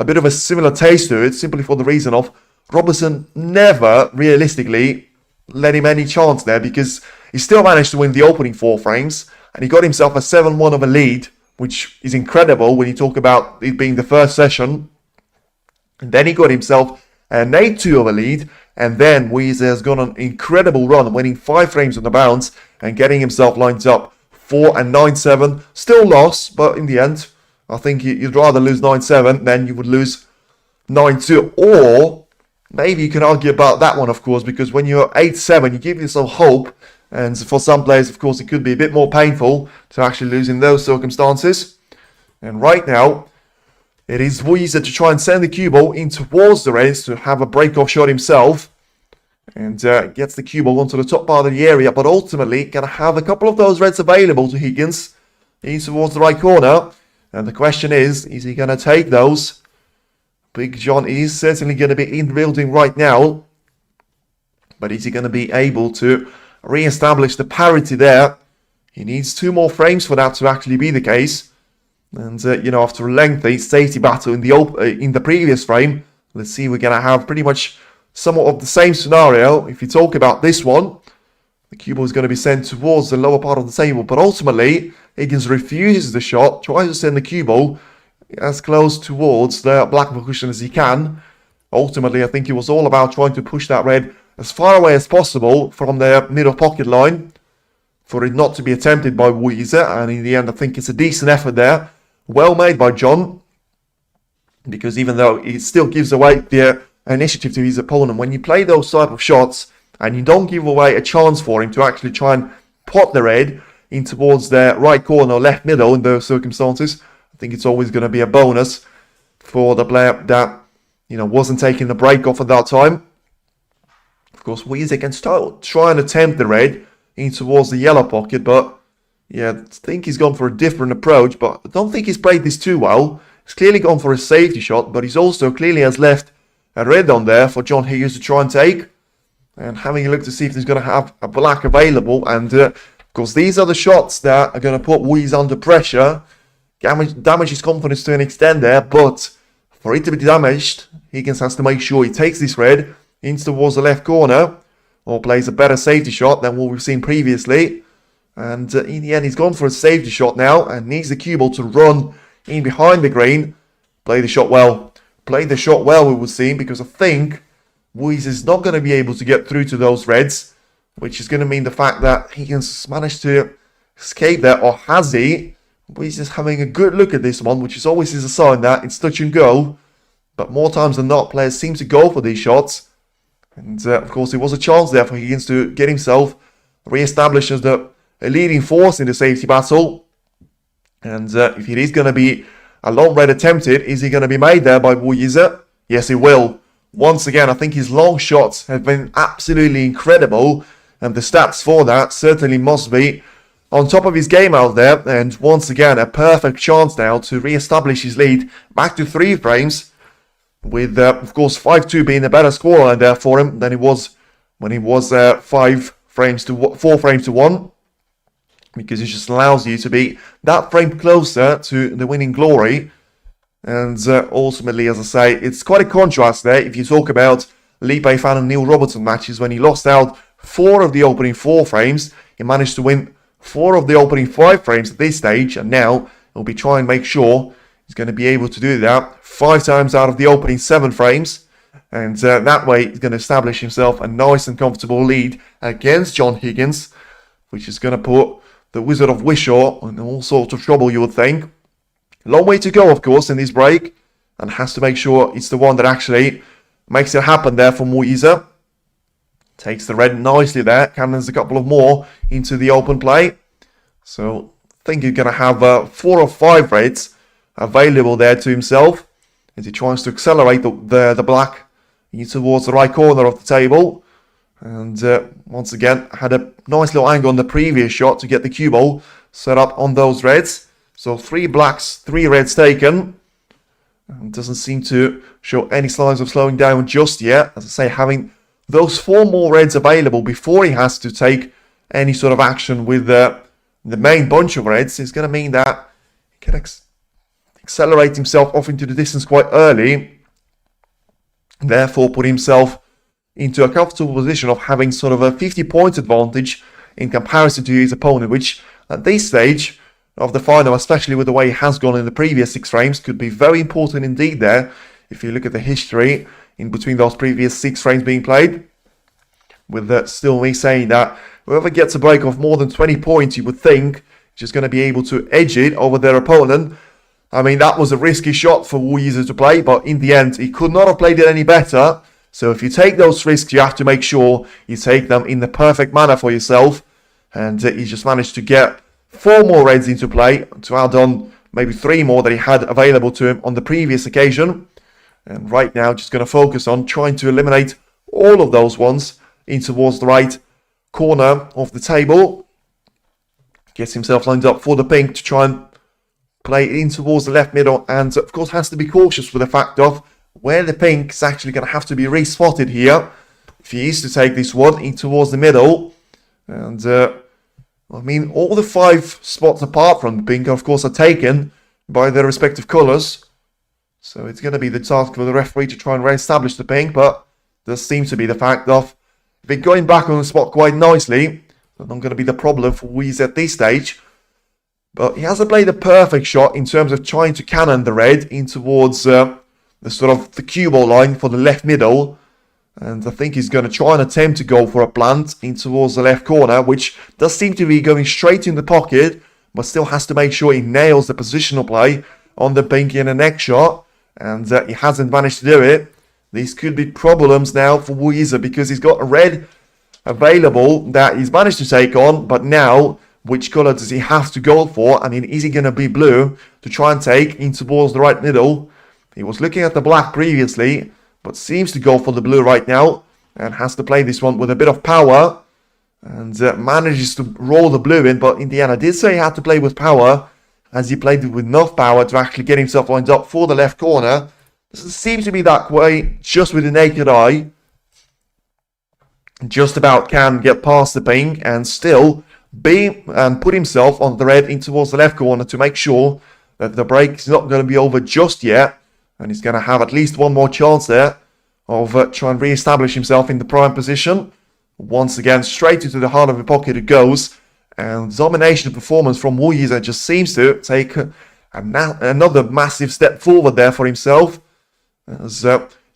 bit of a similar taste to it, simply for the reason of Robertson never realistically let him any chance there, because he still managed to win the opening 4 frames, and he got himself a 7-1 of a lead, which is incredible when you talk about it being the first session. And then he got himself an 8-2 of a lead, and then Yize has gone on an incredible run, winning 5 frames on the bounce and getting himself lined up 4 and 9-7. Still lost, but in the end, I think you'd rather lose 9-7 than you would lose 9-2. Or maybe you can argue about that one, of course, because when you're 8-7, you give yourself hope. And for some players, of course, it could be a bit more painful to actually lose in those circumstances. And right now, it is Yize to try and send the cue ball in towards the reds to have a break-off shot himself. And gets the cue ball onto the top part of the area. But ultimately, going to have a couple of those reds available to Higgins. He's towards the right corner. And the question is he going to take those? Big John is certainly going to be in the building right now. But is he going to be able to re-establish the parity there? He needs 2 more frames for that to actually be the case. And, after a lengthy safety battle in the previous frame, let's see, we're going to have pretty much somewhat of the same scenario. If you talk about this one, the cue ball is going to be sent towards the lower part of the table. But ultimately, Higgins refuses the shot, tries to send the cue ball as close towards the black cushion as he can. Ultimately, I think it was all about trying to push that red as far away as possible from the middle pocket line for it not to be attempted by Yize. And in the end, I think it's a decent effort there. Well made by John, because even though it still gives away the initiative to his opponent, when you play those type of shots and you don't give away a chance for him to actually try and pot the red in towards the right corner or left middle in those circumstances, I think it's always going to be a bonus for the player that wasn't taking the break off at that time. Of course, Yize can try and attempt the red in towards the yellow pocket, but I think he's gone for a different approach, but I don't think he's played this too well. He's clearly gone for a safety shot, but he's also clearly has left a red on there for John Higgins to try and take. And having a look to see if he's going to have a black available, and Because these are the shots that are going to put Yize under pressure, damage his confidence to an extent there, but for it to be damaged, Higgins has to make sure he takes this red in towards the left corner, or plays a better safety shot than what we've seen previously. And in the end, he's gone for a safety shot now, and needs the cue ball to run in behind the green. Play the shot well. Play the shot well, we would see, because I think Yize is not going to be able to get through to those reds, which is going to mean the fact that Higgins managed to escape there, or has he? Yize is having a good look at this one, which is always a sign that it's touch and go. But more times than not, players seem to go for these shots. And of course, there was a chance there for Higgins to get himself re-established as a leading force in the safety battle. And if it is going to be a long red attempted, is he going to be made there by Yize? Yes, he will. Once again, I think his long shots have been absolutely incredible. And the stats for that certainly must be on top of his game out there. And once again, a perfect chance now to re-establish his lead back to 3 frames. With, of course, 5-2 being a better scoreline there for him than it was when he was 4 frames to 1. Because it just allows you to be that frame closer to the winning glory. And ultimately, as I say, it's quite a contrast there. If you talk about Lee Pei-Fan and Neil Robertson matches, when he lost out 4 of the opening 4 frames, he managed to win 4 of the opening 5 frames at this stage. And now he'll be trying to make sure he's going to be able to do that 5 times out of the opening 7 frames. And that way, he's going to establish himself a nice and comfortable lead against John Higgins, which is going to put the Wizard of Wishaw in all sorts of trouble, you would think. Long way to go, of course, in this break. And has to make sure it's the one that actually makes it happen there for Yize. Takes the red nicely there. Cannons a couple of more into the open play. So I think he's going to have 4 or 5 reds available there to himself as he tries to accelerate the black in towards the right corner of the table. And once again, had a nice little angle on the previous shot to get the cue ball set up on those reds. So 3 blacks, 3 reds taken. And doesn't seem to show any signs of slowing down just yet. As I say, having those 4 more reds available before he has to take any sort of action with the main bunch of reds is going to mean that he can accelerate himself off into the distance quite early. Therefore, put himself into a comfortable position of having sort of a 50-point advantage in comparison to his opponent, which at this stage of the final, especially with the way it has gone in the previous 6 frames, could be very important indeed there. If you look at the history in between those previous 6 frames being played, with still me saying that whoever gets a break of more than 20 points, you would think, is just going to be able to edge it over their opponent. I mean, that was a risky shot for Yize to play, but in the end, he could not have played it any better. So if you take those risks, you have to make sure you take them in the perfect manner for yourself. And he just managed to get 4 more reds into play to add on maybe 3 more that he had available to him on the previous occasion. And right now, just going to focus on trying to eliminate all of those ones in towards the right corner of the table. Gets himself lined up for the pink to try and play in towards the left middle. And of course, has to be cautious with the fact of where the pink is actually going to have to be re-spotted here if he is to take this one in towards the middle. And I mean, all the 5 spots apart from the pink, of course, are taken by their respective colours. So it's going to be the task for the referee to try and re-establish the pink, but there seems to be the fact of if it's going back on the spot quite nicely, that's not going to be the problem for Yize at this stage. But he hasn't played the perfect shot in terms of trying to cannon the red in towards the sort of the cue ball line for the left middle. And I think he's going to try and attempt to go for a plant in towards the left corner, which does seem to be going straight in the pocket, but still has to make sure he nails the positional play on the pink in the next shot. And he hasn't managed to do it. These could be problems now for Yize because he's got a red available that he's managed to take on, but now which colour does he have to go for? I mean, is he going to be blue to try and take in towards the right middle? He was looking at the black previously, but seems to go for the blue right now and has to play this one with a bit of power and manages to roll the blue in. But in the end, I did say he had to play with power as he played with enough power to actually get himself lined up for the left corner. Doesn't seem to be that way just with the naked eye. Just about can get past the pink and still and put himself on the red in towards the left corner to make sure that the break is not going to be over just yet. And he's going to have at least one more chance there of trying to re-establish himself in the prime position. Once again, straight into the heart of the pocket it goes. And domination performance from Yize just seems to take another massive step forward there for himself. As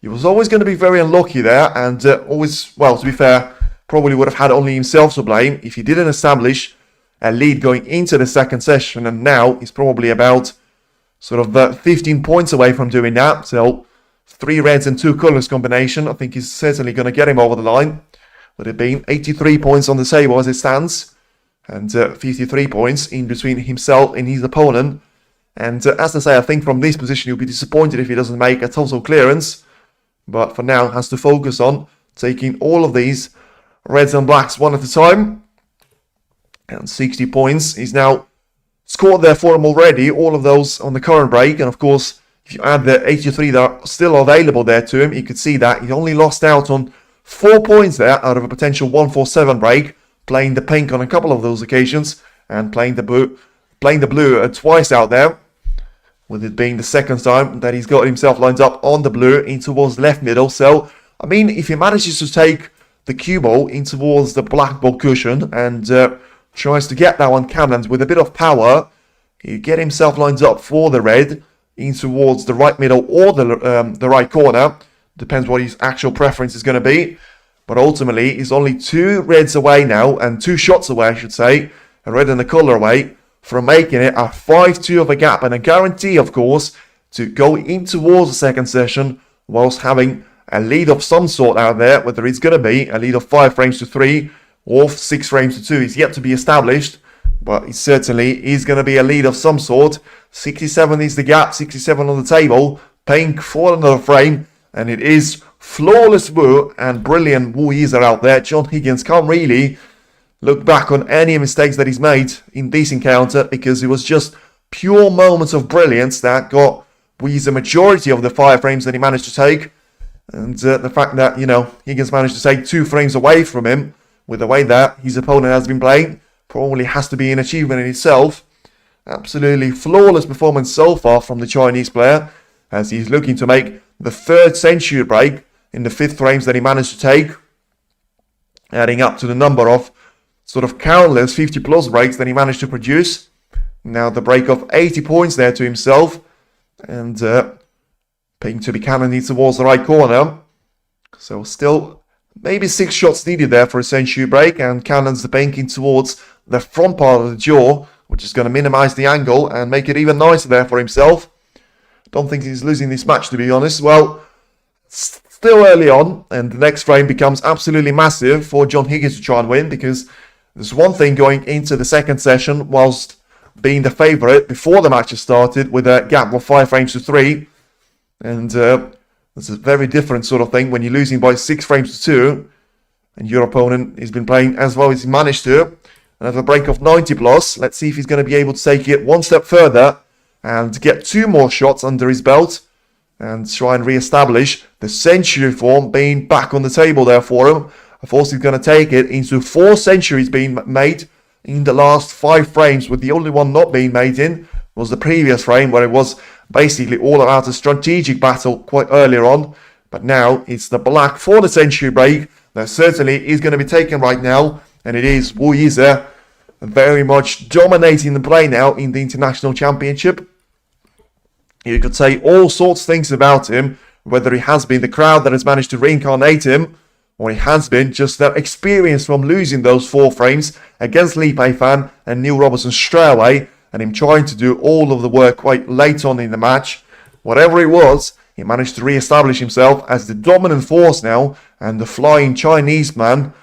he was always going to be very unlucky there, and always, well, to be fair, probably would have had only himself to blame if he didn't establish a lead going into the second session. And now he's probably about sort of 15 points away from doing that. So 3 reds and 2 colours combination, I think is certainly going to get him over the line. With it being 83 points on the table as it stands, and 53 points in between himself and his opponent. And as I say, I think from this position he'll be disappointed if he doesn't make a total clearance. But for now, has to focus on taking all of these reds and blacks one at a time. And 60 points. He's now scored there for him already, all of those on the current break. And of course, if you add the 83 that are still available there to him, you could see that he only lost out on 4 points there out of a potential 147 break, playing the pink on a couple of those occasions, and playing the blue twice out there, with it being the second time that he's got himself lined up on the blue in towards the left middle. So, I mean, if he manages to take the cue ball in towards the black ball cushion and tries to get that one cannoned with a bit of power, he get himself lined up for the red in towards the right middle or the right corner. Depends what his actual preference is going to be. But ultimately, he's only 2 reds away now, and 2 shots away, I should say, a red and a colour away, from making it a 5-2 of a gap, and a guarantee, of course, to go in towards the second session whilst having a lead of some sort out there, whether it's going to be a lead of 5 frames to 3 or 6 frames to 2 is yet to be established, but it certainly is going to be a lead of some sort. 67 is the gap, 67 on the table, paying for another frame, and it is flawless Wu and brilliant Yize out there. John Higgins can't really look back on any mistakes that he's made in this encounter, because it was just pure moments of brilliance that got Yize a majority of the 5 frames that he managed to take. And the fact that, you know, Higgins managed to take 2 frames away from him with the way that his opponent has been playing probably has to be an achievement in itself. Absolutely flawless performance so far from the Chinese player, as he's looking to make the 3rd century break in the 5th frames that he managed to take, adding up to the number of sort of countless 50 plus breaks that he managed to produce. Now the break of 80 points there to himself, and paying to be cannoned towards the right corner. So still maybe 6 shots needed there for a century break, and cannons the pink in towards the front part of the jaw, which is going to minimize the angle and make it even nicer there for himself. Don't think he's losing this match, to be honest. Well, still early on, and the next frame becomes absolutely massive for John Higgins to try and win, because there's one thing going into the second session whilst being the favourite before the match has started with a gap of 5 frames to 3. And it's a very different sort of thing when you're losing by 6 frames to 2 and your opponent has been playing as well as he managed to. Another break of 90 plus. Let's see if he's going to be able to take it one step further and get 2 more shots under his belt and try and re-establish the century form being back on the table there for him. Of course, he's going to take it into 4 centuries being made in the last 5 frames, with the only one not being made in was the previous frame, where it was basically all about a strategic battle quite earlier on. But now it's the black for the century break that certainly is going to be taken right now, and it is Yize very much dominating the play now in the International Championship. You could say all sorts of things about him, whether he has been the crowd that has managed to reincarnate him, or he has been just that experience from losing those 4 frames against Li Peifan and Neil Robertson straight away, and him trying to do all of the work quite late on in the match. Whatever it was, he managed to re-establish himself as the dominant force now, and the flying Chinese man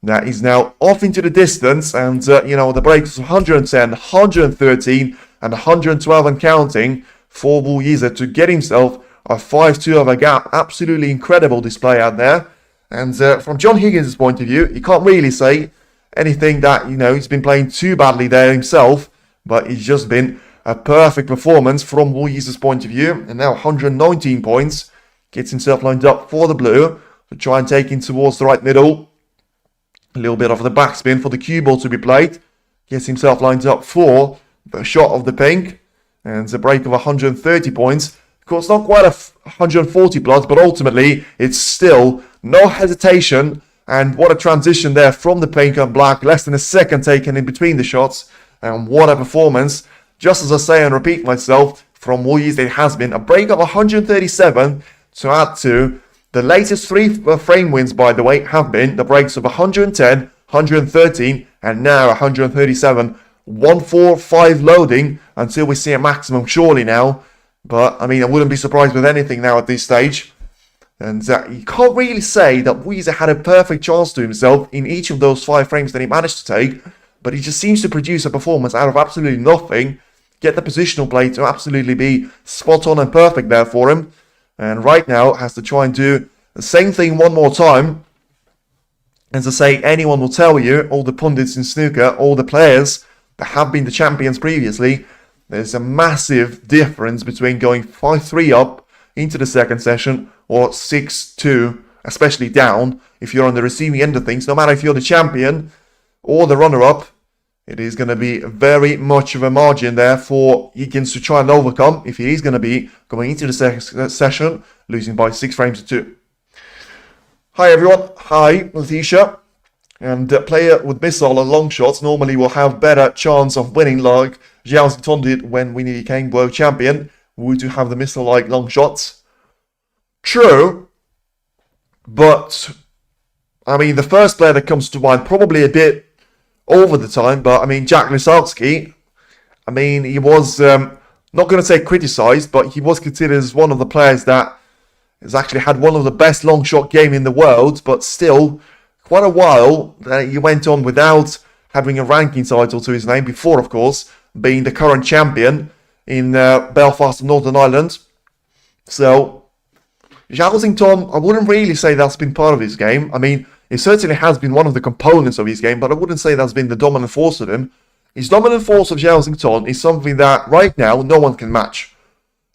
that is now off into the distance. And, the breaks of 110, 113, and 112 and counting for Yize to get himself a 5-2 of a gap. Absolutely incredible display out there. And from John Higgins' point of view, he can't really say anything that, he's been playing too badly there himself, but it's just been a perfect performance from Yize's point of view. And now 119 points, gets himself lined up for the blue to try and take him towards the right middle. A little bit of the backspin for the cue ball to be played. gets himself lined up for the shot of the pink. And a break of 130 points. Of course, not quite 140 plus, but ultimately, it's still no hesitation. And what a transition there from the pink and black. Less than a second taken in between the shots. And what a performance. Just as I say and repeat myself, from Yize, it has been a break of 137 to add to the latest 3 frame wins, by the way, have been the breaks of 110, 113, and now 137. 145 loading until we see a maximum surely now. But, I mean, I wouldn't be surprised with anything now at this stage. And you can't really say that Yize had a perfect chance to himself in each of those 5 frames that he managed to take. But he just seems to produce a performance out of absolutely nothing. Get the positional play to absolutely be spot on and perfect there for him. And right now has to try and do the same thing one more time. As I say, anyone will tell you, all the pundits in snooker, all the players that have been the champions previously, there's a massive difference between going 5-3 up into the second session or 6-2, especially down, if you're on the receiving end of things. No matter if you're the champion or the runner-up, it is going to be very much of a margin there for Higgins to try and overcome if he is going to be going into the second session, losing by 6 frames to 2. Hi everyone, hi Letitia. And a player with missile and long shots normally will have better chance of winning like Watchalong did when we became world champion. We do have the missile-like long shots. True. But, I mean, the first player that comes to mind, probably a bit over the time, but, I mean, Jack Lisowski, I mean, he was, not going to say criticised, but he was considered as one of the players that has actually had one of the best long shot game in the world, but still, quite a while he went on without having a ranking title to his name before, of course, being the current champion in Belfast and Northern Ireland. So, Watchalong, I wouldn't really say that's been part of his game. I mean, it certainly has been one of the components of his game, but I wouldn't say that's been the dominant force of him. His dominant force of Watchalong is something that, right now, no one can match.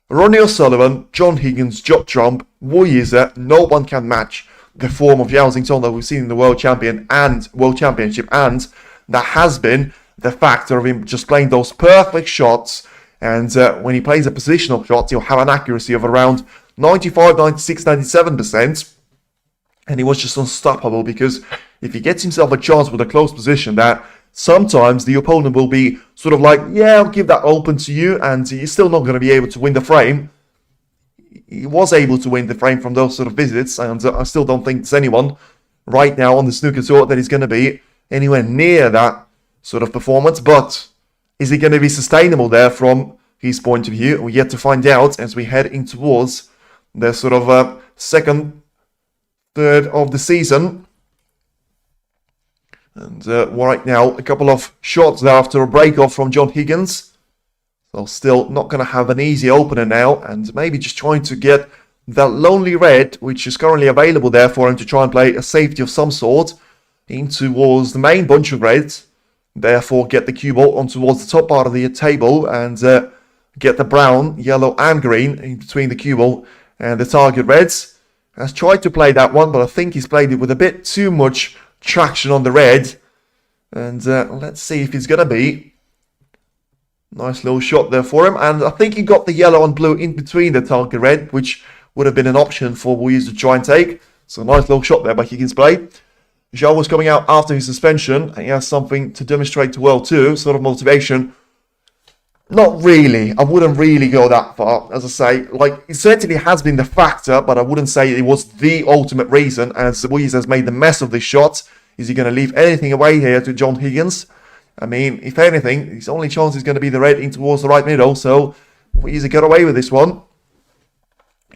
Ronnie O'Sullivan, John Higgins, Judd Trump, Yize, no one can match the form of Watchalong that we've seen in the World Championship, and that has been the factor of him just playing those perfect shots. And when he plays a positional shot, he'll have an accuracy of around 95, 96, 97%. And he was just unstoppable because if he gets himself a chance with a close position, that sometimes the opponent will be sort of like, yeah, I'll give that open to you, and he's still not going to be able to win the frame. He was able to win the frame from those sort of visits, and I still don't think there's anyone right now on the snooker tour that is going to be anywhere near that sort of performance. But is it going to be sustainable there from his point of view? We're yet to find out as we head in towards the sort of second third of the season. And right now, a couple of shots there after a break-off from John Higgins. So still not going to have an easy opener now, and maybe just trying to get that lonely red, which is currently available there for him to try and play a safety of some sort in towards the main bunch of reds. Therefore, get the cue ball on towards the top part of the table and get the brown, yellow and green in between the cue ball and the target reds. Has tried to play that one, but I think he's played it with a bit too much traction on the red. And let's see if it's going to be. Nice little shot there for him. And I think he got the yellow and blue in between the target red, which would have been an option for Yize to try and take. So nice little shot there by Higgins play. Zhao was coming out after his suspension, and he has something to demonstrate to world too, sort of motivation. Not really. I wouldn't really go that far. As I say, like, it certainly has been the factor, but I wouldn't say it was the ultimate reason, as Yize has made the mess of this shot. Is he going to leave anything away here to John Higgins? I mean, if anything, his only chance is going to be the red in towards the right middle, so Yize got away with this one.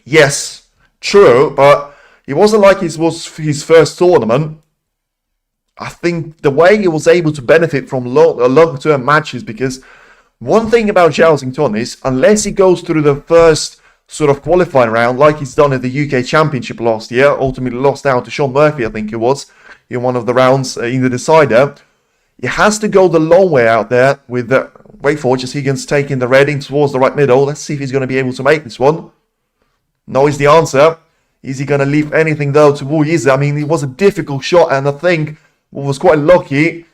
Yes, true, but it wasn't like it was his first tournament. I think the way he was able to benefit from long-term matches, because one thing about Watchalong is, unless he goes through the first sort of qualifying round, like he's done at the UK Championship last year, ultimately lost out to Sean Murphy, I think it was, in one of the rounds in the decider, he has to go the long way out there with the, wait for it, just Higgins taking the red in towards the right middle. Let's see if he's going to be able to make this one. No is the answer. Is he going to leave anything though to Yize? I mean, it was a difficult shot, and I think was quite lucky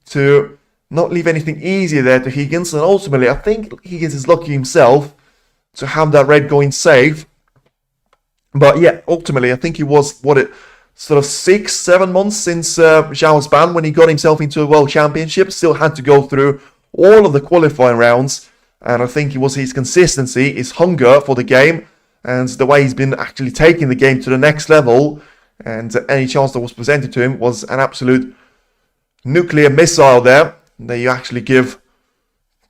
to not leave anything easier there to Higgins. And ultimately, I think Higgins is lucky himself to have that red going safe. But yeah, ultimately, I think it was, sort of 6-7 months since Zhao's ban when he got himself into a World Championship. Still had to go through all of the qualifying rounds. And I think it was his consistency, his hunger for the game, and the way he's been actually taking the game to the next level. And any chance that was presented to him was an absolute nuclear missile there that you actually give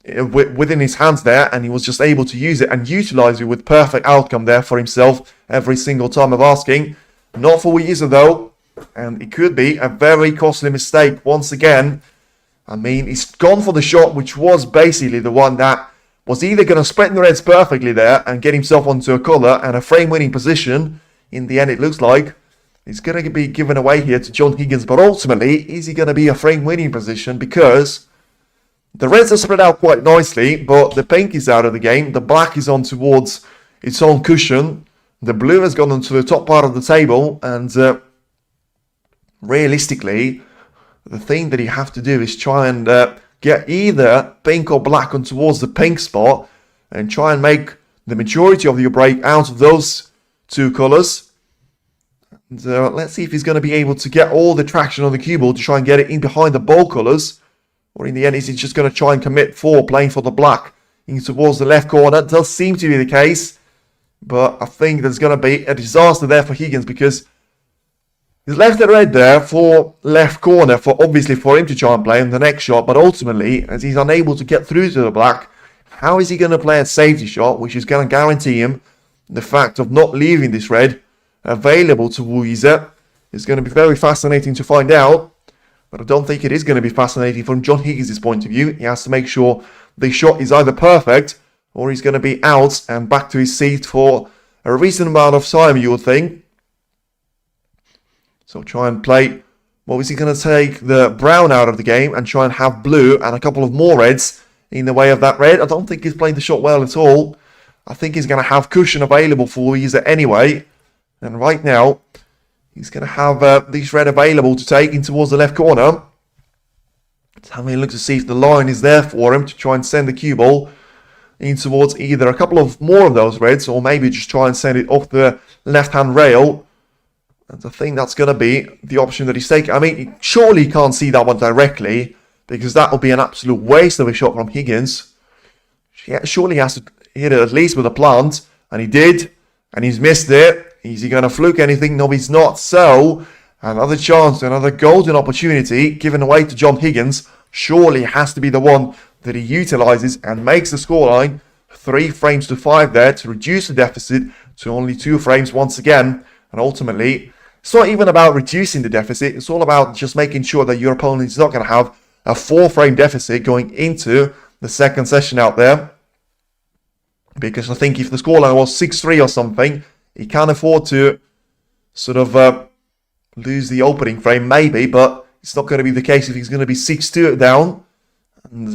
within his hands there, and he was just able to use it and utilize it with perfect outcome there for himself every single time of asking. Not for Yize though, and it could be a very costly mistake once again. I mean, he's gone for the shot, which was basically the one that was either going to spread the reds perfectly there and get himself onto a colour and a frame-winning position. In the end, it looks like he's going to be given away here to John Higgins, but ultimately, is he going to be a frame-winning position? Because the reds are spread out quite nicely, but the pink is out of the game. The black is on towards its own cushion. The blue has gone onto the top part of the table, and realistically, the thing that you have to do is try and get either pink or black on towards the pink spot and try and make the majority of your break out of those two colours. And, let's see if he's going to be able to get all the traction on the cue ball to try and get it in behind the ball colours. Or in the end, is he just going to try and commit for playing for the black in towards the left corner? It does seem to be the case. But I think there's going to be a disaster there for Higgins because he's left the red there for left corner, obviously for him to try and play in the next shot. But ultimately, as he's unable to get through to the black, how is he going to play a safety shot, which is going to guarantee him the fact of not leaving this red available to Yize? It's going to be very fascinating to find out. But I don't think it is going to be fascinating from John Higgins' point of view. He has to make sure the shot is either perfect or he's going to be out and back to his seat for a recent amount of time, you would think. So try and play. What was he going to take the brown out of the game and try and have blue and a couple of more reds in the way of that red? I don't think he's played the shot well at all. I think he's going to have cushion available for Yize anyway. And right now, he's going to have this red available to take in towards the left corner. Let's have a look to see if the line is there for him to try and send the cue ball in towards either a couple of more of those reds or maybe just try and send it off the left-hand rail. And I think that's going to be the option that he's taking. I mean, surely he can't see that one directly because that will be an absolute waste of a shot from Higgins. Surely he has to hit it at least with a plant. And he did. And he's missed it. Is he going to fluke anything? No, he's not. So, another chance, another golden opportunity given away to John Higgins. Surely has to be the one that he utilises and makes the scoreline 3 frames to 5 there to reduce the deficit to only 2 frames once again. And ultimately, it's not even about reducing the deficit. It's all about just making sure that your opponent is not going to have a 4-frame deficit going into the second session out there. Because I think if the scoreline was 6-3 or something, he can't afford to sort of lose the opening frame, maybe. But it's not going to be the case if he's going to be 6-2 down. And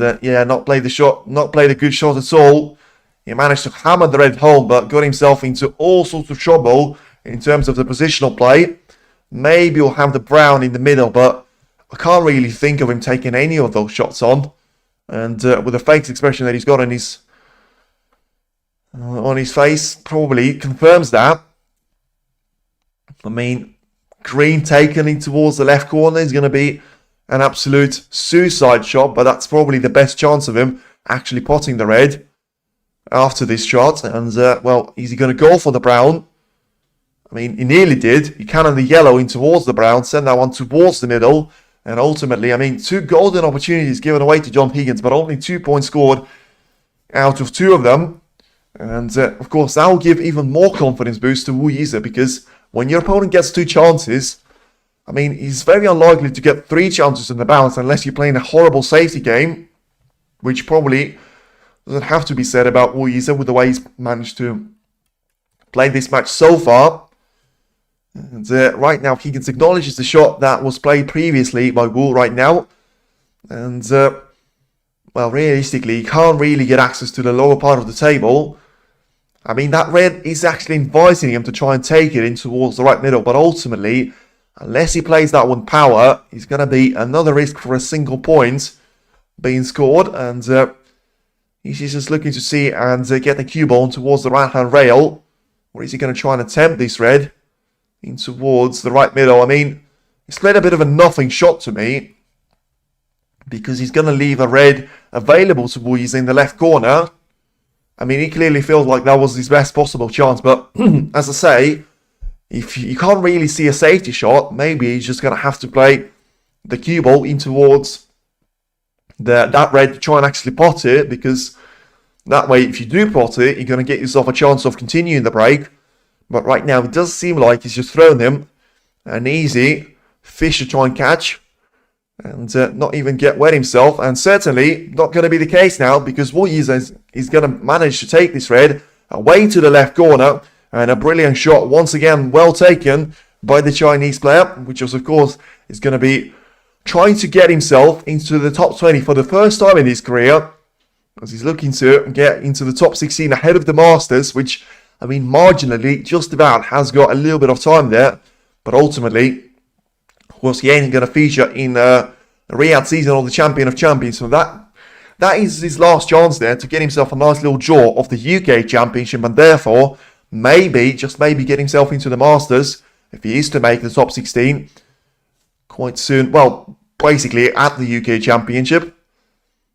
not play the shot, not play the good shot at all. He managed to hammer the red home, but got himself into all sorts of trouble in terms of the positional play. Maybe he'll have the brown in the middle, but I can't really think of him taking any of those shots on. And with the face expression that he's got on his face, probably confirms that. I mean, green taken in towards the left corner is going to be an absolute suicide shot, but that's probably the best chance of him actually potting the red after this shot. And, is he going to go for the brown? I mean, he nearly did. He cannoned the yellow in towards the brown, send that one towards the middle. And ultimately, I mean, 2 golden opportunities given away to John Higgins, but only 2 points scored out of 2 of them. And, of course, that will give even more confidence boost to Yize, because when your opponent gets 2 chances, I mean, he's very unlikely to get 3 chances in the bounce unless you're playing a horrible safety game, which probably doesn't have to be said about Yize with the way he's managed to play this match so far. And right now, Higgins acknowledges the shot that was played previously by Wu right now. And, realistically, he can't really get access to the lower part of the table. I mean, that red is actually inviting him to try and take it in towards the right middle. But ultimately, unless he plays that one power, he's going to be another risk for a single point. being scored, and he's just looking to see and get the cue ball towards the right-hand rail. Or is he going to try and attempt this red in towards the right middle? I mean, it's played a bit of a nothing shot to me, because he's going to leave a red available to Yize in the left corner. I mean, he clearly feels like that was his best possible chance, but as I say, if you can't really see a safety shot, maybe he's just going to have to play the cue ball in towards that red to try and actually pot it, because that way, if you do pot it, you're going to get yourself a chance of continuing the break. But right now, it does seem like he's just thrown him an easy fish to try and catch, and not even get wet himself. And certainly not going to be the case now, because Yize is going to manage to take this red away to the left corner, and a brilliant shot once again, well taken by the Chinese player, which was, of course, is going to be trying to get himself into the top 20 for the first time in his career, as he's looking to get into the top 16 ahead of the Masters, which, I mean, marginally just about has got a little bit of time there, but ultimately, of course, he ain't going to feature in the Riyadh season or the Champion of Champions. So that is his last chance there to get himself a nice little draw of the UK Championship, and therefore maybe, just maybe, get himself into the Masters if he is to make the top 16 quite soon. Well, basically at the UK Championship,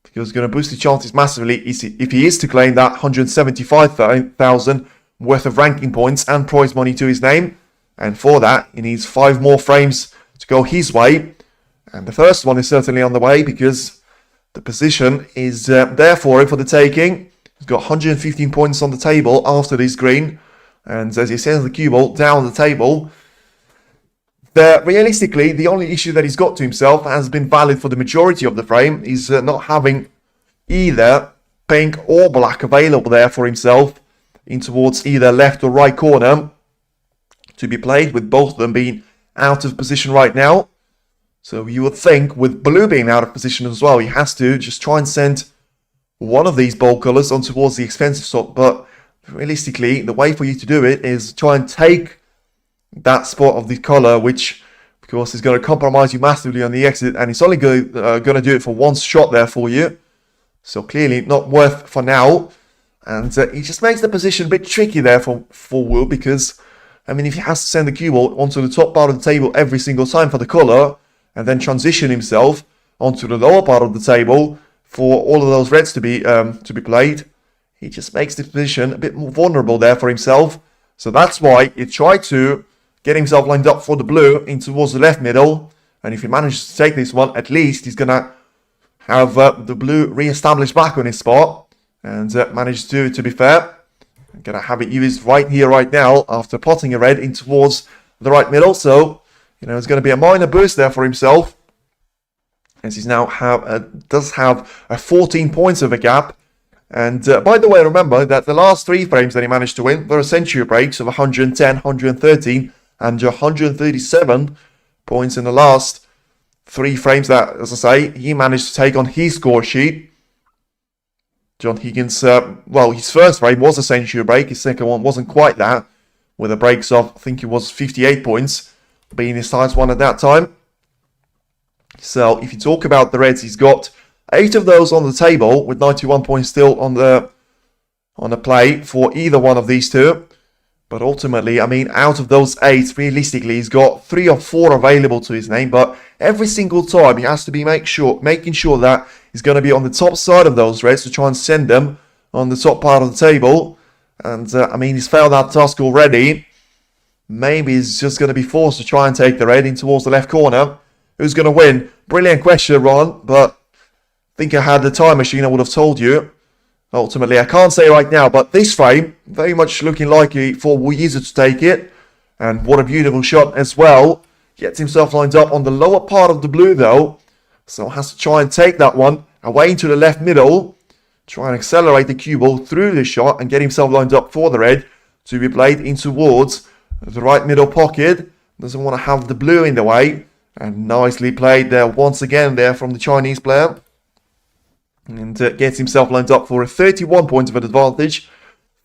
because it's going to boost his chances massively if he is to claim that 175,000 worth of ranking points and prize money to his name. And for that, he needs 5 more frames to go his way. And the first one is certainly on the way, because the position is there for him for the taking. He's got 115 points on the table after this green. And as he sends the cue ball down the table, realistically, the only issue that he's got to himself has been valid for the majority of the frame is not having either pink or black available there for himself in towards either left or right corner to be played, with both of them being out of position right now. So you would think with blue being out of position as well, he has to just try and send one of these bold colours on towards the expensive spot. But realistically, the way for you to do it is try and take that spot of the colour, which of course is going to compromise you massively on the exit, and it's only going to do it for one shot there for you. So clearly not worth for now. And he just makes the position a bit tricky there for Wu, because I mean, if he has to send the cue ball onto the top part of the table every single time for the colour, and then transition himself onto the lower part of the table for all of those reds to be played, he just makes the position a bit more vulnerable there for himself. So that's why he tried to get himself lined up for the blue in towards the left middle. And if he manages to take this one, at least he's going to have the blue re-established back on his spot. And managed to be fair. I'm going to have it used right here, right now, after potting a red in towards the right middle. So, you know, it's going to be a minor boost there for himself, as he's now does have a 14 points of a gap. And by the way, remember that the last 3 frames that he managed to win were a century breaks of 110, 113, and 137 points in the last 3 frames that, as I say, he managed to take on his score sheet. John Higgins, well, his first frame was a century break. His second one wasn't quite that, with a breaks of, I think it was 58 points, being his highest one at that time. So if you talk about the Reds, he's got 8 of those on the table, with 91 points still on the play for either one of these two. But ultimately, I mean, out of those 8, realistically, he's got 3 or 4 available to his name. But every single time, he has to be making sure that he's going to be on the top side of those Reds to try and send them on the top part of the table. And, I mean, he's failed that task already. Maybe he's just going to be forced to try and take the red in towards the left corner. Who's going to win? Brilliant question, Ron. But I think I had the time machine, I would have told you. Ultimately, I can't say right now, but this frame, very much looking likely for Yize to take it. And what a beautiful shot as well. Gets himself lined up on the lower part of the blue, though. So has to try and take that one away into the left middle. Try and accelerate the cue ball through the shot and get himself lined up for the red to be played in towards the right middle pocket. Doesn't want to have the blue in the way. And nicely played there once again there from the Chinese player. And gets himself lined up for a 31 points of an advantage,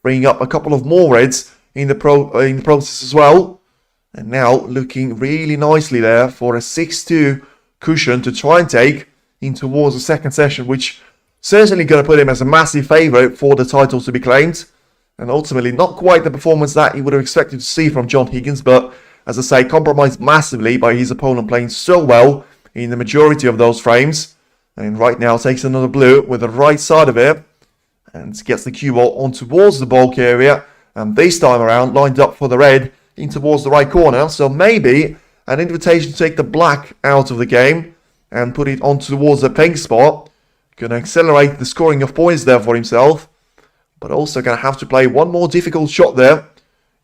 bringing up a couple of more reds in the process as well. And now looking really nicely there for a 6-2 cushion to try and take in towards the second session, which certainly going to put him as a massive favourite for the title to be claimed. And ultimately, not quite the performance that he would have expected to see from John Higgins, but as I say, compromised massively by his opponent playing so well in the majority of those frames. And right now takes another blue with the right side of it and gets the cue ball on towards the bulk area. And this time around, lined up for the red in towards the right corner. So maybe an invitation to take the black out of the game and put it on towards the pink spot. Going to accelerate the scoring of points there for himself. But also going to have to play one more difficult shot there.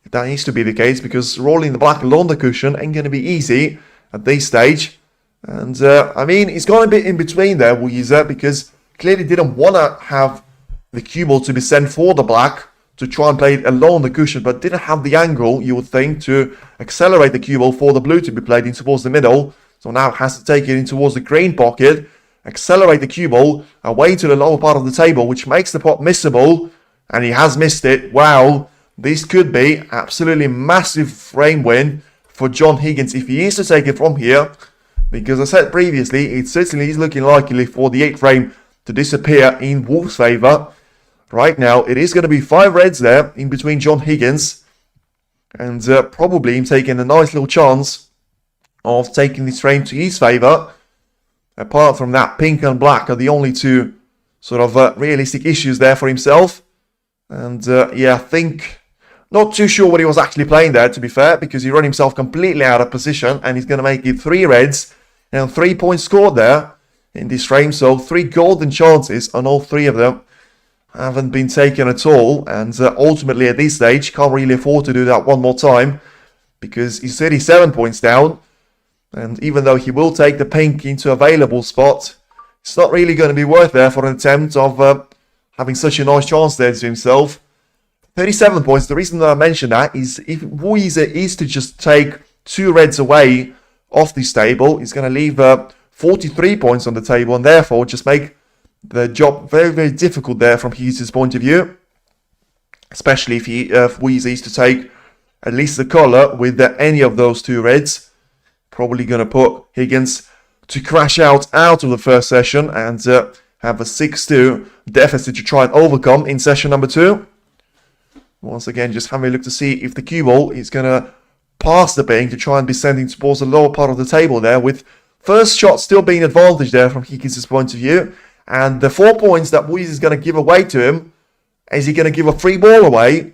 If that needs to be the case, because rolling the black along the cushion ain't going to be easy at this stage. And I mean, he's gone a bit in between there, Yize, because clearly didn't want to have the cue ball to be sent for the black to try and play it along the cushion, but didn't have the angle, you would think, to accelerate the cue ball for the blue to be played in towards the middle. So now has to take it in towards the green pocket, accelerate the cue ball away to the lower part of the table, which makes the pot missable, and he has missed it. Wow, this could be absolutely massive frame win for John Higgins if he is to take it from here, because I said previously, it certainly is looking likely for the 8th frame to disappear in Wolf's favour. Right now, it is going to be 5 reds there in between John Higgins, and probably him taking a nice little chance of taking this frame to his favour. Apart from that, pink and black are the only two sort of realistic issues there for himself. And yeah, I think, not too sure what he was actually playing there, to be fair, because he ran himself completely out of position, and he's going to make it 3 reds and 3 points scored there in this frame. So 3 golden chances, and all 3 of them haven't been taken at all. And ultimately at this stage, can't really afford to do that one more time, because he's 37 points down. And even though he will take the pink into available spot, it's not really going to be worth there for an attempt of having such a nice chance there to himself. 37 points. The reason that I mention that is if Yize is to just take 2 reds away off this table, he's going to leave 43 points on the table, and therefore just make the job very, very difficult there from Yize's point of view. Especially if Yize is to take at least the colour with any of those 2 reds. Probably going to put Higgins to crash out of the first session and have a 6-2 deficit to try and overcome in session number 2. Once again, just having a look to see if the cue ball is going to pass the pink to try and be sending towards the lower part of the table there, with first shot still being advantage there from Higgins' point of view. And the 4 points that Yize is going to give away to him, is he going to give a free ball away?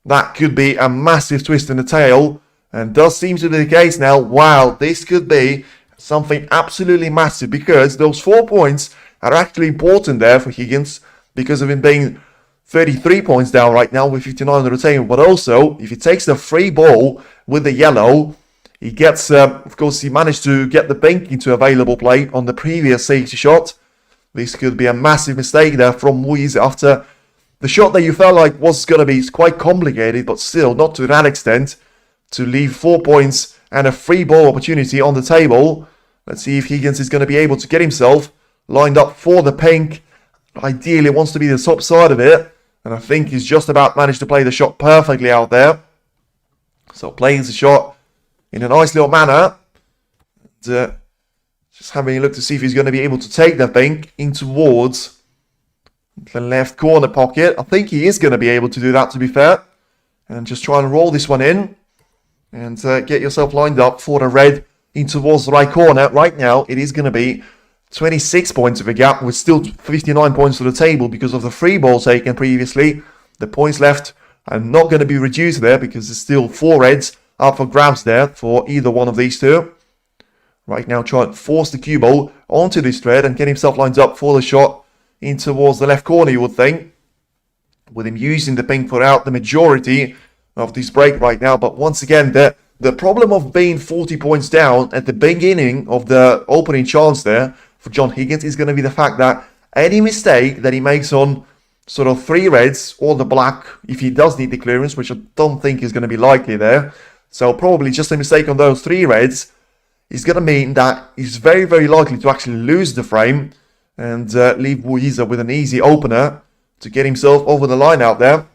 That could be a massive twist in the tail, and does seem to be the case now. Wow, this could be something absolutely massive, because those 4 points are actually important there for Higgins, because of him being 33 points down right now with 59 on the table. But also, if he takes the free ball with the yellow, he gets, of course, he managed to get the pink into available play on the previous safety shot. This could be a massive mistake there from Yize after the shot that you felt like was going to be quite complicated, but still not to that extent, to leave 4 points and a free ball opportunity on the table. Let's see if Higgins is going to be able to get himself lined up for the pink. Ideally wants to be the top side of it, and I think he's just about managed to play the shot perfectly out there. So playing the shot in a nice little manner. And, just having a look to see if he's going to be able to take the pink in towards the left corner pocket. I think he is going to be able to do that, to be fair. And just try and roll this one in. And get yourself lined up for the red in towards the right corner. Right now, it is going to be 26 points of a gap with still 59 points to the table because of the free ball taken previously. The points left are not going to be reduced there because there's still 4 reds up for grabs there for either one of these two. Right now, try and force the cue ball onto this thread and get himself lined up for the shot in towards the left corner, you would think. With him using the pink throughout the majority of this break right now. But once again, the problem of being 40 points down at the beginning of the opening chance there for John Higgins is going to be the fact that any mistake that he makes on sort of 3 reds or the black, if he does need the clearance, which I don't think is going to be likely there. So probably just a mistake on those 3 reds is going to mean that he's very, very likely to actually lose the frame and leave Yize with an easy opener to get himself over the line out there.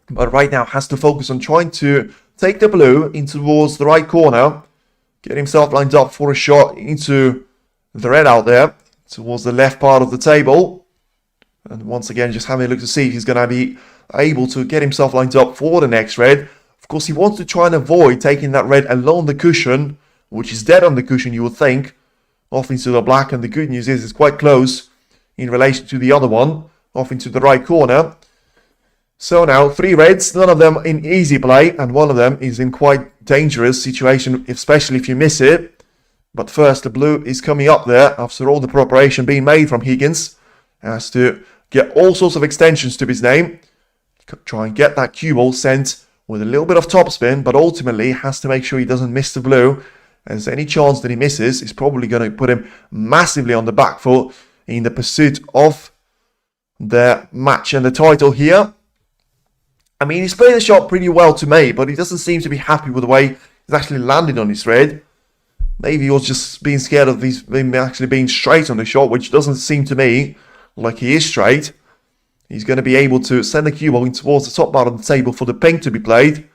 But right now has to focus on trying to take the blue in towards the right corner, get himself lined up for a shot into the red out there. towards the left part of the table. And once again, just having a look to see if he's going to be able to get himself lined up for the next red. Of course, he wants to try and avoid taking that red along the cushion, which is dead on the cushion, you would think, off into the black. And the good news is it's quite close in relation to the other one, off into the right corner. So now, 3 reds, none of them in easy play, and one of them is in quite dangerous situation, especially if you miss it. But first, the blue is coming up there after all the preparation being made from Higgins. Has to get all sorts of extensions to his name. Try and get that cue ball sent with a little bit of topspin, but ultimately has to make sure he doesn't miss the blue, as any chance that he misses is probably going to put him massively on the back foot in the pursuit of the match and the title here. I mean, he's played the shot pretty well to me, but he doesn't seem to be happy with the way he's actually landed on his red. Maybe he was just being scared of him actually being straight on the shot, which doesn't seem to me like he is straight. He's going to be able to send the cue ball in towards the top part of the table for the pink to be played.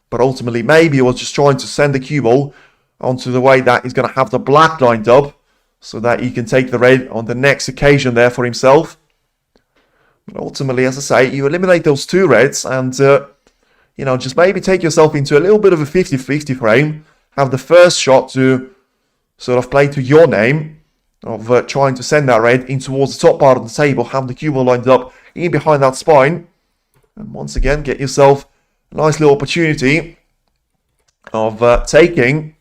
But ultimately, maybe he was just trying to send the cue ball onto the way that he's going to have the black lined up, so that he can take the red on the next occasion there for himself. But ultimately, as I say, you eliminate those 2 reds and, just maybe take yourself into a little bit of a 50-50 frame. Have the first shot to sort of play to your name of trying to send that red in towards the top part of the table. Have the cue ball lined up in behind that spine. And once again, get yourself a nice little opportunity of taking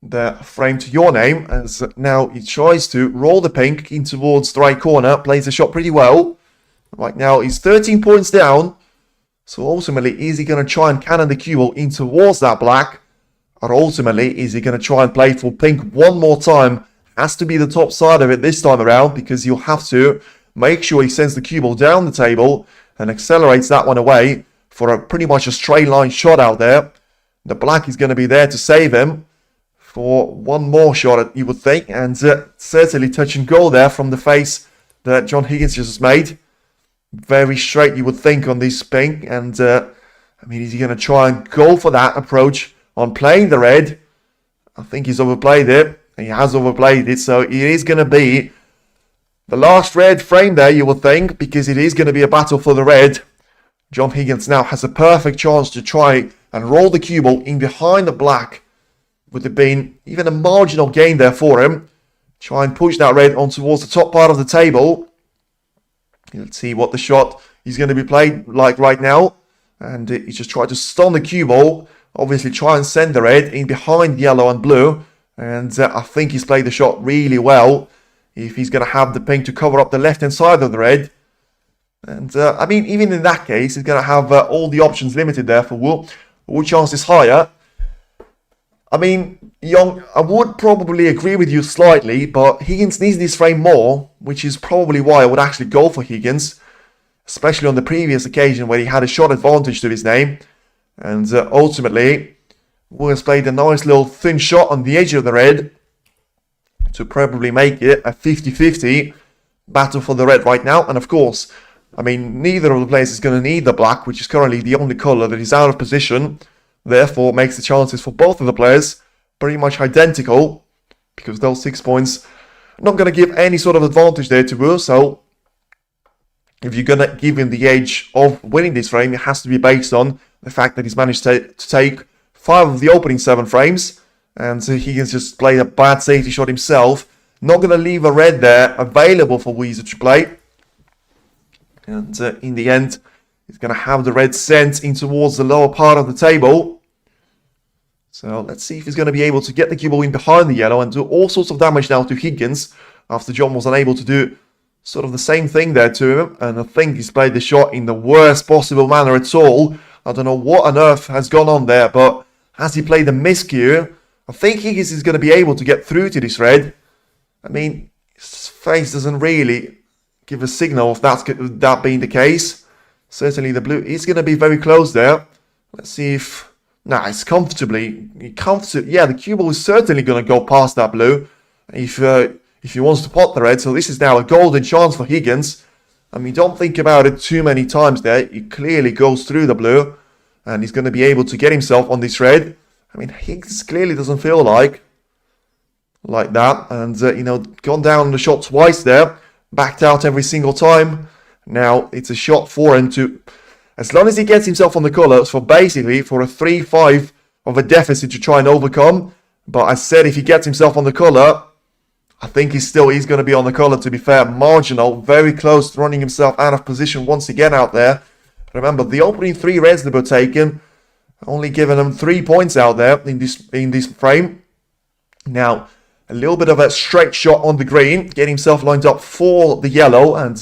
the frame to your name, as now he tries to roll the pink in towards the right corner, plays the shot pretty well. Right now he's 13 points down, so ultimately is he going to try and cannon the cue ball in towards that black, or ultimately is he going to try and play for pink one more time? Has to be the top side of it this time around, because you'll have to make sure he sends the cue ball down the table and accelerates that one away for a pretty much a straight line shot out there. The black is going to be there to save him for one more shot, you would think, and certainly touch and go there from the face that John Higgins just made. Very straight, you would think, on this pink, and I mean, is he going to try and go for that approach on playing the red? I think he's overplayed it. He has overplayed it, so it is going to be the last red frame there, you would think, because it is going to be a battle for the red. John Higgins now has a perfect chance to try and roll the cue ball in behind the black. Would have been even a marginal gain there for him. Try and push that red on towards the top part of the table. Let's see what the shot is going to be played like right now. And he just tried to stun the cue ball. Obviously try and send the red in behind yellow and blue. And I think he's played the shot really well, if he's going to have the pink to cover up the left-hand side of the red. And I mean, even in that case, he's going to have all the options limited there for Wu. Wu chance is higher. I mean, Young, I would probably agree with you slightly, but Higgins needs this frame more, which is probably why I would actually go for Higgins, especially on the previous occasion where he had a shot advantage to his name. And ultimately, Wu has played a nice little thin shot on the edge of the red to probably make it a 50-50 battle for the red right now. And of course, I mean, neither of the players is going to need the black, which is currently the only colour that is out of position. Therefore, makes the chances for both of the players pretty much identical, because those 6 points are not going to give any sort of advantage there to Wu. So, if you're going to give him the edge of winning this frame, it has to be based on the fact that he's managed to take 5 of the opening 7 frames, and so he can just play a bad safety shot himself. Not going to leave a red there available for Yize to play. And in the end, he's going to have the red sent in towards the lower part of the table. So let's see if he's going to be able to get the cue ball in behind the yellow and do all sorts of damage now to Higgins, after John was unable to do sort of the same thing there to him. And I think he's played the shot in the worst possible manner at all. I don't know what on earth has gone on there, but has he played a miscue? I think Higgins is going to be able to get through to this red. I mean, his face doesn't really give a signal of that being the case. Certainly the blue is going to be very close there. Let's see if... Nah, it's comfortably... Yeah, the cue ball is certainly going to go past that blue if he wants to pot the red. So this is now a golden chance for Higgins. I mean, don't think about it too many times there. He clearly goes through the blue, and he's going to be able to get himself on this red. I mean, Higgins clearly doesn't feel like like that. And, gone down the shot twice there. Backed out every single time. Now, it's a shot for him to... As long as he gets himself on the colours for a 3-5 of a deficit to try and overcome. But I said if he gets himself on the colour, I think he's going to be on the colour, to be fair. Marginal, very close to running himself out of position once again out there. Remember, the opening 3 reds that were taken, only giving them 3 points out there in this frame. Now, a little bit of a straight shot on the green, get himself lined up for the yellow and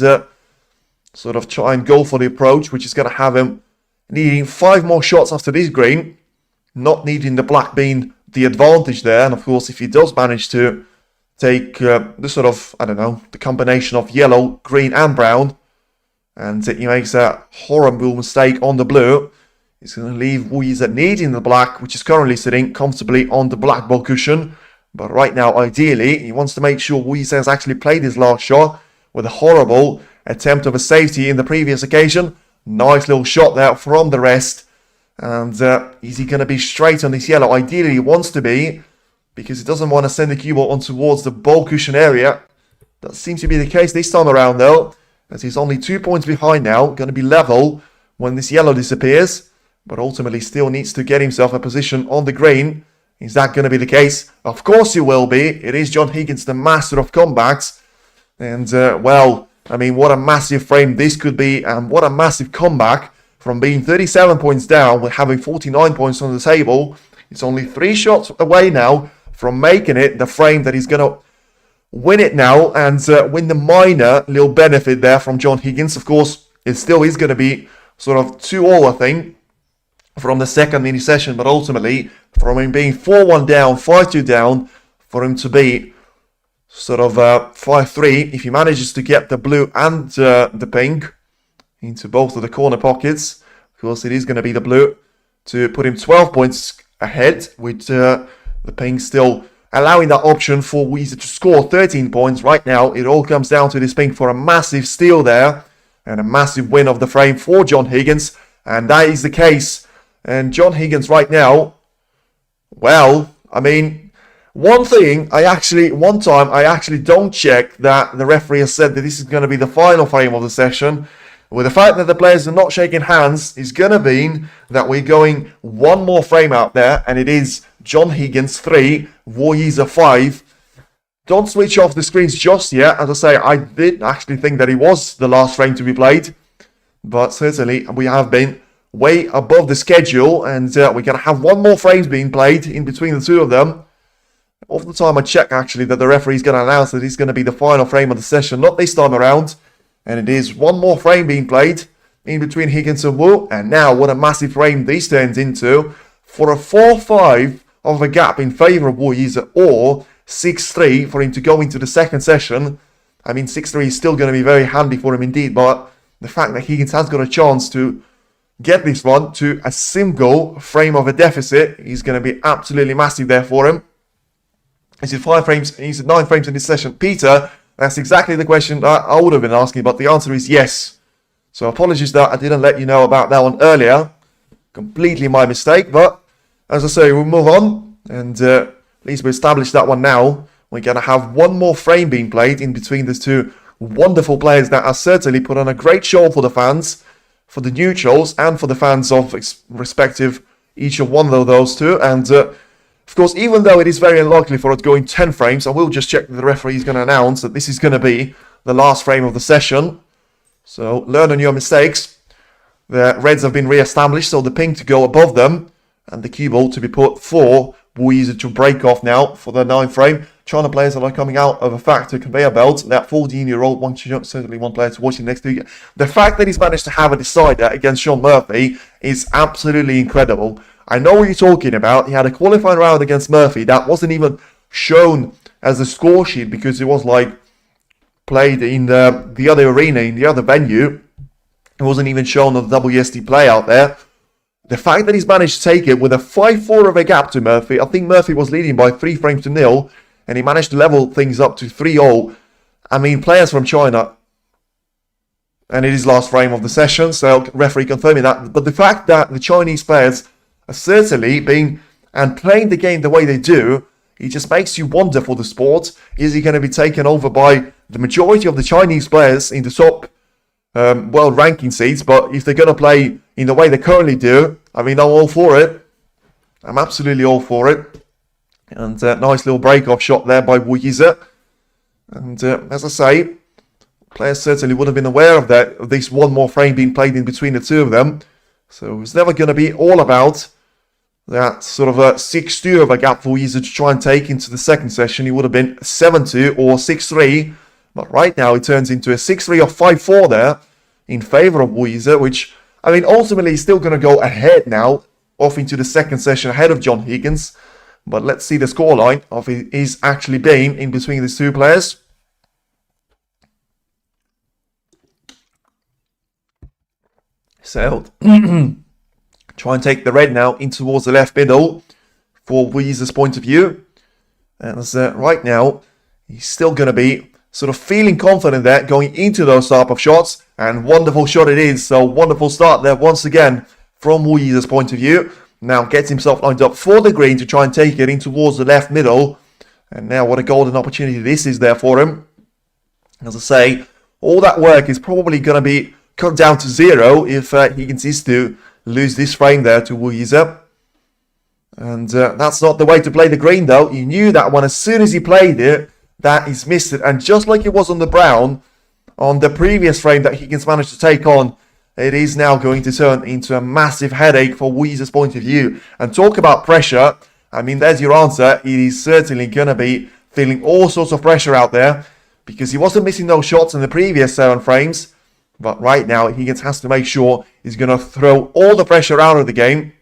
sort of try and go for the approach, which is going to have him needing 5 more shots after this green, not needing the black being the advantage there. And of course, if he does manage to take the sort of, the combination of yellow, green and brown, and he makes a horrible mistake on the blue, he's going to leave Yize needing the black, which is currently sitting comfortably on the black ball cushion. But right now, ideally, he wants to make sure Yize has actually played his last shot with a horrible attempt of a safety in the previous occasion. Nice little shot there from the rest. And is he going to be straight on this yellow? Ideally, he wants to be, because he doesn't want to send the cue ball on towards the ball cushion area. That seems to be the case this time around, though, as he's only 2 points behind now. Going to be level when this yellow disappears, but ultimately still needs to get himself a position on the green. Is that going to be the case? Of course it will be. It is John Higgins, the master of comebacks. And, what a massive frame this could be, and what a massive comeback from being 37 points down with having 49 points on the table. It's only 3 shots away now from making it the frame that he's going to win it now and win the minor little benefit there from John Higgins. Of course, it still is going to be sort of 2-all, I think, from the second mini session, but ultimately, from him being 4-1 down, 5-2 down, for him to be sort of 5-3, if he manages to get the blue and the pink into both of the corner pockets, of course, it is going to be the blue to put him 12 points ahead, with the pink still allowing that option for Yize to score 13 points. Right now, it all comes down to this pink for a massive steal there, and a massive win of the frame for John Higgins, and that is the case. And John Higgins right now, well, one time I actually don't check that the referee has said that this is going to be the final frame of the session. With the fact that the players are not shaking hands, is going to mean that we're going one more frame out there, and it is John Higgins 3, Yize 5. Don't switch off the screens just yet. As I say, I did actually think that it was the last frame to be played, but certainly we have been way above the schedule, and we're going to have one more frame being played in between the two of them. All the time I check actually that the referee is going to announce that it's going to be the final frame of the session, not this time around. And it is one more frame being played in between Higgins and Wu. And now what a massive frame this turns into for a 4-5 of a gap in favour of Yize, or 6-3 for him to go into the second session. 6-3 is still going to be very handy for him indeed, but the fact that Higgins has got a chance to get this one to a single frame of a deficit is going to be absolutely massive there for him. Is it 5 frames? Is it 9 frames in this session? Peter, that's exactly the question that I would have been asking, but the answer is yes. So apologies that I didn't let you know about that one earlier. Completely my mistake, but as I say, we'll move on, and at least we established that one now. We're going to have one more frame being played in between these two wonderful players that have certainly put on a great show for the fans, for the neutrals, and for the fans of respective each of one of those two. And of course, even though it is very unlikely for it to go in 10 frames, I will just check that the referee is going to announce that this is going to be the last frame of the session. So learn on your mistakes. The reds have been re-established, so the pink to go above them, and the cue ball to be put for Yize to break off now for the 9th frame. China players that are coming out of a factory conveyor belt. That 14-year-old one, certainly one player to watch in next week. The fact that he's managed to have a decider against Sean Murphy is absolutely incredible. I know what you're talking about. He had a qualifying round against Murphy that wasn't even shown as a score sheet because it was played in the other arena, in the other venue. It wasn't even shown on the WSD play out there. The fact that he's managed to take it with a 5-4 of a gap to Murphy. I think Murphy was leading by 3 frames to nil, and he managed to level things up to 3-all. Players from China, and it is last frame of the session, so referee confirming that. But the fact that the Chinese players are certainly being and playing the game the way they do it just makes you wonder for the sport. Is he going to be taken over by the majority of the Chinese players in the top world ranking seats? But if they're going to play in the way they currently do, I mean, I'm all for it. I'm absolutely all for it. And nice little break-off shot there by Yize. And as I say, players certainly would have been aware of that, of this one more frame being played in between the two of them. So it's never going to be all about that sort of a 6-2 of a gap for Yize to try and take into the second session. It would have been 7-2 or 6-3. But right now it turns into a 6-3 or 5-4 there in favour of Yize, which, I mean, ultimately he's still going to go ahead now, off into the second session ahead of John Higgins. But let's see the scoreline of it is actually being in between these two players. So, try and take the red now in towards the left middle for Yize's point of view. And right now, he's still going to be sort of feeling confident there going into those type of shots. And wonderful shot it is. So, wonderful start there once again from Yize's point of view. Now gets himself lined up for the green to try and take it in towards the left middle. And now what a golden opportunity this is there for him. As I say, all that work is probably going to be cut down to 0 if Higgins is to lose this frame there to Yize. And that's not the way to play the green though. He knew that one as soon as he played it, that he's missed it. And just like it was on the brown, on the previous frame that Higgins managed to take on, it is now going to turn into a massive headache for Yize's point of view. And talk about pressure. I mean, there's your answer. It is certainly going to be feeling all sorts of pressure out there because he wasn't missing those shots in the previous 7 frames. But right now, Higgins has to make sure he's going to throw all the pressure out of the game.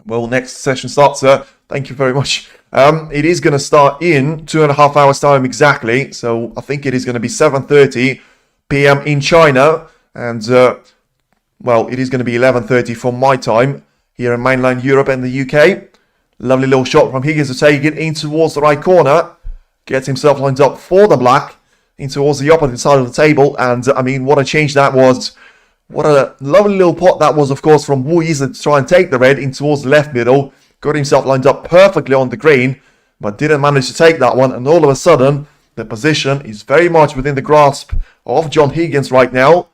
Well, next session starts, sir. Thank you very much. It is going to start in 2.5 hours time exactly. So I think it is going to be 7:30 p.m. in China. And, well, it is going to be 11:30 from my time here in mainland Europe and the UK. Lovely little shot from Higgins to take it in towards the right corner. Gets himself lined up for the black in towards the opposite side of the table. And, I mean, what a change that was. What a lovely little pot that was, of course, from Yize to try and take the red in towards the left middle. Got himself lined up perfectly on the green, but didn't manage to take that one. And all of a sudden, the position is very much within the grasp of John Higgins right now,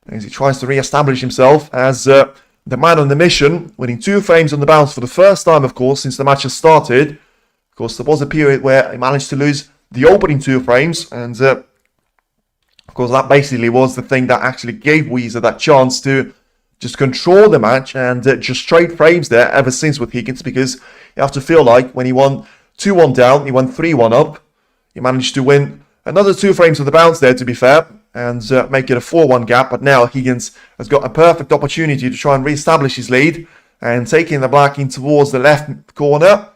as he tries to re-establish himself as the man on the mission, winning 2 frames on the bounce for the first time, of course, since the match has started. Of course, there was a period where he managed to lose the opening 2 frames, and of course, that basically was the thing that actually gave Yize that chance to just control the match and just trade frames there ever since with Higgins, because you have to feel like when he won 2-1 down, he won 3-1 up. He managed to win another 2 frames on the bounce there, to be fair, and make it a 4-1 gap. But now Higgins has got a perfect opportunity to try and re-establish his lead and taking the black in towards the left corner.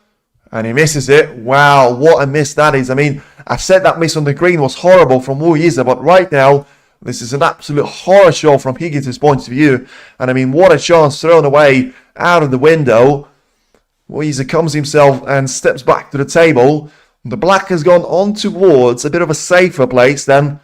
And he misses it. Wow, what a miss that is. I mean, I've said that miss on the green was horrible from Yize, but right now, this is an absolute horror show from Higgins' point of view. And I mean, what a chance thrown away out of the window. Yize comes himself and steps back to the table. The black has gone on towards a bit of a safer place than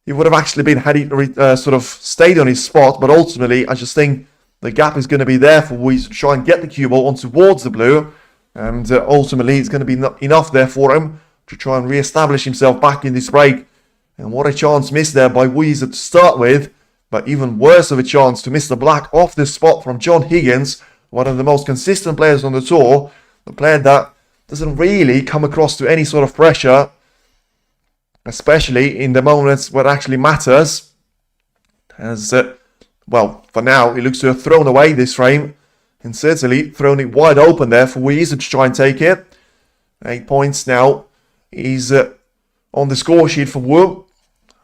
he would have actually been had he sort of stayed on his spot. But ultimately, I just think the gap is going to be there for Yize to try and get the cue ball on towards the blue. And ultimately, it's going to be enough there for him to try and re-establish himself back in this break. And what a chance missed there by Yize to start with. But even worse of a chance to miss the black off this spot from John Higgins, one of the most consistent players on the tour. The player that doesn't really come across to any sort of pressure, especially in the moments where it actually matters. As, well, for now, he looks to have thrown away this frame. And certainly thrown it wide open there for Yize to try and take it. 8 points now. He's on the score sheet for Wu.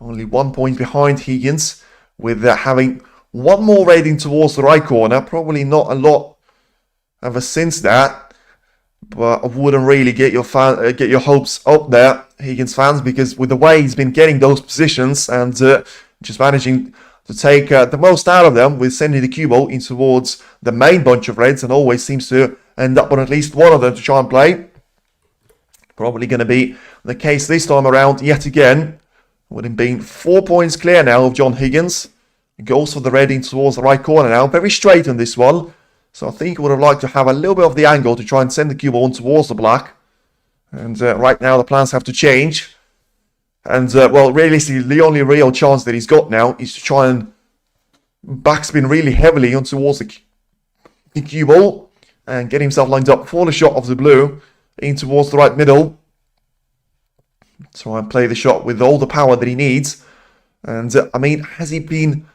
Only 1 point behind Higgins, with having one more rating towards the right corner. Probably not a lot ever since that. But I wouldn't really get your hopes up there, Higgins fans, because with the way he's been getting those positions and just managing to take the most out of them with sending the cue ball in towards the main bunch of reds, and always seems to end up on at least one of them to try and play. Probably going to be the case this time around yet again, with him being 4 points clear now of John Higgins. Goes for the red in towards the right corner now, very straight on this one. So I think he would have liked to have a little bit of the angle to try and send the cue ball in towards the black. And right now the plans have to change. And, well, realistically, the only real chance that he's got now is to try and backspin really heavily on towards the cue ball and get himself lined up for the shot of the blue in towards the right middle. Try and play the shot with all the power that he needs. And, I mean, has he been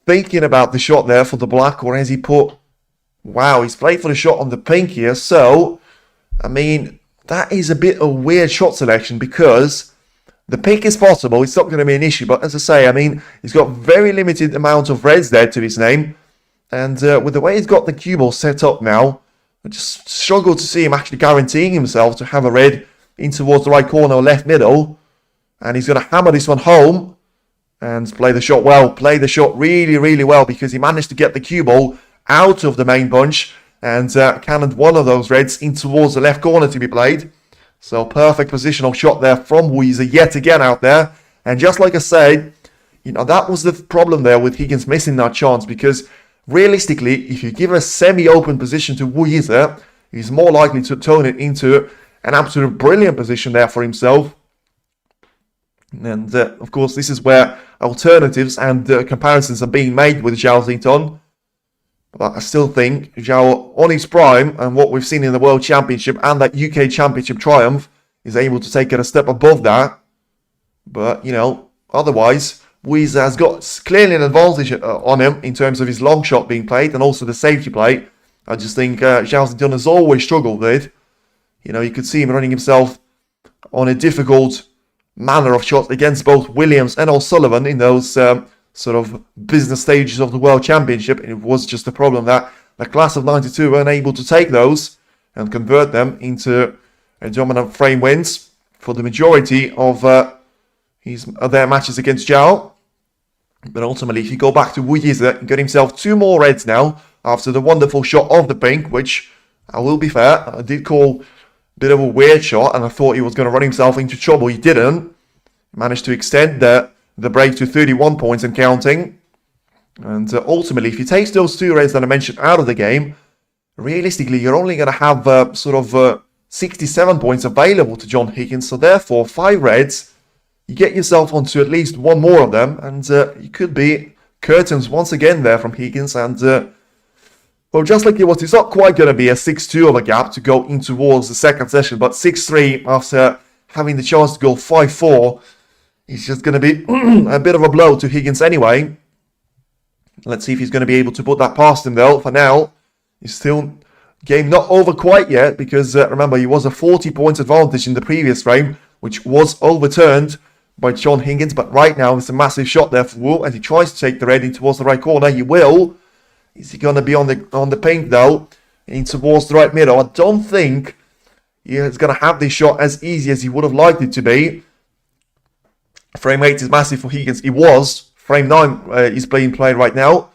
thinking about the shot there for the black, or has he put... Wow, he's played for the shot on the pink here. So, I mean, that is a bit of weird shot selection because... The pink is possible, it's not going to be an issue, but as I say, I mean, he's got very limited amount of reds there to his name, and with the way he's got the cue ball set up now, I just struggle to see him actually guaranteeing himself to have a red in towards the right corner or left middle, and he's going to hammer this one home, and play the shot well, play the shot really, really well, because he managed to get the cue ball out of the main bunch, and cannoned one of those reds in towards the left corner to be played. So perfect positional shot there from Yize yet again out there. And just like I said, you know, that was the problem there with Higgins missing that chance. Because realistically, if you give a semi-open position to Yize, he's more likely to turn it into an absolute brilliant position there for himself. And of course, this is where alternatives and comparisons are being made with Zhao Zinton. But I still think Zhao, on his prime, and what we've seen in the World Championship and that UK Championship triumph, is able to take it a step above that. But, you know, otherwise, Yize has got clearly an advantage on him in terms of his long shot being played and also the safety play. I just think Zhao Zinton has always struggled with. You know, you could see him running himself on a difficult manner of shots against both Williams and O'Sullivan in those... sort of business stages of the World Championship. It was just a problem that the class of 92 were unable to take those and convert them into dominant frame wins for the majority of their matches against Zhao. But ultimately, if you go back to Yize, he got himself 2 more reds now after the wonderful shot of the pink, which, I will be fair, I did call a bit of a weird shot and I thought he was going to run himself into trouble. He didn't. He managed to extend the break to 31 points and counting. And ultimately, if you take those 2 reds that I mentioned out of the game, realistically, you're only going to have 67 points available to John Higgins. So therefore, 5 reds, you get yourself onto at least 1 more of them. And you could be curtains once again there from Higgins. And, well, just like it was, it's not quite going to be a 6-2 of a gap to go in towards the second session. But 6-3 after having the chance to go 5-4. It's just going to be a bit of a blow to Higgins anyway. Let's see if he's going to be able to put that past him, though. For now, he's still game not over quite yet, because remember, he was a 40 points advantage in the previous frame, which was overturned by John Higgins. But right now, it's a massive shot there for Wu, and he tries to take the red in towards the right corner. He will. Is he going to be on the pink, though? In towards the right middle. I don't think he's going to have this shot as easy as he would have liked it to be. Frame 8 is massive for Higgins. He was. Frame 9 is being played right now.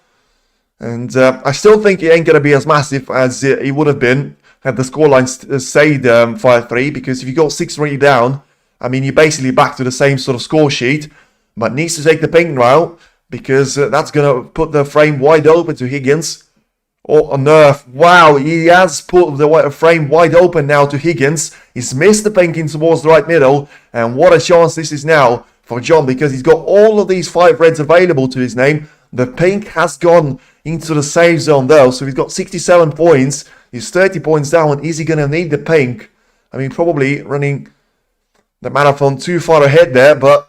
And I still think it ain't going to be as massive as it would have been had the scoreline stayed 5-3. Because if you go 6-3 down, I mean, you're basically back to the same sort of score sheet. But needs to take the pink route, because that's going to put the frame wide open to Higgins. Oh, on earth. Wow, he has put the frame wide open now to Higgins. He's missed the pink in towards the right middle. And what a chance this is now for John, because he's got all of these 5 reds available to his name. The pink has gone into the safe zone though, so he's got 67 points. He's 30 points down. Is he going to need the pink? I mean, probably running the marathon too far ahead there, but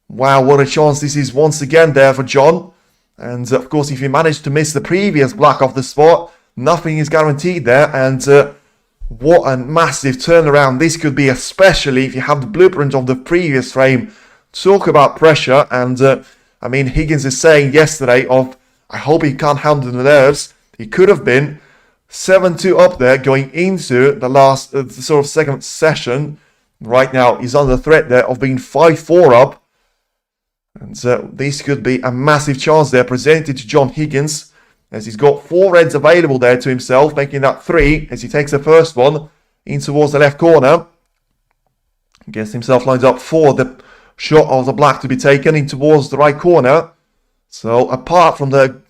wow, what a chance this is once again there for John. And of course, if he managed to miss the previous black off the spot, nothing is guaranteed there. And what a massive turnaround this could be, especially if you have the blueprint of the previous frame. Talk about pressure. And I mean, Higgins is saying yesterday I hope he can't handle the nerves. He could have been 7-2 up there going into the last sort of second session. Right now, he's under threat there of being 5-4 up. And this could be a massive chance there presented to John Higgins, as he's got 4 reds available there to himself, making that 3 as he takes the first one in towards the left corner. Gets himself lined up for the shot of the black to be taken in towards the right corner. So apart from the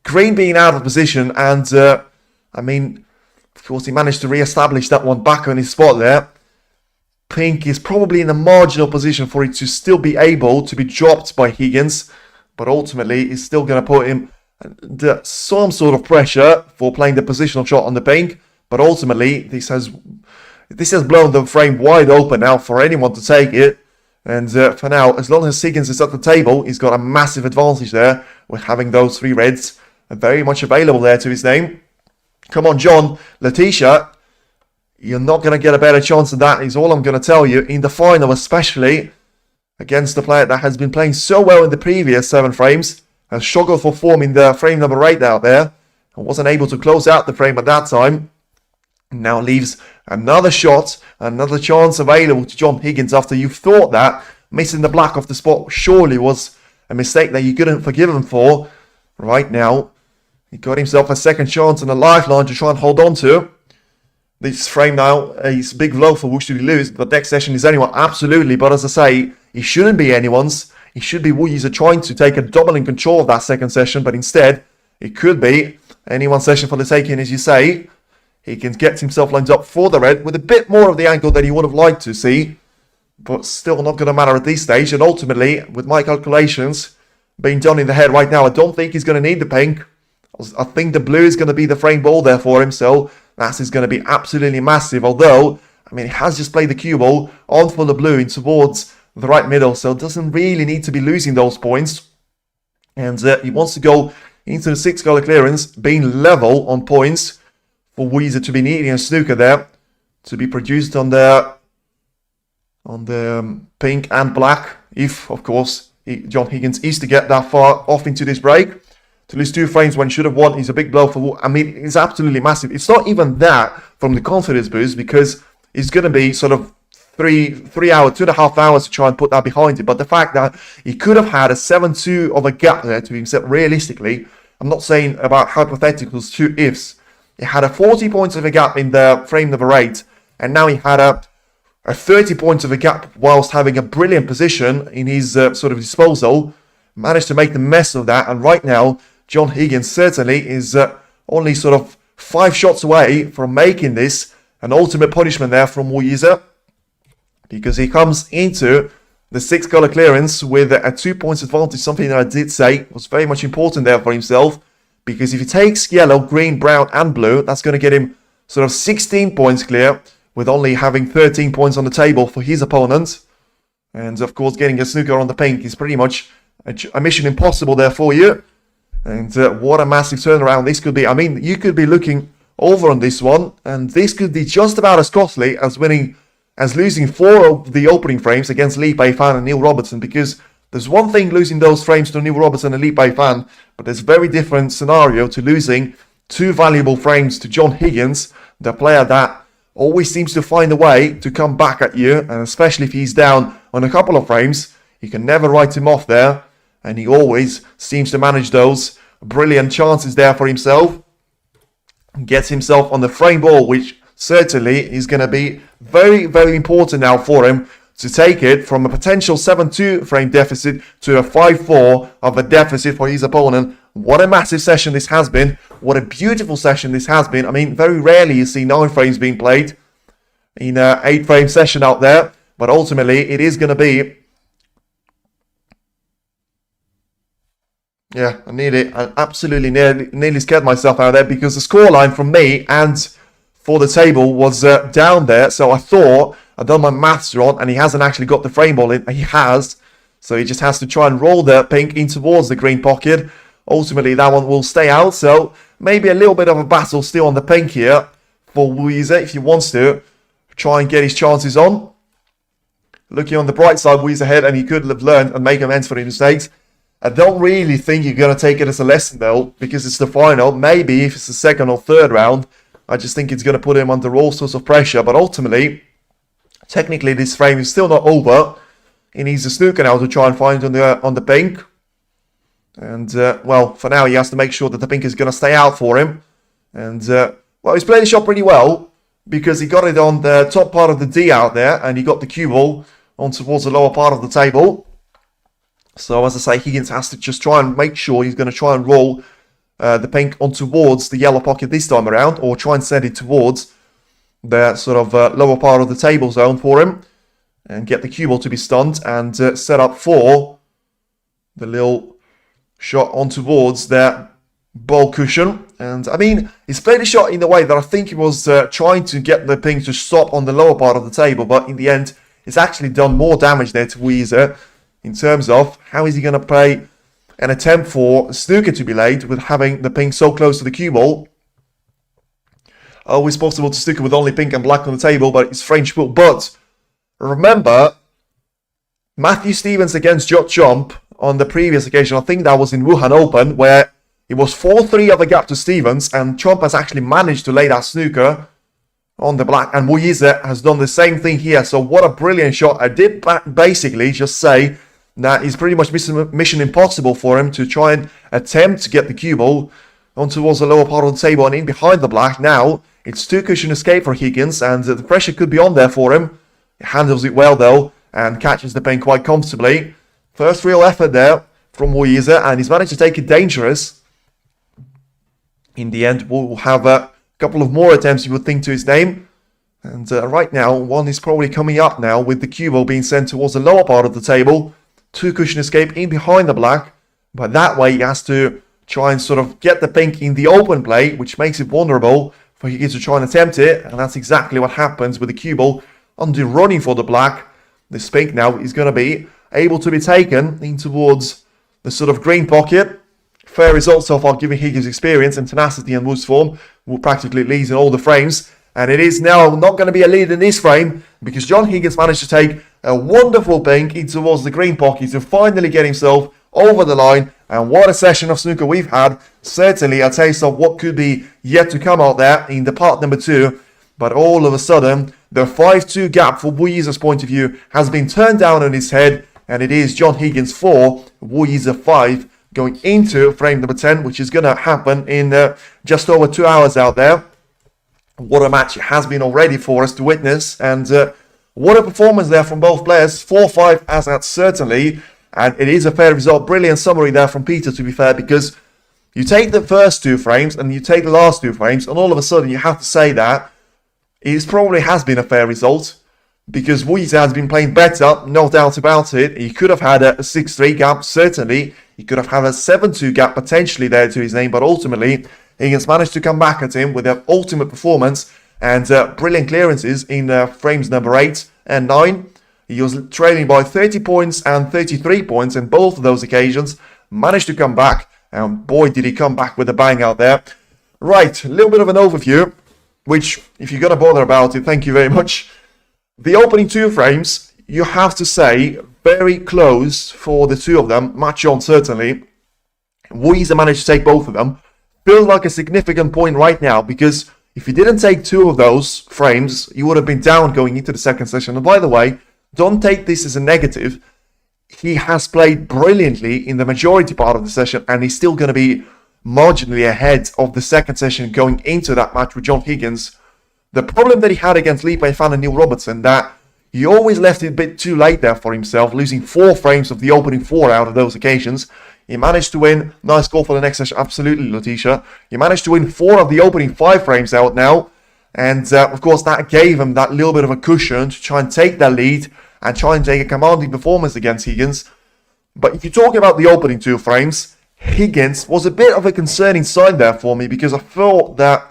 green being out of position, and I mean, of course, he managed to re-establish that one back on his spot there. pink is probably in a marginal position for it to still be able to be dropped by Higgins, but ultimately it's still going to put him under some sort of pressure for playing the positional shot on the pink. But ultimately, this has blown the frame wide open now for anyone to take it. And for now, as long as Higgins is at the table, he's got a massive advantage there with having those 3 reds very much available there to his name. Come on, John. Letitia, you're not going to get a better chance than that, is all I'm going to tell you. In the final, especially against the player that has been playing so well in the previous 7 frames, has struggled for form in the frame number 8 out there, and wasn't able to close out the frame at that time. Now leaves another shot, another chance available to John Higgins after you thought that missing the black off the spot surely was a mistake that you couldn't forgive him for. Right now, he got himself a second chance and a lifeline to try and hold on to. This frame now is a big blow for Wu. Should he lose? The next session is anyone? Absolutely, but as I say, it shouldn't be anyone's. It should be Yize trying to take a dominant control of that second session, but instead, it could be anyone's session for the taking, as you say. Higgins gets himself lined up for the red with a bit more of the angle than he would have liked to see, but still not going to matter at this stage. And ultimately, with my calculations being done in the head right now, I don't think he's going to need the pink. I think the blue is going to be the frame ball there for him, so that is going to be absolutely massive. Although, I mean, he has just played the cue ball on for the blue in towards the right middle, so doesn't really need to be losing those points. And he wants to go into the 6 color clearance, being level on points, for Yize to be needing a snooker there to be produced on the pink and black. If, of course, John Higgins is to get that far off into this break. To lose 2 frames when should have won is a big blow for. I mean, it's absolutely massive. It's not even that from the confidence boost, because it's going to be sort of 3 hours, 2.5 hours to try and put that behind it. But the fact that he could have had a 7-2 of a gap there to himself, realistically, I'm not saying about hypotheticals, 2 ifs. He had a 40 points of a gap in the frame number 8, and now he had a 30 points of a gap whilst having a brilliant position in his sort of disposal. Managed to make the mess of that, and right now, John Higgins certainly is only sort of 5 shots away from making this an ultimate punishment there from Yize, because he comes into the 6 color clearance with a 2 points advantage, something that I did say was very much important there for himself. Because if he takes yellow, green, brown, and blue, that's going to get him sort of 16 points clear, with only having 13 points on the table for his opponent. And of course, getting a snooker on the pink is pretty much a mission impossible there for you. And what a massive turnaround this could be. I mean, you could be looking over on this one, and this could be just about as costly as losing 4 of the opening frames against Lee Pei Fan and Neil Robertson, because there's one thing losing those frames to Neil Robertson and Lee Pei Fan, but there's a very different scenario to losing 2 valuable frames to John Higgins, the player that always seems to find a way to come back at you, and especially if he's down on a couple of frames, you can never write him off there, and he always seems to manage those brilliant chances there for himself. Gets himself on the frame ball, which certainly is going to be very, very important now for him, to take it from a potential 7-2 frame deficit to a 5-4 of a deficit for his opponent. What a massive session this has been. What a beautiful session this has been. I mean, very rarely you see 9 frames being played in an 8 frame session out there. But ultimately, it is going to be... Yeah, I absolutely nearly scared myself out there, because the scoreline from me and for the table was down there. So I thought... I've done my maths wrong, and he hasn't actually got the frame ball in. He has, so he just has to try and roll the pink in towards the green pocket. Ultimately, that one will stay out, so maybe a little bit of a battle still on the pink here for Yize if he wants to try and get his chances on. Looking on the bright side, Yize ahead, and he could have learned and make amends for his mistakes. I don't really think you're going to take it as a lesson, though, because it's the final. Maybe if it's the 2nd or 3rd round, I just think it's going to put him under all sorts of pressure, but ultimately... Technically, this frame is still not over. He needs a snooker now to try and find on the pink. And, well, for now, he has to make sure that the pink is going to stay out for him. And, well, he's playing the shot pretty well, because he got it on the top part of the D out there, and he got the cue ball on towards the lower part of the table. So, as I say, Higgins has to just try and make sure he's going to try and roll the pink on towards the yellow pocket this time around, or try and send it towards the sort of lower part of the table zone for him. and get the cue ball to be stunned and set up for the little shot on towards that ball cushion. And I mean, he's played the shot in the way that I think he was trying to get the ping to stop on the lower part of the table, but in the end, it's actually done more damage there to Yize in terms of how is he going to play an attempt for Snooker to be laid with having the ping so close to the cue ball. Always possible to Snooker with only pink and black on the table, but it's French foot. But remember, Matthew Stevens against Jot Chomp on the previous occasion, I think that was in Wuhan Open, where it was 4-3 of a gap to Stevens, and Chomp has actually managed to lay that Snooker on the black, and Yize has done the same thing here. So what a brilliant shot. I did basically just say that it's pretty much mission impossible for him to try and attempt to get the cue ball on towards the lower part of the table and in behind the black. Now, it's two cushion escape for Higgins, and the pressure could be on there for him. He handles it well, though, and catches the ping quite comfortably. First real effort there from Yize, and he's managed to take it dangerous. In the end, we'll have a couple of more attempts, you would think, to his name. And right now, one is probably coming up now with the cue ball being sent towards the lower part of the table. Two cushion escape in behind the black. But that way, he has to try and sort of get the pink in the open play, which makes it vulnerable for Higgins to try and attempt it. And that's exactly what happens with the cue ball under running for the black. This pink now is going to be able to be taken in towards the sort of green pocket. Fair result so far, given Higgins' experience and tenacity and Wood's form, will practically lead in all the frames. And it is now not going to be a lead in this frame, because John Higgins managed to take a wonderful pink in towards the green pocket to finally get himself over the line. And what a session of snooker we've had. Certainly a taste of what could be yet to come out there in the part number 2. But all of a sudden, the 5-2 gap for Yize's point of view has been turned down on his head. And it is John Higgins 4, Yize 5, going into frame number 10, which is going to happen in just over 2 hours out there. What a match it has been already for us to witness. And what a performance there from both players. 4-5 as that certainly. And it is a fair result. Brilliant summary there from Peter, to be fair, because you take the first 2 frames and you take the last 2 frames, and all of a sudden you have to say that it probably has been a fair result, because Yize has been playing better, no doubt about it. He could have had a 6-3 gap, certainly. He could have had a 7-2 gap potentially there to his name, but ultimately Higgins managed to come back at him with an ultimate performance and brilliant clearances in frames number 8 and 9. He was trailing by 30 points and 33 points in both of those occasions. Managed to come back, and boy did he come back with a bang out there. Right, a little bit of an overview, which if you're going to bother about it, thank you very much. The opening 2 frames, you have to say, very close for the 2 of them. Match on, certainly. Yize managed to take both of them. Feels like a significant point right now, because if you didn't take 2 of those frames, you would have been down going into the second session. And by the way, don't take this as a negative. He has played brilliantly in the majority part of the session, and he's still going to be marginally ahead of the second session going into that match with John Higgins. The problem that he had against Lee Pei Fan and Neil Robertson, that he always left it a bit too late there for himself, losing 4 frames of the opening 4 out of those occasions. He managed to win. Nice goal for the next session. Absolutely, Letitia. He managed to win 4 of the opening 5 frames out now. And, of course, that gave him that little bit of a cushion to try and take that lead and try and take a commanding performance against Higgins. But if you talk about the opening 2 frames, Higgins was a bit of a concerning sign there for me, because I thought that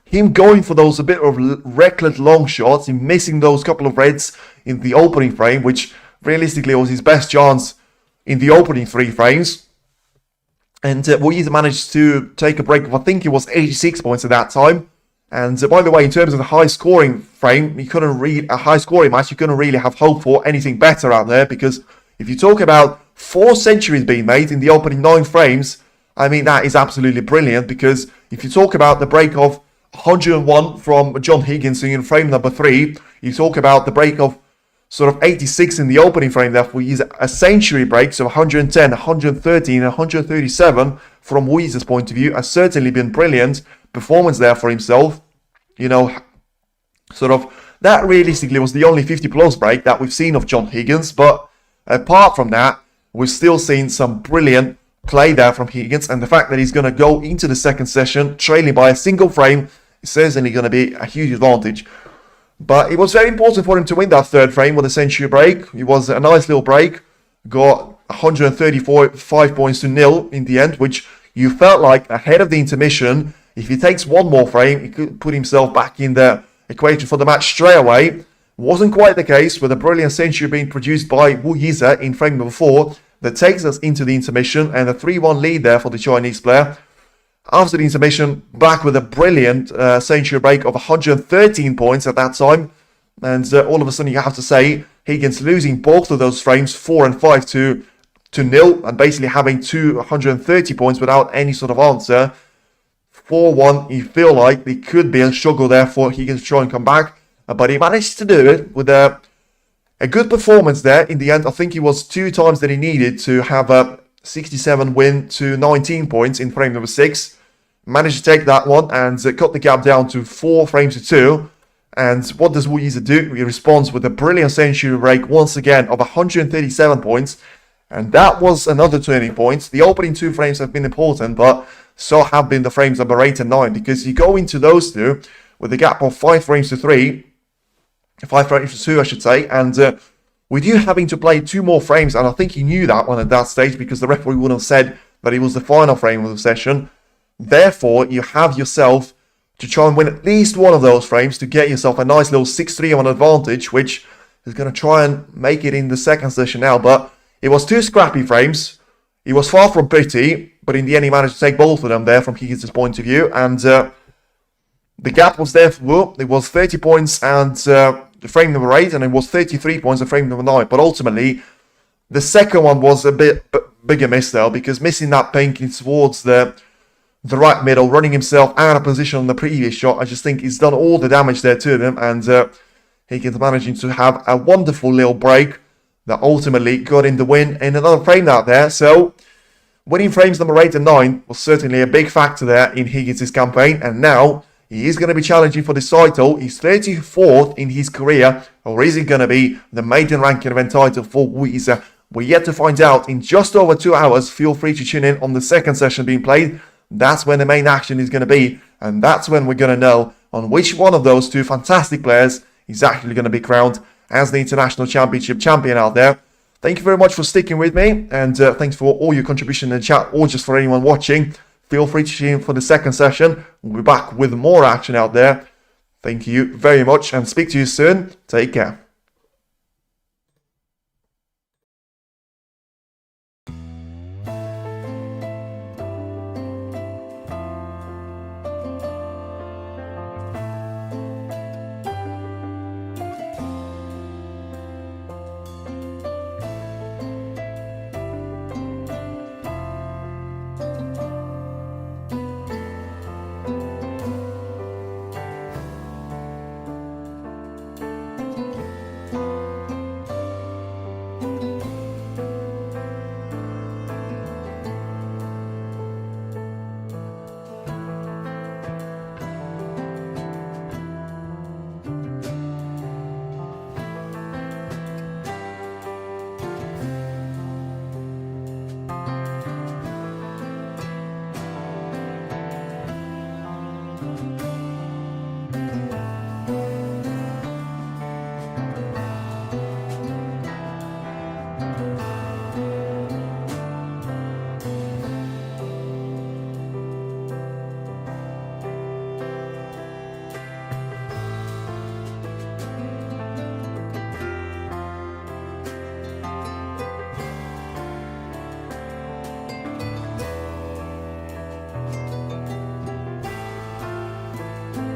him going for those a bit of reckless long shots, him missing those couple of reds in the opening frame, which realistically was his best chance in the opening 3 frames. And Yize managed to take a break of, I think it was 86 points at that time. And by the way, in terms of the high-scoring frame, you couldn't really, a high-scoring match, you couldn't really have hope for anything better out there, because if you talk about 4 centuries being made in the opening 9 frames, I mean, that is absolutely brilliant, because if you talk about the break of 101 from John Higgins in frame number 3, you talk about the break of sort of 86 in the opening frame, therefore Yize a century break, so 110, 113, 137 from Yize's point of view has certainly been brilliant performance there for himself. You know, sort of, that realistically was the only 50 plus break that we've seen of John Higgins, but apart from that, we've still seen some brilliant play there from Higgins, and the fact that he's going to go into the second session trailing by a single frame is certainly going to be a huge advantage. But it was very important for him to win that third frame with a century break. It was a nice little break. Got 135 points to 0 in the end, which you felt like ahead of the intermission, if he takes one more frame, he could put himself back in the equation for the match straight away. Wasn't quite the case, with a brilliant century being produced by Yize in frame number 4 that takes us into the intermission, and a 3-1 lead there for the Chinese player. After the intermission, back with a brilliant century break of 113 points at that time. And all of a sudden, you have to say, Higgins losing both of those frames, 4 and 5 to 0, and basically having 230 points without any sort of answer. 4-1, you feel like there could be a struggle there for Higgins to try and come back. But he managed to do it with a good performance there. In the end, I think it was 2 times that he needed to have a 67 win to 19 points in frame number 6. Managed to take that one and cut the gap down to 4 frames to 2. And what does Yize do? He responds with a brilliant century break once again of 137 points. And that was another turning point. The opening 2 frames have been important, but so have been the frames number 8 and 9. Because you go into those 2 with a gap of 5 frames to 3. 5 frames to 2, I should say. And with you having to play 2 more frames, and I think he knew that one at that stage because the referee would have said that it was the final frame of the session. Therefore, you have yourself to try and win at least one of those frames to get yourself a nice little 6-3 on advantage, which is going to try and make it in the second session now. But it was 2 scrappy frames. It was far from pretty, but in the end, he managed to take both of them there from Higgins' point of view. And the gap was there for it was 30 points and frame number 8, and it was 33 points at frame number 9. But ultimately, the second one was a bit bigger miss there, because missing that pinking towards the right middle, running himself out of position on the previous shot, I just think he's done all the damage there to him, and Higgins managing to have a wonderful little break that ultimately got him the win in another frame out there. So, winning frames number 8 and 9 was certainly a big factor there in Higgins' campaign, and now he is going to be challenging for this title. He's 34th in his career, or is it going to be the maiden ranking event title for Yize? We're yet to find out in just over 2 hours. Feel free to tune in on the second session being played. That's when the main action is going to be, and that's when we're going to know on which one of those 2 fantastic players is actually going to be crowned as the International Championship champion out there. Thank you very much for sticking with me, and thanks for all your contribution in the chat, or just for anyone watching. Feel free to tune in for the second session. We'll be back with more action out there. Thank you very much, and speak to you soon. Take care.